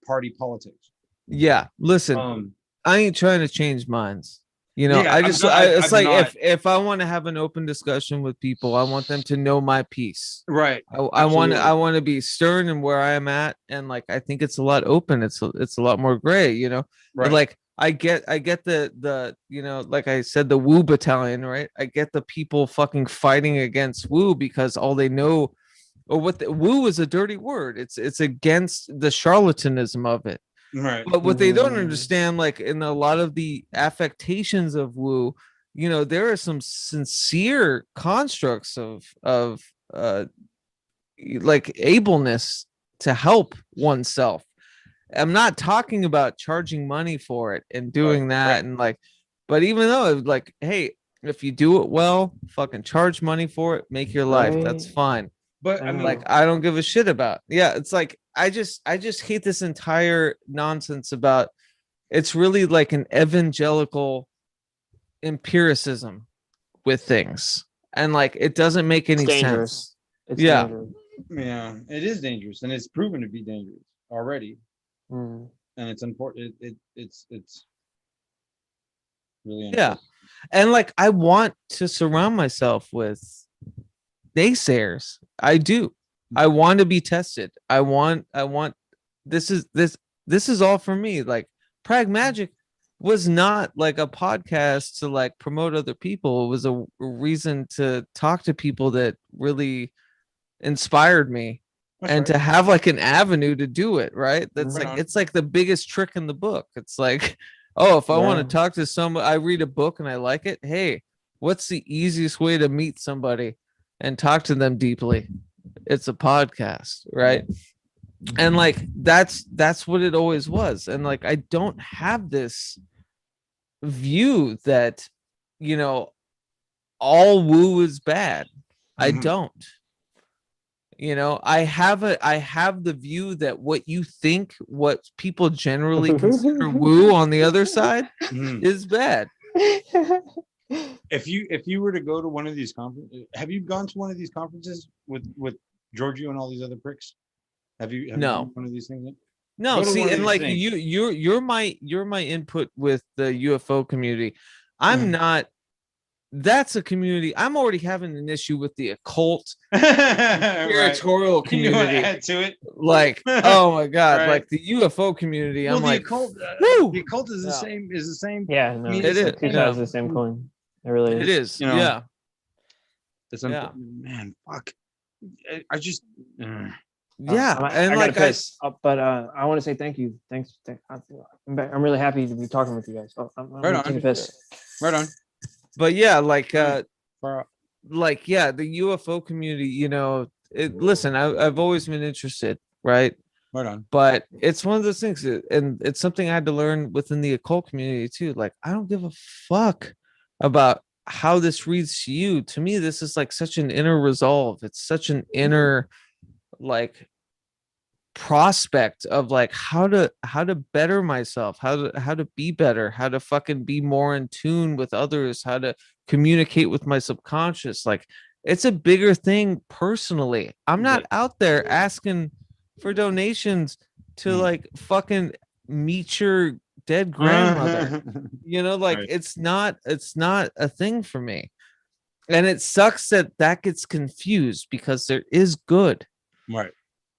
party politics. Yeah, listen, I ain't trying to change minds. Yeah, it's like not. if I want to have an open discussion with people, I want them to know my piece. Right. I want to be stern in where I am at, and like I think it's a lot open. It's a lot more gray, Right. But like I get the like I said, the woo battalion, right? I get the people fucking fighting against woo because all they know, or what the woo is a dirty word. It's against the charlatanism of it. Right. But what they don't understand, like in a lot of the affectations of woo, there are some sincere constructs of like ableness to help oneself. I'm not talking about charging money for it and doing that. And like, but even though like, hey, if you do it well, fucking charge money for it, make your life. That's fine. But I mean, Like, I don't give a shit about. Yeah, it's like I just hate this entire nonsense about. It's really like an evangelical empiricism with things, and like it doesn't make any sense. It's Yeah. dangerous. yeah, it is dangerous, and it's proven to be dangerous already. Mm. And it's important. It's really Yeah, and like I want to surround myself with naysayers. I do. I want to be tested. I want this is all for me. Like PRAGMAGICK was not like a podcast to like promote other people. It was a reason to talk to people that really inspired me. That's And right. to have like an avenue to do it, right? That's Right like on. it's like the biggest trick in the book. It's like, oh, if I want Yeah. to talk to someone, I read a book and I like it. Hey, what's the easiest way to meet somebody and talk to them deeply? It's a podcast, right? And like that's what it always was. And like I don't have this view that, all woo is bad. I Mhm. don't. I have the view that what you think, what people generally consider woo on the other side Mhm. is bad. If you were to go to one of these conferences, have you gone to one of these conferences with Giorgio and all these other pricks? Have you been to No. one of these things? No, Go to see, one of and these like things. you're my input with the UFO community. I'm Mhm. not. That's a community. I'm already having an issue with the occult Right. conspiratorial You want to community. add to it? Like, oh my god, Right. like the UFO community. Well, I'm the like, occult, whoo. the occult is the No, same. Is the same. Yeah, I no, mean, it it's is. two and sides Yeah, of the same coin. It really it is. is. you know, Yeah, it's yeah, man, fuck. I just. yeah. I And gotta like I, piss, but I want to say thank you. Thanks. I'm really happy to be talking with you guys. Oh, I'm Right gonna take a on. piss. Right on. but yeah, like Far out. like yeah, the UFO community. Listen, I've always been interested, right? Right on. But it's one of those things, and it's something I had to learn within the occult community too. Like, I don't give a fuck about how this reads to you. To me, this is like such an inner resolve. It's such an inner like prospect of like how to better myself, how to be better, how to fucking be more in tune with others, how to communicate with my subconscious. Like, it's a bigger thing personally. I'm not Right. out there asking for donations to Mm. like fucking meet your dead grandmother. Like Right. it's not a thing for me. And it sucks that gets confused because there is good, Right.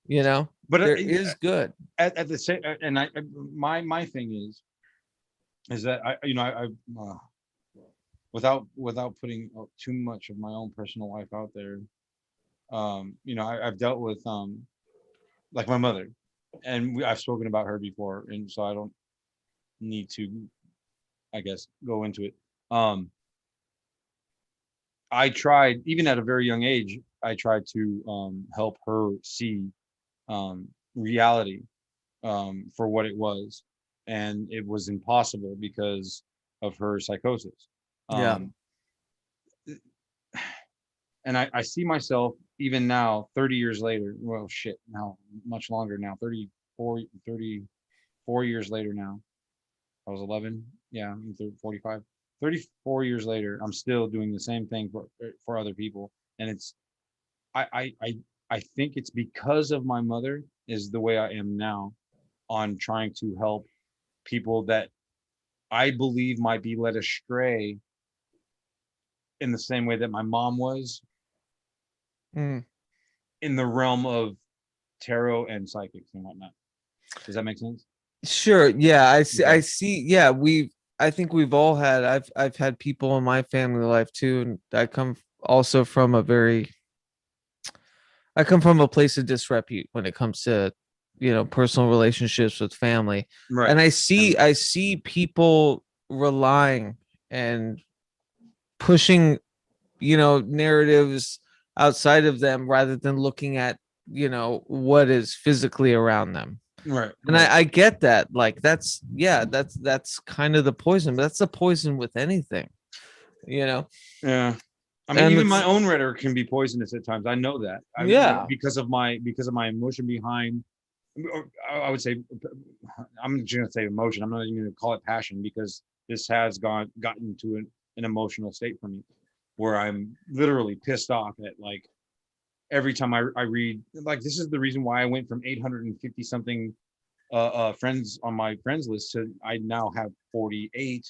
you know But there is good. at the same, and my thing is that I without putting too much of my own personal life out there. I've dealt with like my mother, and I've spoken about her before, and so I don't need to, I guess, go into it. I tried, even at a very young age, I tried to help her see reality for what it was, and it was impossible because of her psychosis. Yeah. Um, and I see myself even now, 30 years later. Well, shit, now much longer now, 34 years later now. I was 11. Yeah, I'm 45. 34 years later, I'm still doing the same thing for other people, and it's I I I I think it's because of my mother is the way I am now on trying to help people that I believe might be led astray in the same way that my mom was Mm. in the realm of tarot and psychics and whatnot. Does that make sense? Sure. Yeah, I see. I Okay. see. Yeah, I think we've all had. I've had people in my family life too, and also from I come from a place of disrepute when it comes to personal relationships with family, Right. and And I see people relying and pushing narratives outside of them rather than looking at what is physically around them. right, And right. I get that. Like, that's kind of the poison, but that's the poison with anything, you know. Yeah. I mean, And even my it's own rhetoric can be poisonous at times. I know that. yeah. Because of my emotion behind, or I would say, I'm just gonna say emotion. I'm not even gonna call it passion because this has gotten to an emotional state for me where I'm literally pissed off at like every time I read, like, this is the reason why I went from 850 something friends on my friends list to I now have 48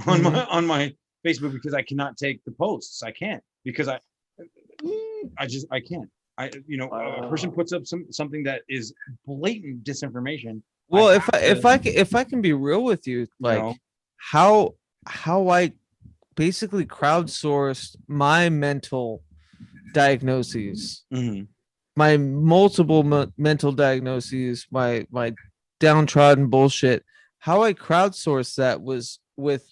on Mhm. my Facebook because I cannot take the posts. I can't because I can't. A person puts up something that is blatant disinformation. I Well, if have I to, if I can be real with you, you like know, how I basically crowdsourced my mental diagnoses, mhm, my multiple mental diagnoses, my downtrodden bullshit. How I crowdsourced that was with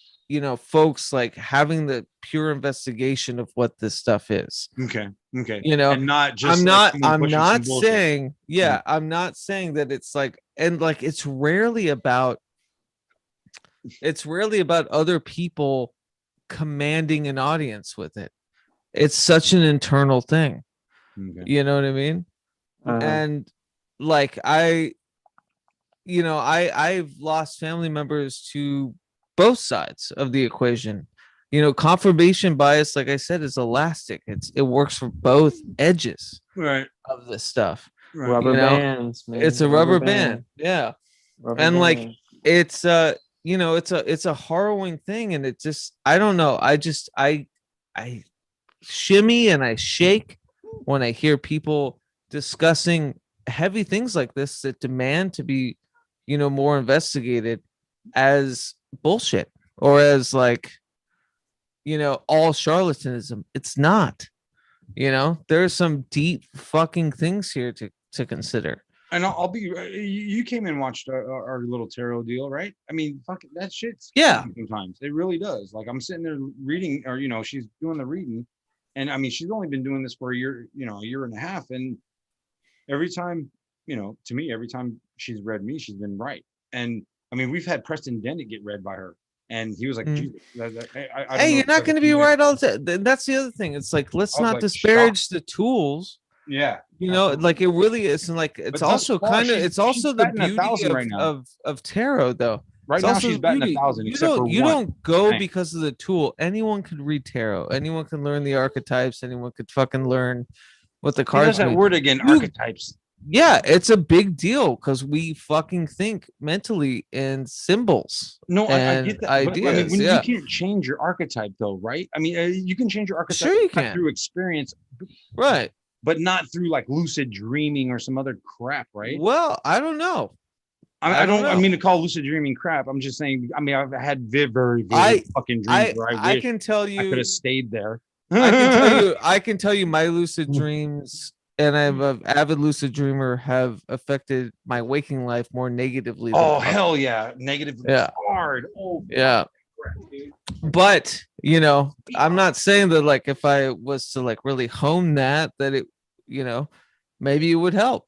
folks like having the pure investigation of what this stuff is. okay, okay, You know, and not I'm just like not someone I'm pushing some not bullshit. saying, Mhm. yeah, I'm not saying that it's like, and like it's rarely about other people commanding an audience with it. It's such an internal thing. Okay. You know what I mean? And like I've lost family members to both sides of the equation. Confirmation bias, like I said, is elastic. It works for both edges Right. of this stuff. Right. Rubber You know, bands, man. It's a rubber band. Yeah. Rubber And like band. it's it's a harrowing thing, and it just, I don't know. I shimmy and I shake when I hear people discussing heavy things like this that demand to be, more investigated as bullshit, or as like, all charlatanism. It's not. There's some deep fucking things here to consider. And I'll be. You came and watched our little tarot deal, right? I mean, fucking that shit's Yeah. crazy sometimes it really does. Like I'm sitting there reading, or she's doing the reading, and I mean she's only been doing this for a year, a year and a half, and every time, to me, every time she's read me, she's been right. And I mean, we've had Preston Dennett get read by her, and he was like, Jesus, I don't Hey, know you're if not going to be that's- right all the time. That's the other thing. It's like, let's I was not like disparage the tools. Yeah. Like it really is. And like, it's But also thus far, kind of, she's- it's also she's the batting beauty 1,000 right now. of tarot, though. Right It's now also she's the batting beauty. 1,000, You except don't, for you one. don't go Thanks. because of the tool. Anyone could read tarot. Anyone can learn the archetypes. Anyone could fucking learn what the He cards does that mean. word again, You- archetypes. Yeah, it's a big deal because we fucking think mentally in symbols. No, I and get that. But, I mean, ideas. when Yeah, you can't change your archetype, though, right? I mean, you can change your archetype Sure you not can. through experience, right. but not through like lucid dreaming or some other crap, right? Well, I don't know. I don't don't. I know. mean to call lucid dreaming crap. I'm just saying. I mean, I've had very I- fucking dreams where I wish can tell I you. could have stayed there. I can tell you. I can tell you my lucid dreams, and I'm an avid lucid dreamer, have affected my waking life more negatively. Than Oh positive. hell yeah, negative Yeah. hard. Oh Yeah. crap, dude. But I'm not saying that like if I was to like really hone that it, maybe it would help.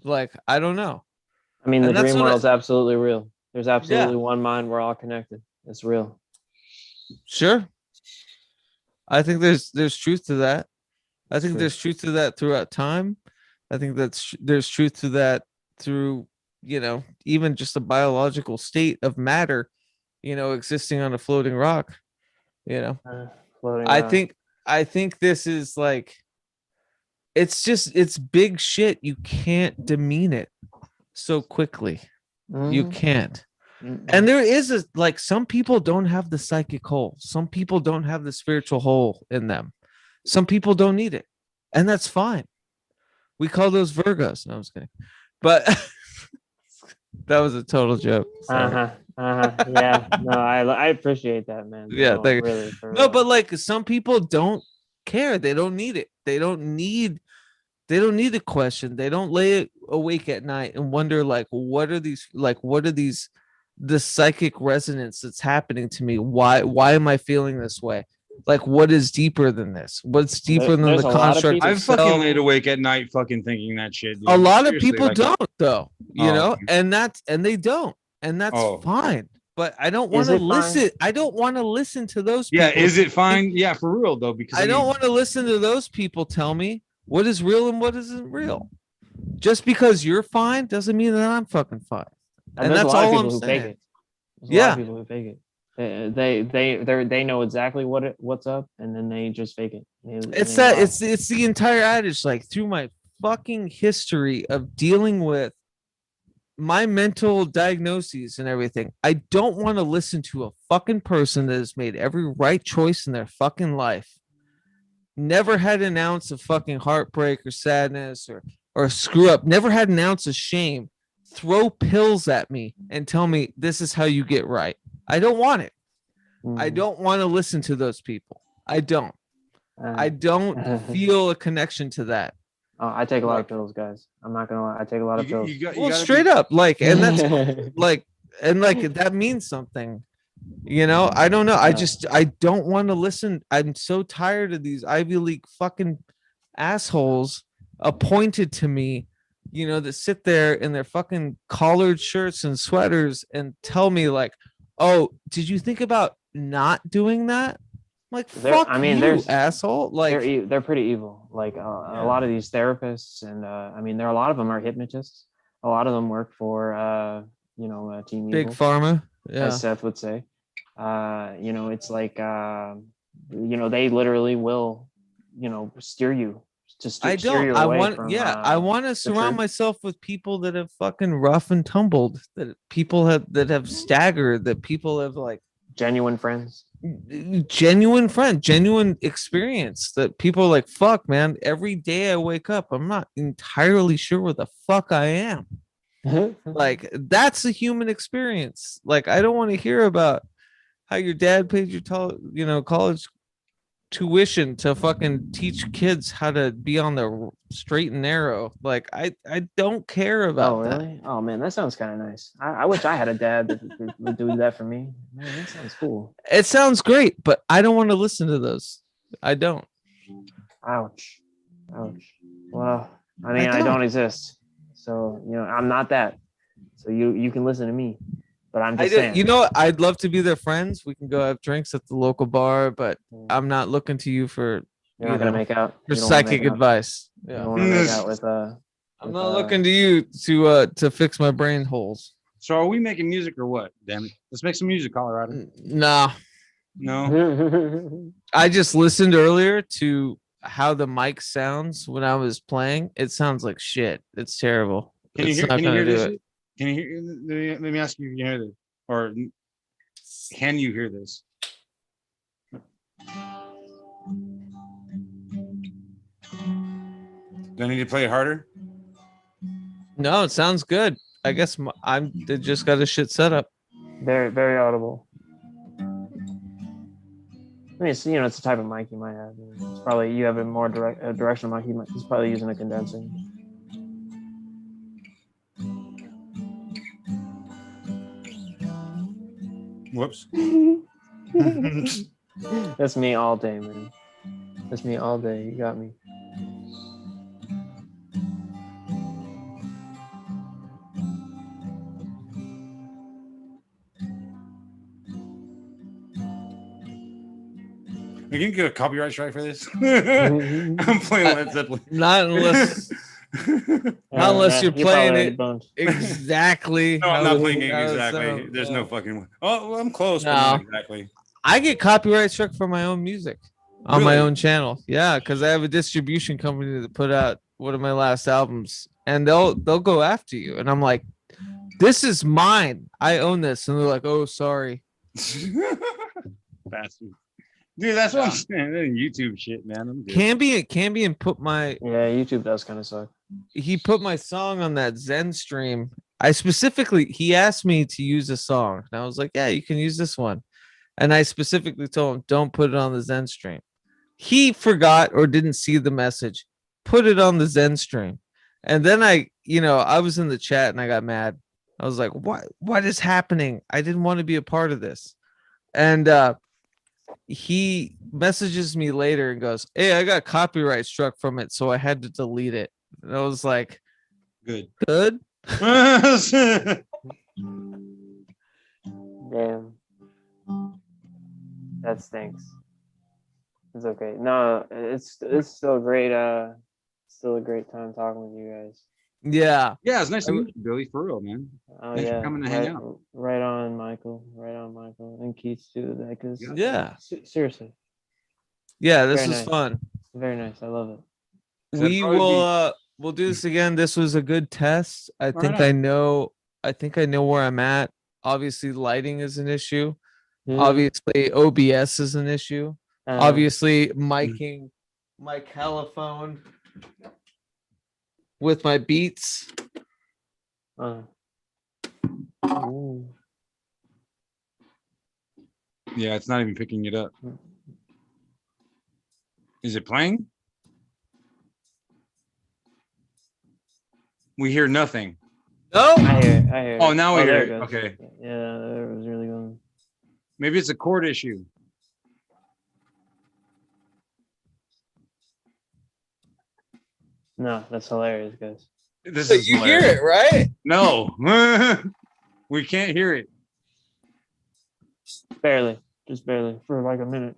Like I don't know. I mean, the And that's dream what I- world's absolutely real. There's absolutely one mind. We're all connected. It's real. Sure. I think there's truth to that. I think True. there's truth to that throughout time. I think there's truth to that through, even just a biological state of matter, existing on a floating rock. Floating I around. think this is like, it's big shit. You can't demean it so quickly. You Mhm. can't. Mm-mm. And there is like, some people don't have the psychic hole. Some people don't have the spiritual hole in them. Some people don't need it. And that's fine. We call those Virgos. No, I was kidding. But that was a total joke. Sorry. Yeah. No, I appreciate that, man. Yeah, No, thank you. really. For No, real. but like, some people don't care. They don't need it. They don't need the question. They don't lay awake at night and wonder like, what are these, the psychic resonance that's happening to me? Why am I feeling this way? Like, what is deeper than this? What's deeper than there's the a lot of construct people- I've itself? fucking laid awake at night, fucking thinking that shit. Dude. A lot of Seriously, people like, don't, though. Oh, And they don't, and that's Oh. fine. But I don't Is want to it fine? listen. I don't want to listen to those Yeah, people. is it fine? Yeah, for real though, because I don't mean, want to listen to those people tell me what is real and what isn't real. Just because you're fine doesn't mean that I'm fucking fine. And there's that's a lot of all people I'm who saying. fake it. There's a lot Yeah. of people who fake it. They know exactly what's up, and then they just fake it. It's that it's the entire adage. Like, through my fucking history of dealing with my mental diagnoses and everything, I don't want to listen to a fucking person that has made every right choice in their fucking life, never had an ounce of fucking heartbreak or sadness or screw up, never had an ounce of shame, throw pills at me and tell me this is how you get right. I don't want it. I don't want to listen to those people. I don't feel a connection to that. I take a lot of pills, guys. I'm not gonna lie. I take a lot of pills. Well, straight up, like, and that's like, and like, that means something. I don't know. I don't want to listen. I'm so tired of these Ivy League fucking assholes appointed to me, that sit there in their fucking collared shirts and sweaters and tell me like, oh, did you think about not doing that. I'm like, There- fuck I mean, you, there's- asshole. Like, they're pretty evil. Like Yeah. a lot of these therapists, and I mean, there are a lot of them are hypnotists. A lot of them work for Team big Evil, pharma. Yeah. as Seth would say. It's like they literally will, steer you to I steer you don't. I away want. from. Yeah, I want to surround truth. myself with people that have fucking rough and tumbled. That people have staggered. That people have like Genuine friends. genuine friend, genuine experience. That people are like, fuck, man. Every day I wake up, I'm not entirely sure where the fuck I am. Like that's a human experience. Like I don't want to hear about how your dad paid your college tuition to fucking teach kids how to be on the straight and narrow. Like I don't care about Oh really? Oh man, that sounds kind of nice. I wish I had a dad that would do that for me. Man, that sounds cool. that. It sounds great, but I don't want to listen to those. I don't. Ouch. Ouch. Well, I mean, I don't. don't exist. So, I'm not that. So you can listen to me. But I'm just saying. You know what? I'd love to be their friends. We can go have drinks at the local bar, but I'm not looking to you for You're not gonna make out. for You don't wanna psychic make out- advice. You Yeah. don't want to make out with I'm not looking to you to fix my brain holes. So are we making music or what? Damn it. Let's make some music, Colorado. Nah. No. I just listened earlier to how the mic sounds when I was playing. It sounds like shit. It's terrible. Can you It's hear, not can you gonna hear do this? it. Can you hear? Let me ask you, can you hear this? Or can you hear this? Do I need to play it harder? No, it sounds good. I guess I'm just got a shit setup. Very, very audible. I mean, it's it's a type of mic you might have. It's probably you have a more directional mic. He's probably using a condenser. Whoops. That's me all day, man. That's me all day. You got me. We can get a copyright strike for this. I'm playing Led Zeppelin. Not unless you're You playing probably it don't. exactly. No, I'm how not it- playing it how it exactly. sounds. There's Yeah. no fucking. Oh, well, I'm close, but No. not exactly. I get copyright struck for my own music on my Really? own channel. Yeah, because I have a distribution company that put out one of my last albums, and they'll go after you, and I'm like, this is mine. I own this, and they're like, oh, sorry. Bastard. Dude, that's what I'm saying. That YouTube shit, man. I'm good. Cambion put my Yeah, YouTube does kind of suck. he put my song on that Zen stream. He asked me to use a song, and I was like, yeah, you can use this one. And I specifically told him, don't put it on the Zen stream. He forgot or didn't see the message, put it on the Zen stream. And then I was in the chat and I got mad. I was like, what is happening? I didn't want to be a part of this. And he messages me later and goes, hey, I got copyright struck from it, so I had to delete it. And I was like, Good. Damn. That stinks. It's okay. No, it's still great. Still a great time talking with you guys. yeah. Yeah, it's nice to meet you, Billy. For real, man. Oh Thanks for yeah, coming to hang out. Right on, Michael. Right on, Michael, and Keith too. Because Yeah. seriously, Yeah, this Very was nice. fun. very nice. I love it. That'd We probably will we'll do this again. This was a good test. I think I know where I'm at. Obviously, lighting is an issue. Obviously, OBS is an issue. Obviously, miking my caliphone with my beats. Ooh. Yeah, it's not even picking it up. Is it playing? We hear nothing. No. I hear it. I hear it. Oh, now we hear there it. goes. Okay. Yeah, there was really going. Maybe it's a chord issue. No, that's hilarious, guys. This But is you hear hilarious. it, right? No. We can't hear it. Barely. just barely for like a minute,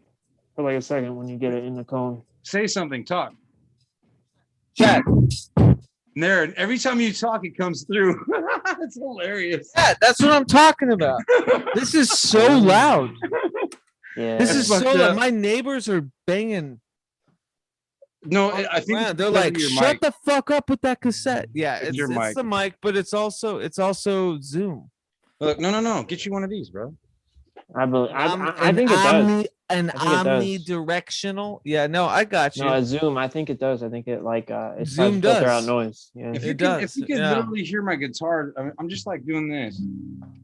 for like a second when you get it in the cone. Say something. Talk. Chat. There, and every time you talk, it comes through. It's hilarious. Yeah, that's what I'm talking about. This is so loud. Yeah. This is That's so fucked loud. up. My neighbors are banging. No, on I the think ground. it's They're because like, of your shut mic. the fuck up with that cassette. Yeah, It's it's your mic. the mic, but it's also Zoom. Look, no. Get you one of these, bro. I believe. I An think it does. An I think it does. omnidirectional. Yeah, no, I got you. No, a Zoom. I think it does. I think it like it Zoom tries to filter out does. noise. Yeah. If It you can, does, if you can yeah. literally hear my guitar, I'm just like doing this.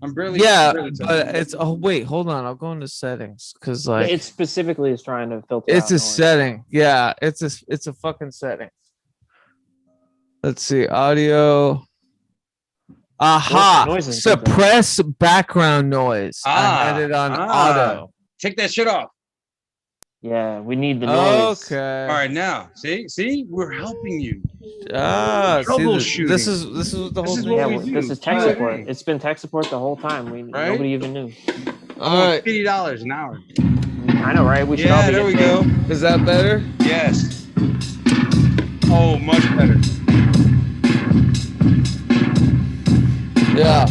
I'm barely. Yeah, barely but touching it. it's wait, hold on. I'll go into settings because like It specifically is trying to filter it's out a noise. setting. Yeah, it's a fucking setting. Let's see, audio. Aha! Noise is good, though. Suppress background noise. I had it on auto. Take that shit off. Yeah, we need the noise. Okay. All right, now, see, we're helping you. Ah, see, Troubleshooting. this is what the This whole is thing. what Yeah, we is. do. this is tech Right. support. It's been tech support the whole time. Right? Nobody even knew. All right, $50 an hour. I know, right? We should all Yeah, be there we getting paid. go. is that better? Yes. Oh, much better. Yeah.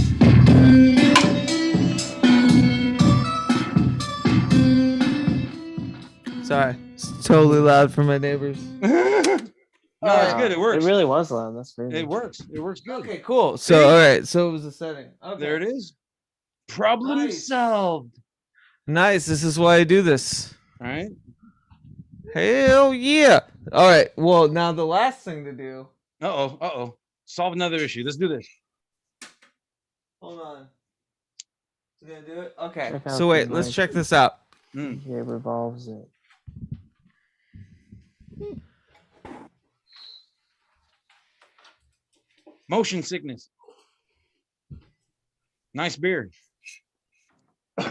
Sorry, it's totally loud for my neighbors. No, it's good. It works. It really was loud. That's crazy. It works. It works good. Okay, cool. So, all right, so it was a setting. Okay. There it is. Problem Nice. solved. Nice. This is why I do this. All right. Hell yeah. All right. Well, now the last thing to do. Uh-oh. Solve another issue. Let's do this. Hold on. You gonna do it? Okay. Check out So wait, the let's mic. check this out. Mm. Yeah, it revolves it. Motion sickness. Nice beer. Beer.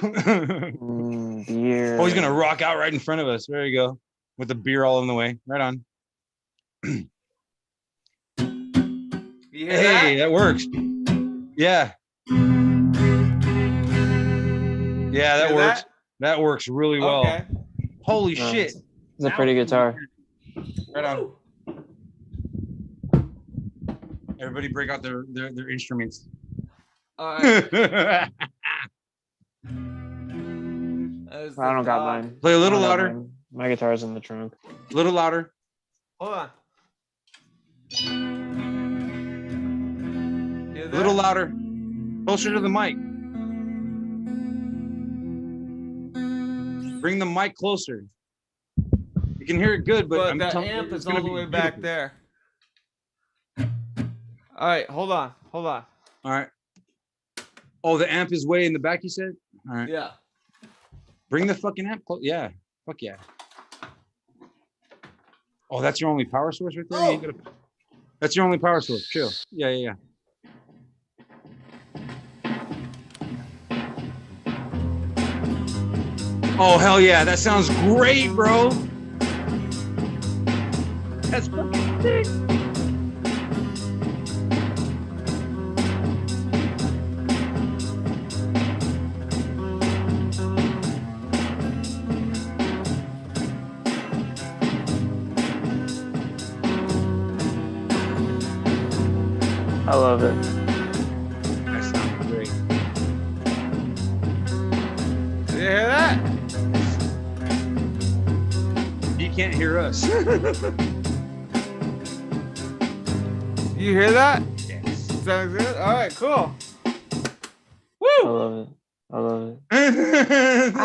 Oh, he's gonna rock out right in front of us. There you go. With the beer all in the way. Right on. You hear Hey, that works. Yeah. Yeah, that Hear works. that? That works really that? well. Okay. Holy No, shit. It's a pretty guitar. Right on. Everybody break out their instruments. All right. Play There's I don't the got dog. mine. a little I don't got louder. mine. My guitar's in the trunk. A little louder. Hold on. Hear A that? little louder. Closer to the mic. Bring the mic closer. You can hear it good, but, But I'm the telling you, amp it's is gonna all the be way back beautiful. there. All right, hold on. All right. Oh, the amp is way in the back, you said? All right. Yeah. Bring the fucking amp close. Yeah. Fuck yeah. Oh, that's your only power source right there? You ain't gonna- That's your only power source. Chill. Yeah. Oh, hell yeah. That sounds great, bro. That's fucking sick. I love it. That sounds great. Did you hear that? He can't hear us. You hear that? Yes. Sounds good. All right, cool. I love it. I love it.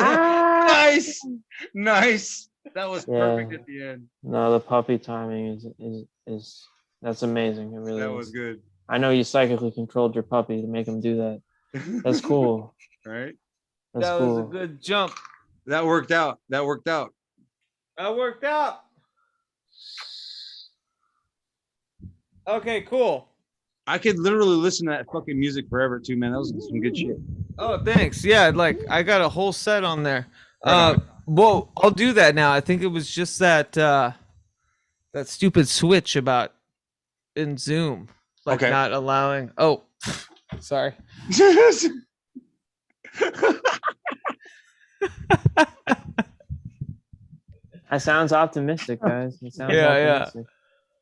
Nice. That was perfect Yeah. at the end. No, the puppy timing is that's amazing. It really That is. was good. I know you psychically controlled your puppy to make him do that. That's cool. Right? That's That cool. was a good jump. That worked out. That worked out. Okay, cool. I could literally listen to that fucking music forever too, man. That was some good shit. Oh, thanks. Yeah, like I got a whole set on there. Right on. Well, I'll do that now. I think it was just that that stupid switch about in Zoom, like Okay. not allowing. Oh, sorry. That sounds optimistic, guys. It sounds Yeah, yeah. optimistic.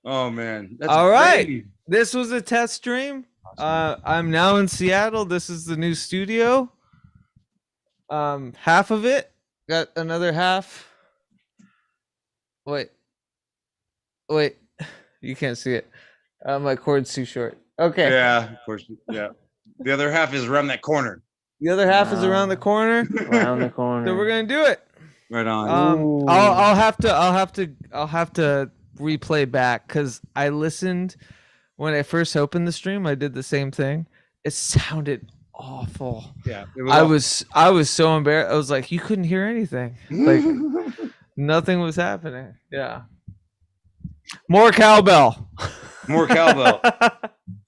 Oh man. That's All right. great. This was a test stream. I'm now in Seattle. This is the new studio. Half of it. Got another half. Wait. You can't see it. My cord's too short. Okay. Yeah, of course. Yeah. The other half is around that corner. The other half is around the corner. Around the corner. So we're gonna do it. Right on. Ooh. I'll have to replay back because I listened when I first opened the stream. I did the same thing. It sounded awful. Yeah. It I was so embarrassed. I was like, you couldn't hear anything. Like nothing was happening. Yeah. More cowbell. more cowbell.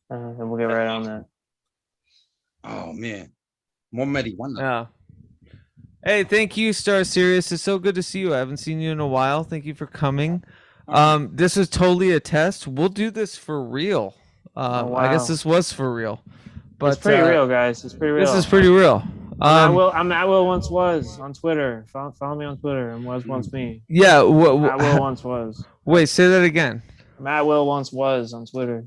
And we'll get right on that. Oh man. More marijuana. Yeah. Hey, thank you, Star Sirius. It's so good to see you. I haven't seen you in a while. Thank you for coming. This is totally a test. We'll do this for real. I guess wow. this was for real. But It's pretty real, guys. It's pretty real. This is pretty real. I'm at Will Once Was on Twitter. Follow me on Twitter. I'm Was Once Me. Yeah. At Will Once Was. Wait, say that again. I'm at Will Once Was on Twitter.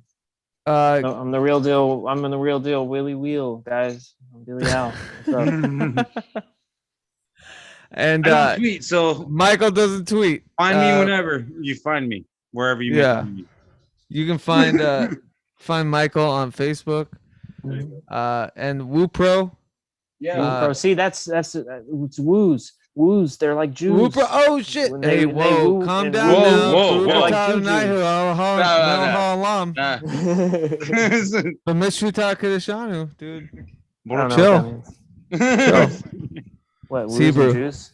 Uh, I'm the real deal. I'm in the real deal. Willie Wheel, guys. I'm Billy Al. What's up? and I don't tweet, so Michael doesn't tweet. find me whenever you find me, wherever you may Yeah. find me. You can find Michael on Facebook. And WooPro. Yeah. Bro, see, that's it's woos. They're like Jews. WooPro. Oh shit! When Hey, they whoa, woo calm and down woo. now. Whoa, whoa. Like Like Nah. Bamishuta Kadashanu, dude. I don't know Chill. what that means. What, It's woos and Hebrew. Jews?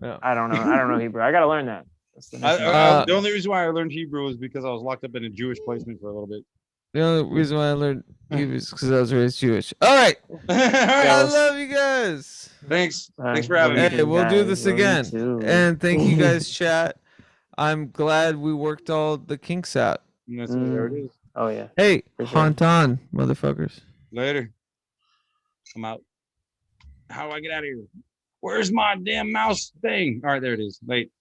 Yeah. I don't know Hebrew. I gotta learn that. That's the next thing. The only reason why I learned Hebrew was because I was locked up in a Jewish placement for a little bit. The only reason why I learned Hebrew is because I was raised Jewish. All right, I Jealous. love you guys. Thanks for having me. Hey, we'll do this Love you again. too. And thank you guys, chat. I'm glad we worked all the kinks out. And that's there it is. Oh yeah. Hey, For sure. haunt on, motherfuckers. Later. I'm out. How do I get out of here? Where's my damn mouse thing? All right, there it is. Late.